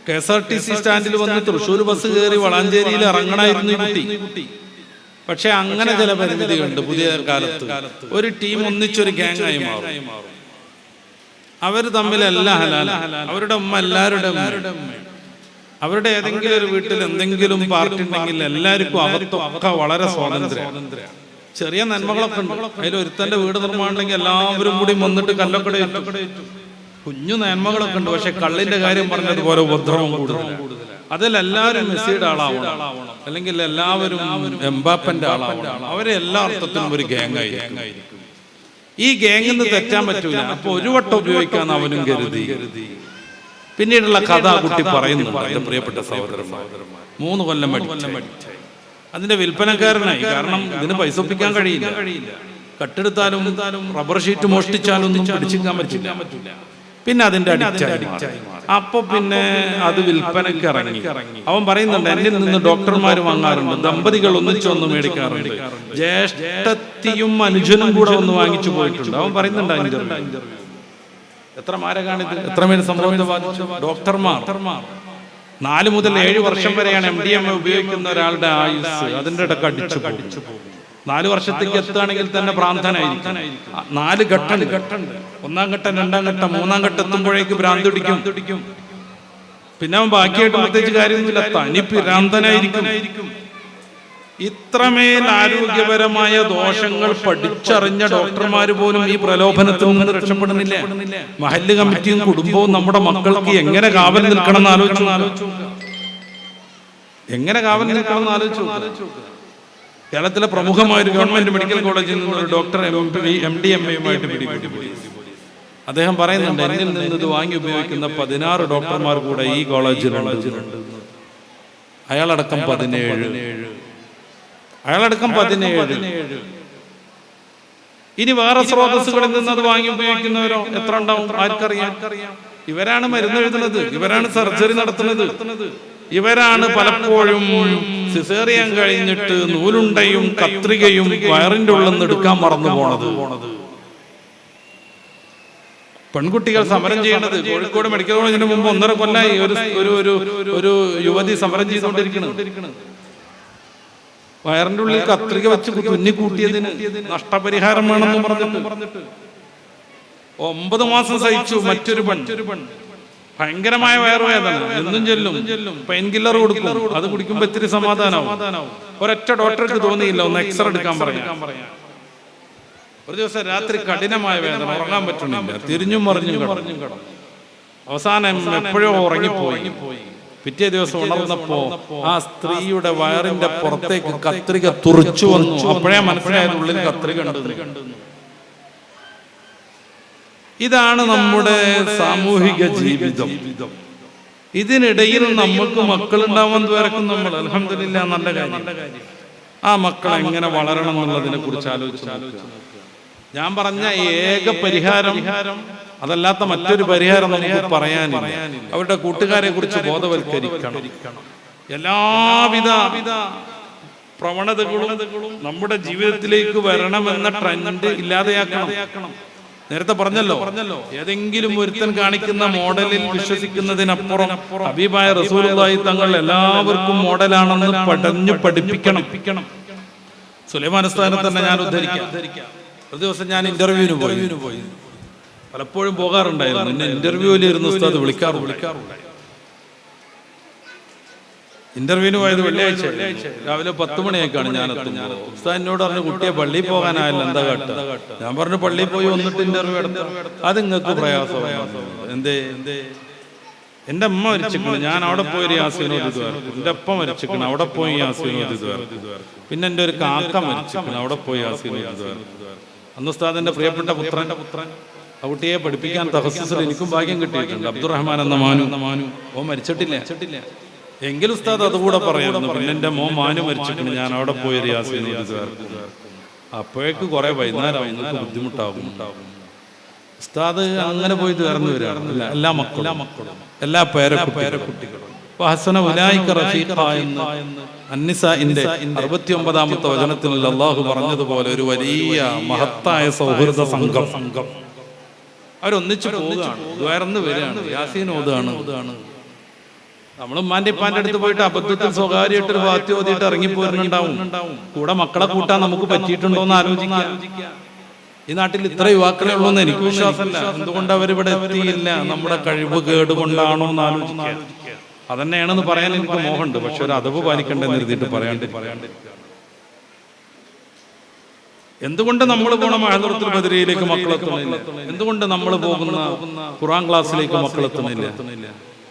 KSRTC സ്റ്റാൻഡിൽ വന്ന് തൃശ്ശൂർ ബസ് കയറി വളാഞ്ചേരിയിൽ ഇറങ്ങണമായിരുന്നു ഈ കുട്ടി. പക്ഷെ അങ്ങനെ ചില പരിമിതികളുണ്ട്. പുതിയ കാലത്ത് ഒരു ടീം ഒന്നിച്ചൊരു ഗ്യാങ് ആയി മാറും. അവർ തമ്മിലല്ല ഹലാല, അവരുടെ ഉമ്മ എല്ലാവരുടെ അവരുടെ ഏതെങ്കിലും ഒരു വീട്ടിൽ എന്തെങ്കിലും പാർട്ടി ഉണ്ടെങ്കിൽ എല്ലാവർക്കും അകത്തൊക്കെ വളരെ സ്വാതന്ത്ര്യം. ചെറിയ നന്മകളൊക്കെ ഉണ്ട്. അതിലൊരുത്തന്റെ വീട് നിർമ്മാണം ഉണ്ടെങ്കിൽ എല്ലാവരും കൂടി വന്നിട്ട് കല്ലൊക്കെ കുഞ്ഞു നന്മകളൊക്കെ ഉണ്ട്. പക്ഷെ കള്ളിന്റെ കാര്യം പറഞ്ഞതുപോലെ ഉപദ്രവം കൂടുതൽ. അതിലെല്ലാവരും മെസ്സിയുടെ ആളാവണം, അല്ലെങ്കിൽ എല്ലാവരും എംബാപ്പന്റെ ആളാവണം. അവരെ എല്ലാ അർത്ഥത്തിലും ഒരു ഗ്യാങ് ആയിരിക്കും. ഈ ഗ്യാങ്ങിൽ നിന്ന് തെറ്റാൻ പറ്റൂല. അപ്പൊ ഒരു വട്ടം ഉപയോഗിക്കാന്ന് അവനും കരുതി. പിന്നീടുള്ള കഥ കുട്ടി പറയുന്നുണ്ട്. എന്റെ പ്രിയപ്പെട്ട സഹോദരന്മാർ, 3 കൊല്ലം അടിച്ചായി. അതിന്റെ വിൽപ്പനക്കാരനായി. കാരണം ഇതിന് പൈസ ഒപ്പിക്കാൻ കഴിയില്ല. കട്ടെടുത്താലും റബ്ബർ ഷീറ്റ് മോഷ്ടിച്ചാലൊന്നും പിടിച്ചിരിക്കാൻ പറ്റില്ല. പിന്നെ അതിന്റെ അഡിക്റ്റായി. അപ്പൊ പിന്നെ അത് വിൽപ്പനയ്ക്ക് ഇറങ്ങി. അവൻ പറയുന്നുണ്ട്, എന്നിൽ നിന്ന് ഡോക്ടർമാർ വാങ്ങാറുണ്ട്, ദമ്പതികൾ ഒന്നിച്ചൊന്ന് മേടിക്കാറുണ്ട്, ജ്യേഷ്ഠത്തിയും അനുജനും കൂടെ ഒന്ന് വാങ്ങിച്ചു പോയിട്ടുണ്ട്. അവൻ പറയുന്നുണ്ട് ഇന്റർവ്യൂ. എത്ര മാരകാണിത്, എത്രമേൽ സംഭവം ബാധിച്ചു. ഡോക്ടർമാർ 4 മുതൽ 7 വർഷം വരെയാണ് MDMA ഉപയോഗിക്കുന്ന ഒരാളുടെ ആയുസ്. അതിന്റെ ഇടയ്ക്ക് അടിച്ചു പോകും. 4 വർഷത്തേക്ക് എത്തുകയാണെങ്കിൽ തന്നെ ഭ്രാന്തനായിരിക്കും. 4 ഘട്ടം, 1-ാം ഘട്ടം, 2-ാം ഘട്ടം, 3-ാം ഘട്ടം എത്തുമ്പോഴേക്ക് ഭ്രാന്ത് പിടിക്കും. പിന്നെ അവൻ ബാക്കിയായിട്ട് പ്രത്യേകിച്ച് കാര്യമൊന്നുമില്ല, തനി ഭ്രാന്തനായിരിക്കും. ഇത്രമേൽ ആരോഗ്യപരമായ ദോഷങ്ങൾ പഠിച്ചറിഞ്ഞ ഡോക്ടർമാർ പോലും ഈ പ്രലോഭനത്തിൽ നിന്ന് രക്ഷപ്പെടുന്നില്ല. മഹല്ല് കമ്മിറ്റിയും കുടുംബവും നമ്മുടെ മക്കൾക്ക് എങ്ങനെ കാവൽ നിൽക്കണം എന്ന് ആലോചിച്ചു. എങ്ങനെ കാവൽ നിൽക്കണം എന്ന് ആലോചിച്ചു. കേരളത്തിലെ പ്രമുഖമായ ഒരു ഗവൺമെന്റ് മെഡിക്കൽ കോളേജിൽ നിന്ന് ഒരു ഡോക്ടർ MDMA-യുമായിട്ട് പിടികൂടി. അദ്ദേഹം പറയുന്നുണ്ട്, എന്നിൽ നിന്ന് ഇത് വാങ്ങി ഉപയോഗിക്കുന്ന 16 ഡോക്ടർമാർ കൂടെ ഈ കോളേജിലുണ്ട്. അയാളടക്കം 17. ഇനി വേറെ സ്രോതസ്സുകളിൽ നിന്ന് അത് വാങ്ങി ഉപയോഗിക്കുന്നവരോ എത്ര ഉണ്ടാവും ആർക്കറിയാം. ഇവരാണ് മരുന്ന് എഴുതുന്നത്, ഇവരാണ് സർജറി നടത്തുന്നത്, ഇവരാണ് പലപ്പോഴും സിസേറിയൻ കഴിഞ്ഞിട്ട് നൂലുണ്ടയും കത്രികയും വയറിന്റെ ഉള്ളിൽ നിന്ന് എടുക്കാൻ മറന്നു പോണത്. പെൺകുട്ടികൾ സമരം ചെയ്യണത് കോഴിക്കോട് മെഡിക്കൽ കോളേജിന് മുമ്പ് 1.5 കൊല്ലമായി ഒരു യുവതി സമരം ചെയ്തുകൊണ്ടിരിക്കുന്നത്. വയറിന്റെ ഉള്ളിൽ കത്രിക വെച്ച് തുന്നി കൂട്ടിയതിന് നഷ്ടപരിഹാരം വേണമെന്ന് പറഞ്ഞിട്ട് 9 മാസം സഹിച്ചു. മറ്റൊരു പെൺ ഭയങ്കരമായ വയറുവേദന, എന്നും ചെല്ലും, പെയിൻ കില്ലർ കൊടുക്കും. അത് കുടിക്കുമ്പോ ഇത്തിരി സമാധാനവും. ഒരൊറ്റ ഡോക്ടർക്ക് തോന്നിയില്ല ഒന്ന് എക്സ്റേ എടുക്കാൻ പറയാം. ഒരു ദിവസം രാത്രി കഠിനമായ വേദന, ഉറങ്ങാൻ പറ്റുന്നില്ല, തിരിഞ്ഞും മറിഞ്ഞും കിടന്നു. അവസാനം എപ്പോഴോ ഉറങ്ങിപ്പോയി. പിറ്റേ ദിവസം ഉണർന്നപ്പോ ആ സ്ത്രീയുടെ വയറിന്റെ പുറത്തേക്ക് കത്രിക തുറിച്ചു വന്നു. അപ്പോഴേ മനസ്സിലായത് ഉള്ളിൽ കത്രിക ഉണ്ട്. ഇതാണ് നമ്മുടെ സാമൂഹിക ജീവിതം. ഇതിനിടയിൽ നമുക്ക് മക്കളുണ്ടാവാൻ ദ്വാരക്കും നമ്മൾ അൽഹംദുലില്ലാ, നല്ല കാര്യം. ആ മക്കൾ എങ്ങനെ വളരണം എന്നുള്ളതിനെ കുറിച്ച് ആലോചിച്ചു. ഞാൻ പറഞ്ഞ ഏക പരിഹാരം അതല്ലാത്ത മറ്റൊരു പരിഹാരം നമുക്ക് പറയാനില്ല. അവരുടെ കൂട്ടുകാരെ കുറിച്ച് ബോധവൽക്കരിക്കണം. എല്ലാവിധ പ്രവണതകളും നമ്മുടെ ജീവിതത്തിലേക്ക് വരണമെന്ന ട്രെൻഡ് ഇല്ലാതെയാക്കണം. നേരത്തെ പറഞ്ഞല്ലോ, ഏതെങ്കിലും ഒരുത്തൻ കാണിക്കുന്ന മോഡലിൽ വിശ്വസിക്കുന്നതിനപ്പുറം ഹബീബായ റസൂലുള്ളാഹി തങ്ങൾ എല്ലാവർക്കും മോഡലാണെന്ന് പഠിപ്പിക്കണം. സുലൈമാൻ ഉസ്താദിനെ തന്നെ ഞാൻ ഉദ്ധരിക്കാം. ഒരു ദിവസം ഞാൻ ഇന്റർവ്യൂവിന് പോയി. പലപ്പോഴും പോകാറുണ്ടായിരുന്നു. എന്നെ ഇന്റർവ്യൂവിൽ ഇരുന്ന് ഉസ്താദ് വിളിക്കാറുണ്ടായി. ഇന്റർവ്യൂവിന് പോയത് വെള്ളിയാഴ്ച രാവിലെ 10 മണിയൊക്കെയാണ് ഞാൻ എത്തുന്നത്. ഉസ്താദ് എന്നോട് പറഞ്ഞു, കുട്ടിയെ പള്ളിയിൽ പോകാനായല്ലോ, എന്താ കാട്ടുക? ഞാൻ പറഞ്ഞു, പള്ളിയിൽ പോയി വന്നിട്ട് ഇന്റർവ്യൂ എടുത്തു. അത് നിങ്ങൾക്ക് പ്രയാസമാണ്. എന്തേ? എന്റെ അമ്മ മരിച്ചിരിക്കണം, ഞാൻ അവിടെ പോയി ഒരു യാസീനോദ് തീർക്കും. എന്റെ അപ്പ മരിച്ചിരിക്കണം, അവിടെ പോയി യാസീനോദ് തീർക്കും. പിന്നെ എന്റെ ഒരു കാക്ക മരിച്ചിരിക്കണം, അവിടെ പോയി യാസീനോദ് തീർക്കും. അന്ന് ഉസ്താദിന്റെ പ്രിയപ്പെട്ട പുത്രൻ ആ കുട്ടിയെ പഠിപ്പിക്കാൻ തഹസ്സുസിൽ എനിക്കും ഭാഗ്യം കിട്ടിയിട്ടുണ്ട്. അബ്ദുറഹ്മാൻ എന്ന മാനു. ഓ മരിച്ചിട്ടില്ല. എങ്കിലും ഉസ്താദ് അതുകൂടെ പറയുന്നു. പിന്നെ എന്റെ മാനു മരിച്ചിട്ടുണ്ട്, ഞാൻ അവിടെ പോയി ഒരു യാസീനോദ് തീർക്കും. അപ്പോഴേക്ക് കുറെ വൈകുന്നേരം നിങ്ങൾക്ക് ബുദ്ധിമുട്ടാകും. ഉസ്താദ് അങ്ങനെ പോയി തീർന്നു വരികയാണ്. എല്ലാ മക്കളും എല്ലാ പേരക്കുട്ടികളും അന്നിസാഇന്റെ 69-ാമത്തെ വചനത്തിൽ അല്ലാഹു പറഞ്ഞതുപോലെ ഒരു വലിയ മഹത്തായ സൗഹൃദ സംഘം അവരൊന്നിച്ചു പോവുകയാണ്, ഉയർന്നു വരികയാണ്, യാസീൻ ഓതാണ്. നമ്മൾ ഉമ്മാന്റെ ഇപ്പാന്റെ അടുത്ത് പോയിട്ട് അബദ്ധത്തിൽ സ്വകാര്യമായിട്ടൊരു വാത്തി ഓതിയിട്ട് ഇറങ്ങിപ്പോരുന്നുണ്ടാവും. കൂടെ മക്കളെ കൂട്ടാൻ നമുക്ക് പറ്റിയിട്ടുണ്ടോ എന്ന് ആലോചിക്കുക. ഈ നാട്ടിൽ ഇത്ര യുവാക്കളെ ഉള്ളൂ എന്ന് എനിക്ക് വിശ്വാസമല്ല. എന്തുകൊണ്ട് അവരിവിടെ എത്തിയില്ല? നമ്മുടെ കഴിവ് കേടുകൊണ്ടാണോ എന്ന് ആലോചിക്കുക. അതന്നെയാണെന്ന് പറയാൻ എനിക്ക് മോഹമുണ്ട്. പക്ഷെ ഒരു അതവ് പാലിക്കണ്ടെന്ന് എഴുതിയിട്ട് പറയാണ്ടിരിക്കുക. എന്തുകൊണ്ട് നമ്മൾ പോണ മഹദറത്തുൽ ബദരിയിലേക്ക് മക്കളെത്തുന്നില്ല? എന്തുകൊണ്ട് നമ്മൾ പോകുന്ന ഖുർആൻ ക്ലാസ്സിലേക്ക് മക്കളെത്തുന്നില്ല?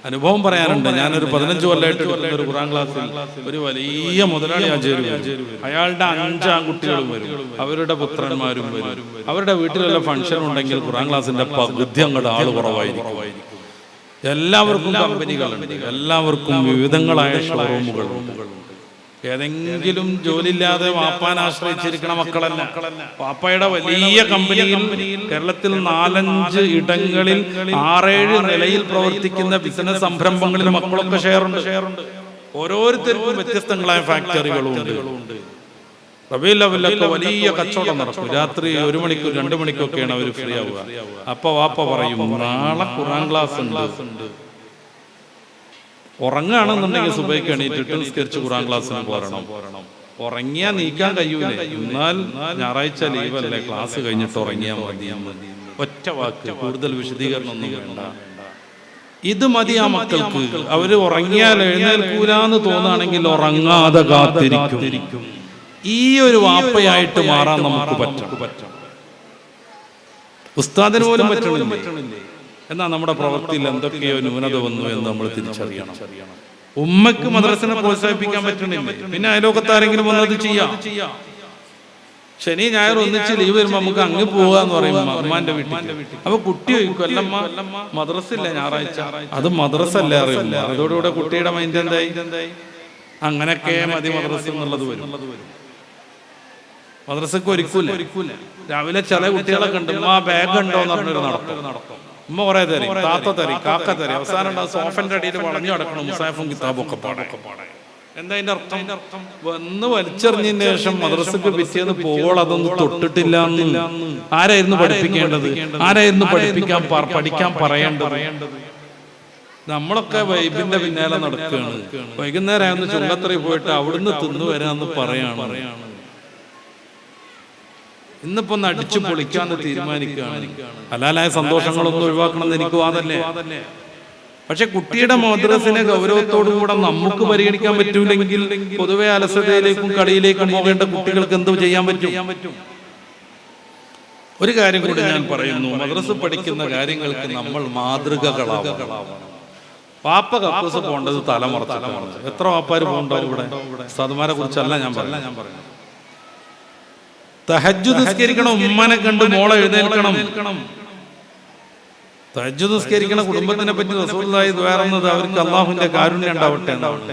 അനുഭവം പറയാനുണ്ട്. ഞാനൊരു 15 കൊല്ലമായിട്ട് ഒരു ഖുർആൻ ക്ലാസ്സിൽ ഒരു വലിയ മുതലാളി അയാളുടെ 5 ആൺകുട്ടികളും വരും, അവരുടെ പുത്രന്മാരും വരും. അവരുടെ വീട്ടിലുള്ള ഫംഗ്ഷൻ ഉണ്ടെങ്കിൽ ഖുർആൻ ക്ലാസ്സിന്റെ പകുതി അങ്ങോട്ട് ആള് കുറവായിരിക്കും. എല്ലാവർക്കും കമ്പനികളുണ്ട്, എല്ലാവർക്കും വിവിധങ്ങളായ ഷോറൂമുകളുണ്ട്. ഏതെങ്കിലും ജോലിയില്ലാതെ വാപ്പാൻ ആശ്രയിച്ചിരിക്കണ മക്കളല്ല. വാപ്പയുടെ വലിയ കമ്പനിയിൽ കേരളത്തിൽ 4-5 ഇടങ്ങളിൽ 6-7 നിലയിൽ പ്രവർത്തിക്കുന്ന ബിസിനസ് സംരംഭങ്ങളിൽ മക്കളൊക്കെ ഷെയറുണ്ട്. ഓരോരുത്തർക്കും വ്യത്യസ്തങ്ങളായ ഫാക്ടറികളുണ്ട്. റബീഉൽ അവ്വലൊക്കെ വലിയ കച്ചവടം നടക്കും. രാത്രി 1 മണിക്കും 2 മണിക്കൊക്കെയാണ് അവർ ഫ്രീ ആവുക. അപ്പൊ വാപ്പ പറയും, നാളെ ഖുർആൻ ക്ലാസ് ഉണ്ട്. ഉറങ്ങാണെന്നുണ്ടെങ്കിൽ സുബഹിക്ക് എണീറ്റിട്ട് നിസ്കരിച്ച് ഖുർആൻ ക്ലാസ്സിന് പോരണം. ഉറങ്ങിയാ നീക്കാൻ കഴിയൂലേ? എന്നാൽ ഞായറാഴ്ച ലീവല്ലേ, ക്ലാസ് കഴിഞ്ഞിട്ട് ഉറങ്ങിയാൽ മതി. ഒറ്റ വാക്ക്, കൂടുതൽ വിശദീകരണം ഒന്നും വേണ്ട. ഇത് മതി ആ മക്കൾക്ക്. അവര് ഉറങ്ങിയാൽ എഴുന്നേൽക്കൂലെന്ന് തോന്നുകയാണെങ്കിൽ ഉറങ്ങാതെ കാത്തിരിക്കും. ഈ ഒരു വാപ്പയായിട്ട് മാറാൻ നമുക്ക് പറ്റും. ഉസ്താദിന് പോലും പറ്റണില്ലേ. എന്നാൽ നമ്മുടെ പ്രവൃത്തിയിൽ എന്തൊക്കെയോ ന്യൂനത വന്നു എന്ന് നമ്മൾ തിരിച്ചറിയണം. ഉമ്മക്ക് മദ്രസനെ പ്രോത്സാഹിപ്പിക്കാൻ പറ്റണില്ലേ? പിന്നെ അയലോകത്താരെങ്കിലും വന്നത് ചെയ്യാം. ശനി ഞായർ ഒന്നിച്ച് ലീവ് വരുമ്പോ നമുക്ക് അങ്ങ് പോവാന്ന് പറയും അമ്മാന്റെ വീട്ടിൽ. അപ്പൊ കുട്ടി ചോദിക്കും, അല്ലമ്മ മദ്രസ ഇല്ല ഞായറാഴ്ച. അത് മദ്രസ അല്ല അറിയില്ല. അതോടുകൂടെ കുട്ടിയുടെ മൈൻഡ് എന്തായി? അങ്ങനെയൊക്കെ മതി മദ്രസ എന്നുള്ളത് വരും. മദ്രസക്ക് ഒരുക്കൂല. രാവിലെ ചില കുട്ടികളൊക്കെ ഉണ്ട്, ആ ബാഗ് ഉണ്ടോ എന്ന് പറഞ്ഞൊരു നടക്കും. ഉമ്മ കുറെ തരും, താത്ത തരും, കാക്ക തരും. അവസാനം സോഫന്റെ അടിയിൽ വളഞ്ഞു കിടക്കണം മുസാഫും കിതാബും ഒക്കെ പാടെ. എന്താ അതിന്റെ അർത്ഥം? വന്ന് വലിച്ചെറിഞ്ഞതിന് ശേഷം മദ്രസക്ക് പിറ്റേന്ന് പോവോൾ അതൊന്നും തൊട്ടിട്ടില്ല. ആരായിരുന്നു പഠിപ്പിക്കേണ്ടത്? ആരായിരുന്നു പഠിക്കാൻ പറയേണ്ടത്? നമ്മളൊക്കെ വൈബിന്റെ പിന്നാലെ നടക്കുകയാണ്. വൈകുന്നേരം ആയിരുന്നു ചുങ്കത്തറി പോയിട്ട് അവിടുന്ന് തിന്നു വരാന്ന് പറയാണ്. ഇന്നിപ്പോ ഒന്ന് അടിച്ചു പൊളിക്കാന്ന് തീരുമാനിക്കുകയാണ്. ഹലാലായ സന്തോഷങ്ങളൊന്നും ഒഴിവാക്കണമെന്ന് എനിക്ക് വാദല്ലേ. പക്ഷെ കുട്ടിയുടെ മദ്രസിനെ ഗൗരവത്തോടുകൂടെ നമുക്ക് പരിഗണിക്കാൻ പറ്റൂലെങ്കിൽ പൊതുവെ അലസതയിലേക്കും കളിയിലേക്കും പോകേണ്ട കുട്ടികൾക്ക് എന്ത് ചെയ്യാൻ പറ്റും? ഒരു കാര്യം കൂടി ഞാൻ പറയുന്നു, മദ്രസ പഠിക്കുന്ന കാര്യങ്ങൾക്ക് നമ്മൾ മാതൃകകളാവണം. പാപ്പ കക്കൂസ് പോകേണ്ടത് തലമുറച്ചിട്ടാണ്. എത്ര വാപ്പാര് പോകണ്ടോ ഇവിടെ? ഉസ്താദുമാരെ കുറിച്ചല്ല ഞാൻ പറഞ്ഞു. തഹജ്ജുദ് നിസ്കരിക്കണം, ഉമ്മനെ കണ്ട് മോളെ എഴുന്നേൽക്കണം. തഹജ്ജുദ് നിസ്കരിക്കണ കുടുംബത്തിനെ പറ്റി റസൂലുള്ളാഹി ദ്വാരുന്നത് അവർക്ക് അള്ളാഹുവിന്റെ കാരുണ്യം ഉണ്ടാവട്ടെ എന്നാണ്.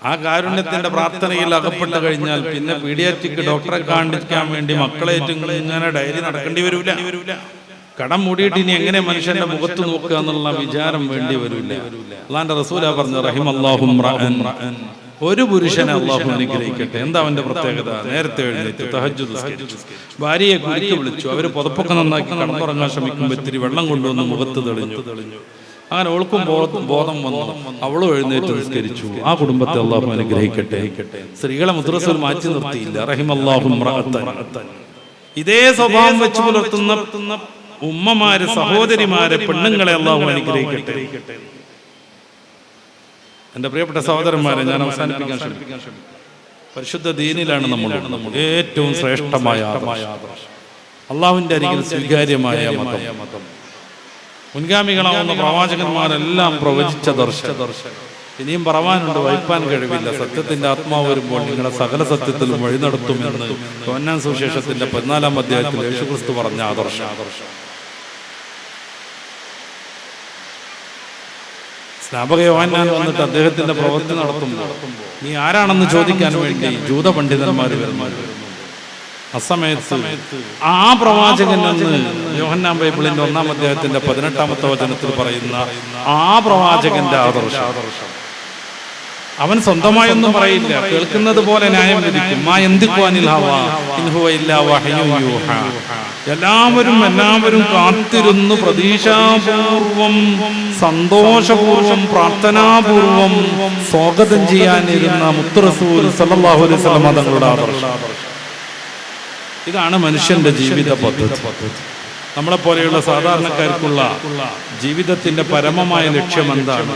ആ കാരുണ്യത്തിന്റെ പ്രാർത്ഥനയിൽ അകപ്പെട്ട് കഴിഞ്ഞാൽ പിന്നെ പീഡിയാട്രിക് ഡോക്ടറെ കാണിക്കാൻ വേണ്ടി മക്കളേറ്റും ഇങ്ങനെ ഡയറി നടക്കേണ്ടി വരൂല. കടം മൂടിയിട്ട് ഇനി എങ്ങനെ മനുഷ്യന്റെ മുഖത്ത് നോക്കുക എന്നുള്ള വിചാരം വേണ്ടി വരൂല. അള്ളാന്റെ റസൂലാ പറഞ്ഞു, റഹിമല്ലാഹു റഅൻ, ഒരു പുരുഷനെ അള്ളാഹു അനുഗ്രഹിക്കട്ടെ. എന്താ അവന്റെ പ്രത്യേകത? നേരത്തെ എഴുന്നേറ്റ് തഹജ്ജുദ് നിസ്കരിച്ചു, ഭാര്യയെ കുരുക്കി വിളിച്ചു, അവര് പുതപ്പൊക്കെ നന്നാക്കി കടന്നുറങ്ങാൻ ശ്രമിക്കുമ്പോൾ ഇത്തിരി വെള്ളം കൊണ്ടുവന്ന് മുഖത്ത് തെളിഞ്ഞു. അങ്ങനെ ഓൾക്കും ബോധം വന്നു, അവളും എഴുന്നേറ്റ് നിസ്കരിച്ചു. ആ കുടുംബത്തെ അള്ളാഹു അനുഗ്രഹിക്കട്ടെ. സ്ത്രീകളെ മദ്രസയിൽ മാറ്റി നിർത്തിയില്ല. റഹിമല്ലാഹു റഅൻ. ഇതേ സ്വഭാവം വെച്ച് പുലർത്തുന്ന ഉമ്മമാര്, സഹോദരിമാരെ, പെണ്ണുങ്ങളെ അള്ളാഹു അനുഗ്രഹിക്കട്ടെ. എന്റെ പ്രിയപ്പെട്ട സഹോദരന്മാരെ, ഞാൻ അവസാനിപ്പിക്കാൻ ശ്രമിക്കാം. പരിശുദ്ധ ദീനിലാണ് നമ്മൾ ഏറ്റവും ശ്രേഷ്ഠമായ ആദർശം, അള്ളാഹുവിന്റെ അരികിൽ സ്വീകാര്യമായ മതം, മുൻഗാമികളാവുന്ന പ്രവാചകന്മാരെല്ലാം പ്രവചിച്ച ദർശനം. ഇനിയും പറവാനുണ്ട്, വഹിപ്പാൻ കഴിവില്ല. സത്യത്തിന്റെ ആത്മാവ് വരുമ്പോൾ നിങ്ങളെ സകല സത്യത്തിലും വഴി നടത്തുമെന്ന് യോഹന്നാൻ സുവിശേഷത്തിന്റെ 14-ാം അധ്യായത്തിൽ യേശുക്രിസ്തു പറഞ്ഞ ആദർശം. സ്നാപക യോഹന്നാൻ വന്നിട്ട് അദ്ദേഹത്തിന്റെ പ്രവൃത്തി നടത്തുമ്പോൾ നീ ആരാണെന്ന് ചോദിക്കാൻ വേണ്ടി ജൂത പണ്ഡിതന്മാർ വരുന്നുണ്ട്. അസമയത്ത് ആ പ്രവാചകൻ എന്ന് യോഹന്നാൻ ബൈബിളിന്റെ 1-ാം അധ്യായത്തിന്റെ 18-ാമത്തെ വചനത്തിൽ പറയുന്ന ആ പ്രവാചകന്റെ ആദർശം, അവൻ സ്വന്തമായൊന്നും പറയില്ല, കേൾക്കുന്നത് പോലെ ന്യായം വിധിക്കും. എല്ലാവരും കാത്തിരുന്ന് പ്രതീക്ഷാപൂർവം, സന്തോഷപൂർവം, പ്രാർത്ഥനാപൂർവം സ്വാഗതം ചെയ്യാനിരുന്ന മുത്ത് റസൂൽ സല്ലല്ലാഹു അലൈഹി വസല്ലം തങ്ങളുടെ ആദർശം. ഇതാണ് മനുഷ്യന്റെ ജീവിത പദ്ധതി. നമ്മളെ പോലെയുള്ള സാധാരണക്കാർക്കുള്ള ജീവിതത്തിന്റെ പരമമായ ലക്ഷ്യം എന്താണ്?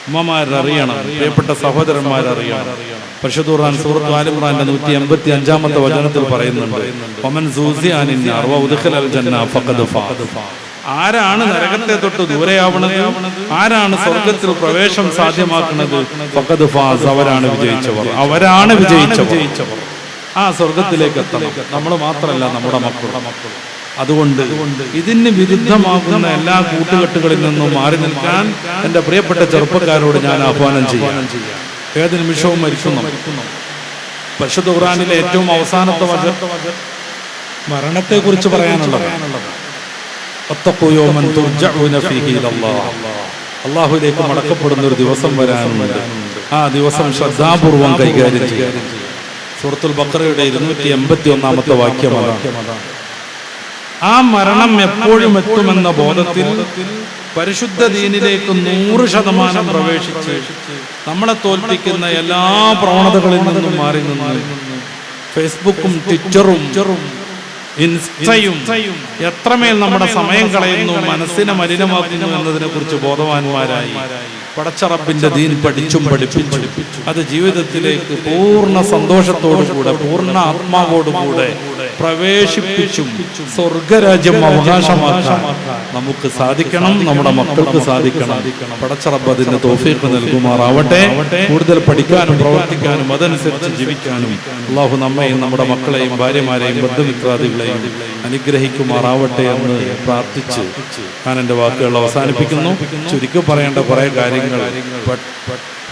ഉമ്മമാരറിയണം, പ്രിയപ്പെട്ട സഹോദരന്മാരറിയണം. പരിശുദ്ധ ഖുർആൻ സൂറത്ത് ആൽ ഇംറാന്റെ 185-ാമത്തെ വചനത്തിൽ പറയുന്നുണ്ട്, വമൻ സൂസിഅ അനിൻ നാർ വഉദ്ഖിലൽ ജന്ന ഫഖദ് ഫാദ. ആരാണ് നരകത്തെ തൊട്ട് ദൂരെയാവുന്നത്, ആരാണ് സ്വർഗത്തിൽ പ്രവേശം സാധ്യമാക്കുന്നത്, ഫഖദ് ഫാസ്, അവരാണ് വിജയിച്ചവർ. ആ സ്വർഗത്തിലേക്ക് എത്തണം. നമ്മൾ മാത്രമല്ല, നമ്മുടെ മക്കൾ. അതുകൊണ്ട് ഇതിന് വിരുദ്ധമാകുന്ന എല്ലാ കൂട്ടുകെട്ടുകളിൽ നിന്നും മാറി നിൽക്കാൻ എൻ്റെ പ്രിയപ്പെട്ട ചെറുപ്പക്കാരോട് ഞാൻ ആഹ്വാനം ചെയ്യാം. ഏത് നിമിഷവും മരിക്കുന്നു. പരിശുദ്ധ ഖുർആനിലെ ഏറ്റവും അവസാനത്തെ വചനം മരണത്തെ കുറിച്ച് പറയാനുള്ളത്. അല്ലാഹുവിലേക്ക് മടക്കപ്പെടുന്ന ഒരു ദിവസം വരാനുണ്ട്. ആ ദിവസം ശ്രദ്ധാപൂർവം കൈകാര്യം ചെയ്യാൻ സൂറത്തുൽ ബഖറയുടെ 281-ാമത്തെ വാക്യമാണ്. ആ മരണം എപ്പോഴും എത്തുമെന്ന ബോധത്തിൽ പരിശുദ്ധ ദീനിലേക്ക് 100% പ്രവേശിച്ച് നമ്മളെ തോൽപ്പിക്കുന്ന എല്ലാ പ്രവണതകളിൽ നിന്നും മാറി നിന്ന് ഫേസ്ബുക്കും ട്വിറ്ററും ഇൻസ്റ്റയും എത്രമേൽ നമ്മുടെ സമയം കളയുന്നു, മനസ്സിനെ മലിനമാക്കുന്നു എന്നതിനെ കുറിച്ച് ബോധവാന്മാരായി പടച്ചറപ്പിന്റെ ദീൻ പഠിച്ചും പഠിപ്പിച്ചു അത് ജീവിതത്തിലേക്ക് പൂർണ്ണ സന്തോഷത്തോടുകൂടെ, പൂർണ്ണ ആത്മാവോടുകൂടെ പ്രവേശിപ്പിച്ചും സ്വർഗരാജ്യം അവകാശമാക്കാൻ നമുക്ക് സാധിക്കണം, നമ്മുടെ മക്കൾക്ക് സാധിക്കണം. പടച്ചറബ് അതിന്റെ തൗഫീഖ് നൽകുമാറാവട്ടെ. കൂടുതൽ പഠിക്കാനും പ്രവർത്തിക്കാനും അതനുസരിച്ച് ജീവിക്കാനും അല്ലാഹു നമ്മയും നമ്മുടെ മക്കളെയും ഭാര്യമാരെയും ബന്ധുമിത്രാദികളെയും അനുഗ്രഹിക്കുമാറാവട്ടെ എന്ന് പ്രാർത്ഥിച്ച് ഞാൻ എൻ്റെ വാക്കുകൾ അവസാനിപ്പിക്കുന്നു. ചുരുക്കി പറയേണ്ട കുറേ കാര്യങ്ങൾ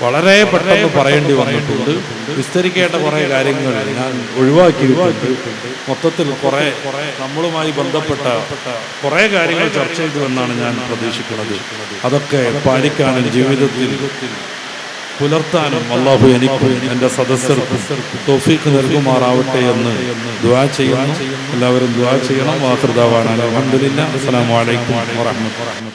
വളരെ പെട്ടെന്ന് പറയേണ്ടി വന്നിട്ടുണ്ട്. വിസ്തരിക്കേണ്ട കുറേ കാര്യങ്ങൾ ഞാൻ ഒഴിവാക്കിയിട്ടുണ്ട്. മൊത്തത്തിൽ കുറേ നമ്മളുമായി ബന്ധപ്പെട്ട കുറേ കാര്യങ്ങൾ ചർച്ച ചെയ്തു എന്നാണ് ഞാൻ പ്രതീക്ഷിക്കുന്നത്. അതൊക്കെ പാലിക്കാനും ജീവിതത്തിൽ പുലർത്താനും അല്ലാഹു എനിക്കും എൻ്റെ സദസ്യർക്കും തൗഫീഖ് നൽകുമാറാവട്ടെ എന്ന് ദുആ ചെയ്യുന്നു. എല്ലാവരും ദുആ ചെയ്യണം. വാഖിർ ദഅവാനാ അൽഹംദുലില്ലാഹി. അസ്സലാമു അലൈക്കും വറഹ്മത്തുള്ളാഹി.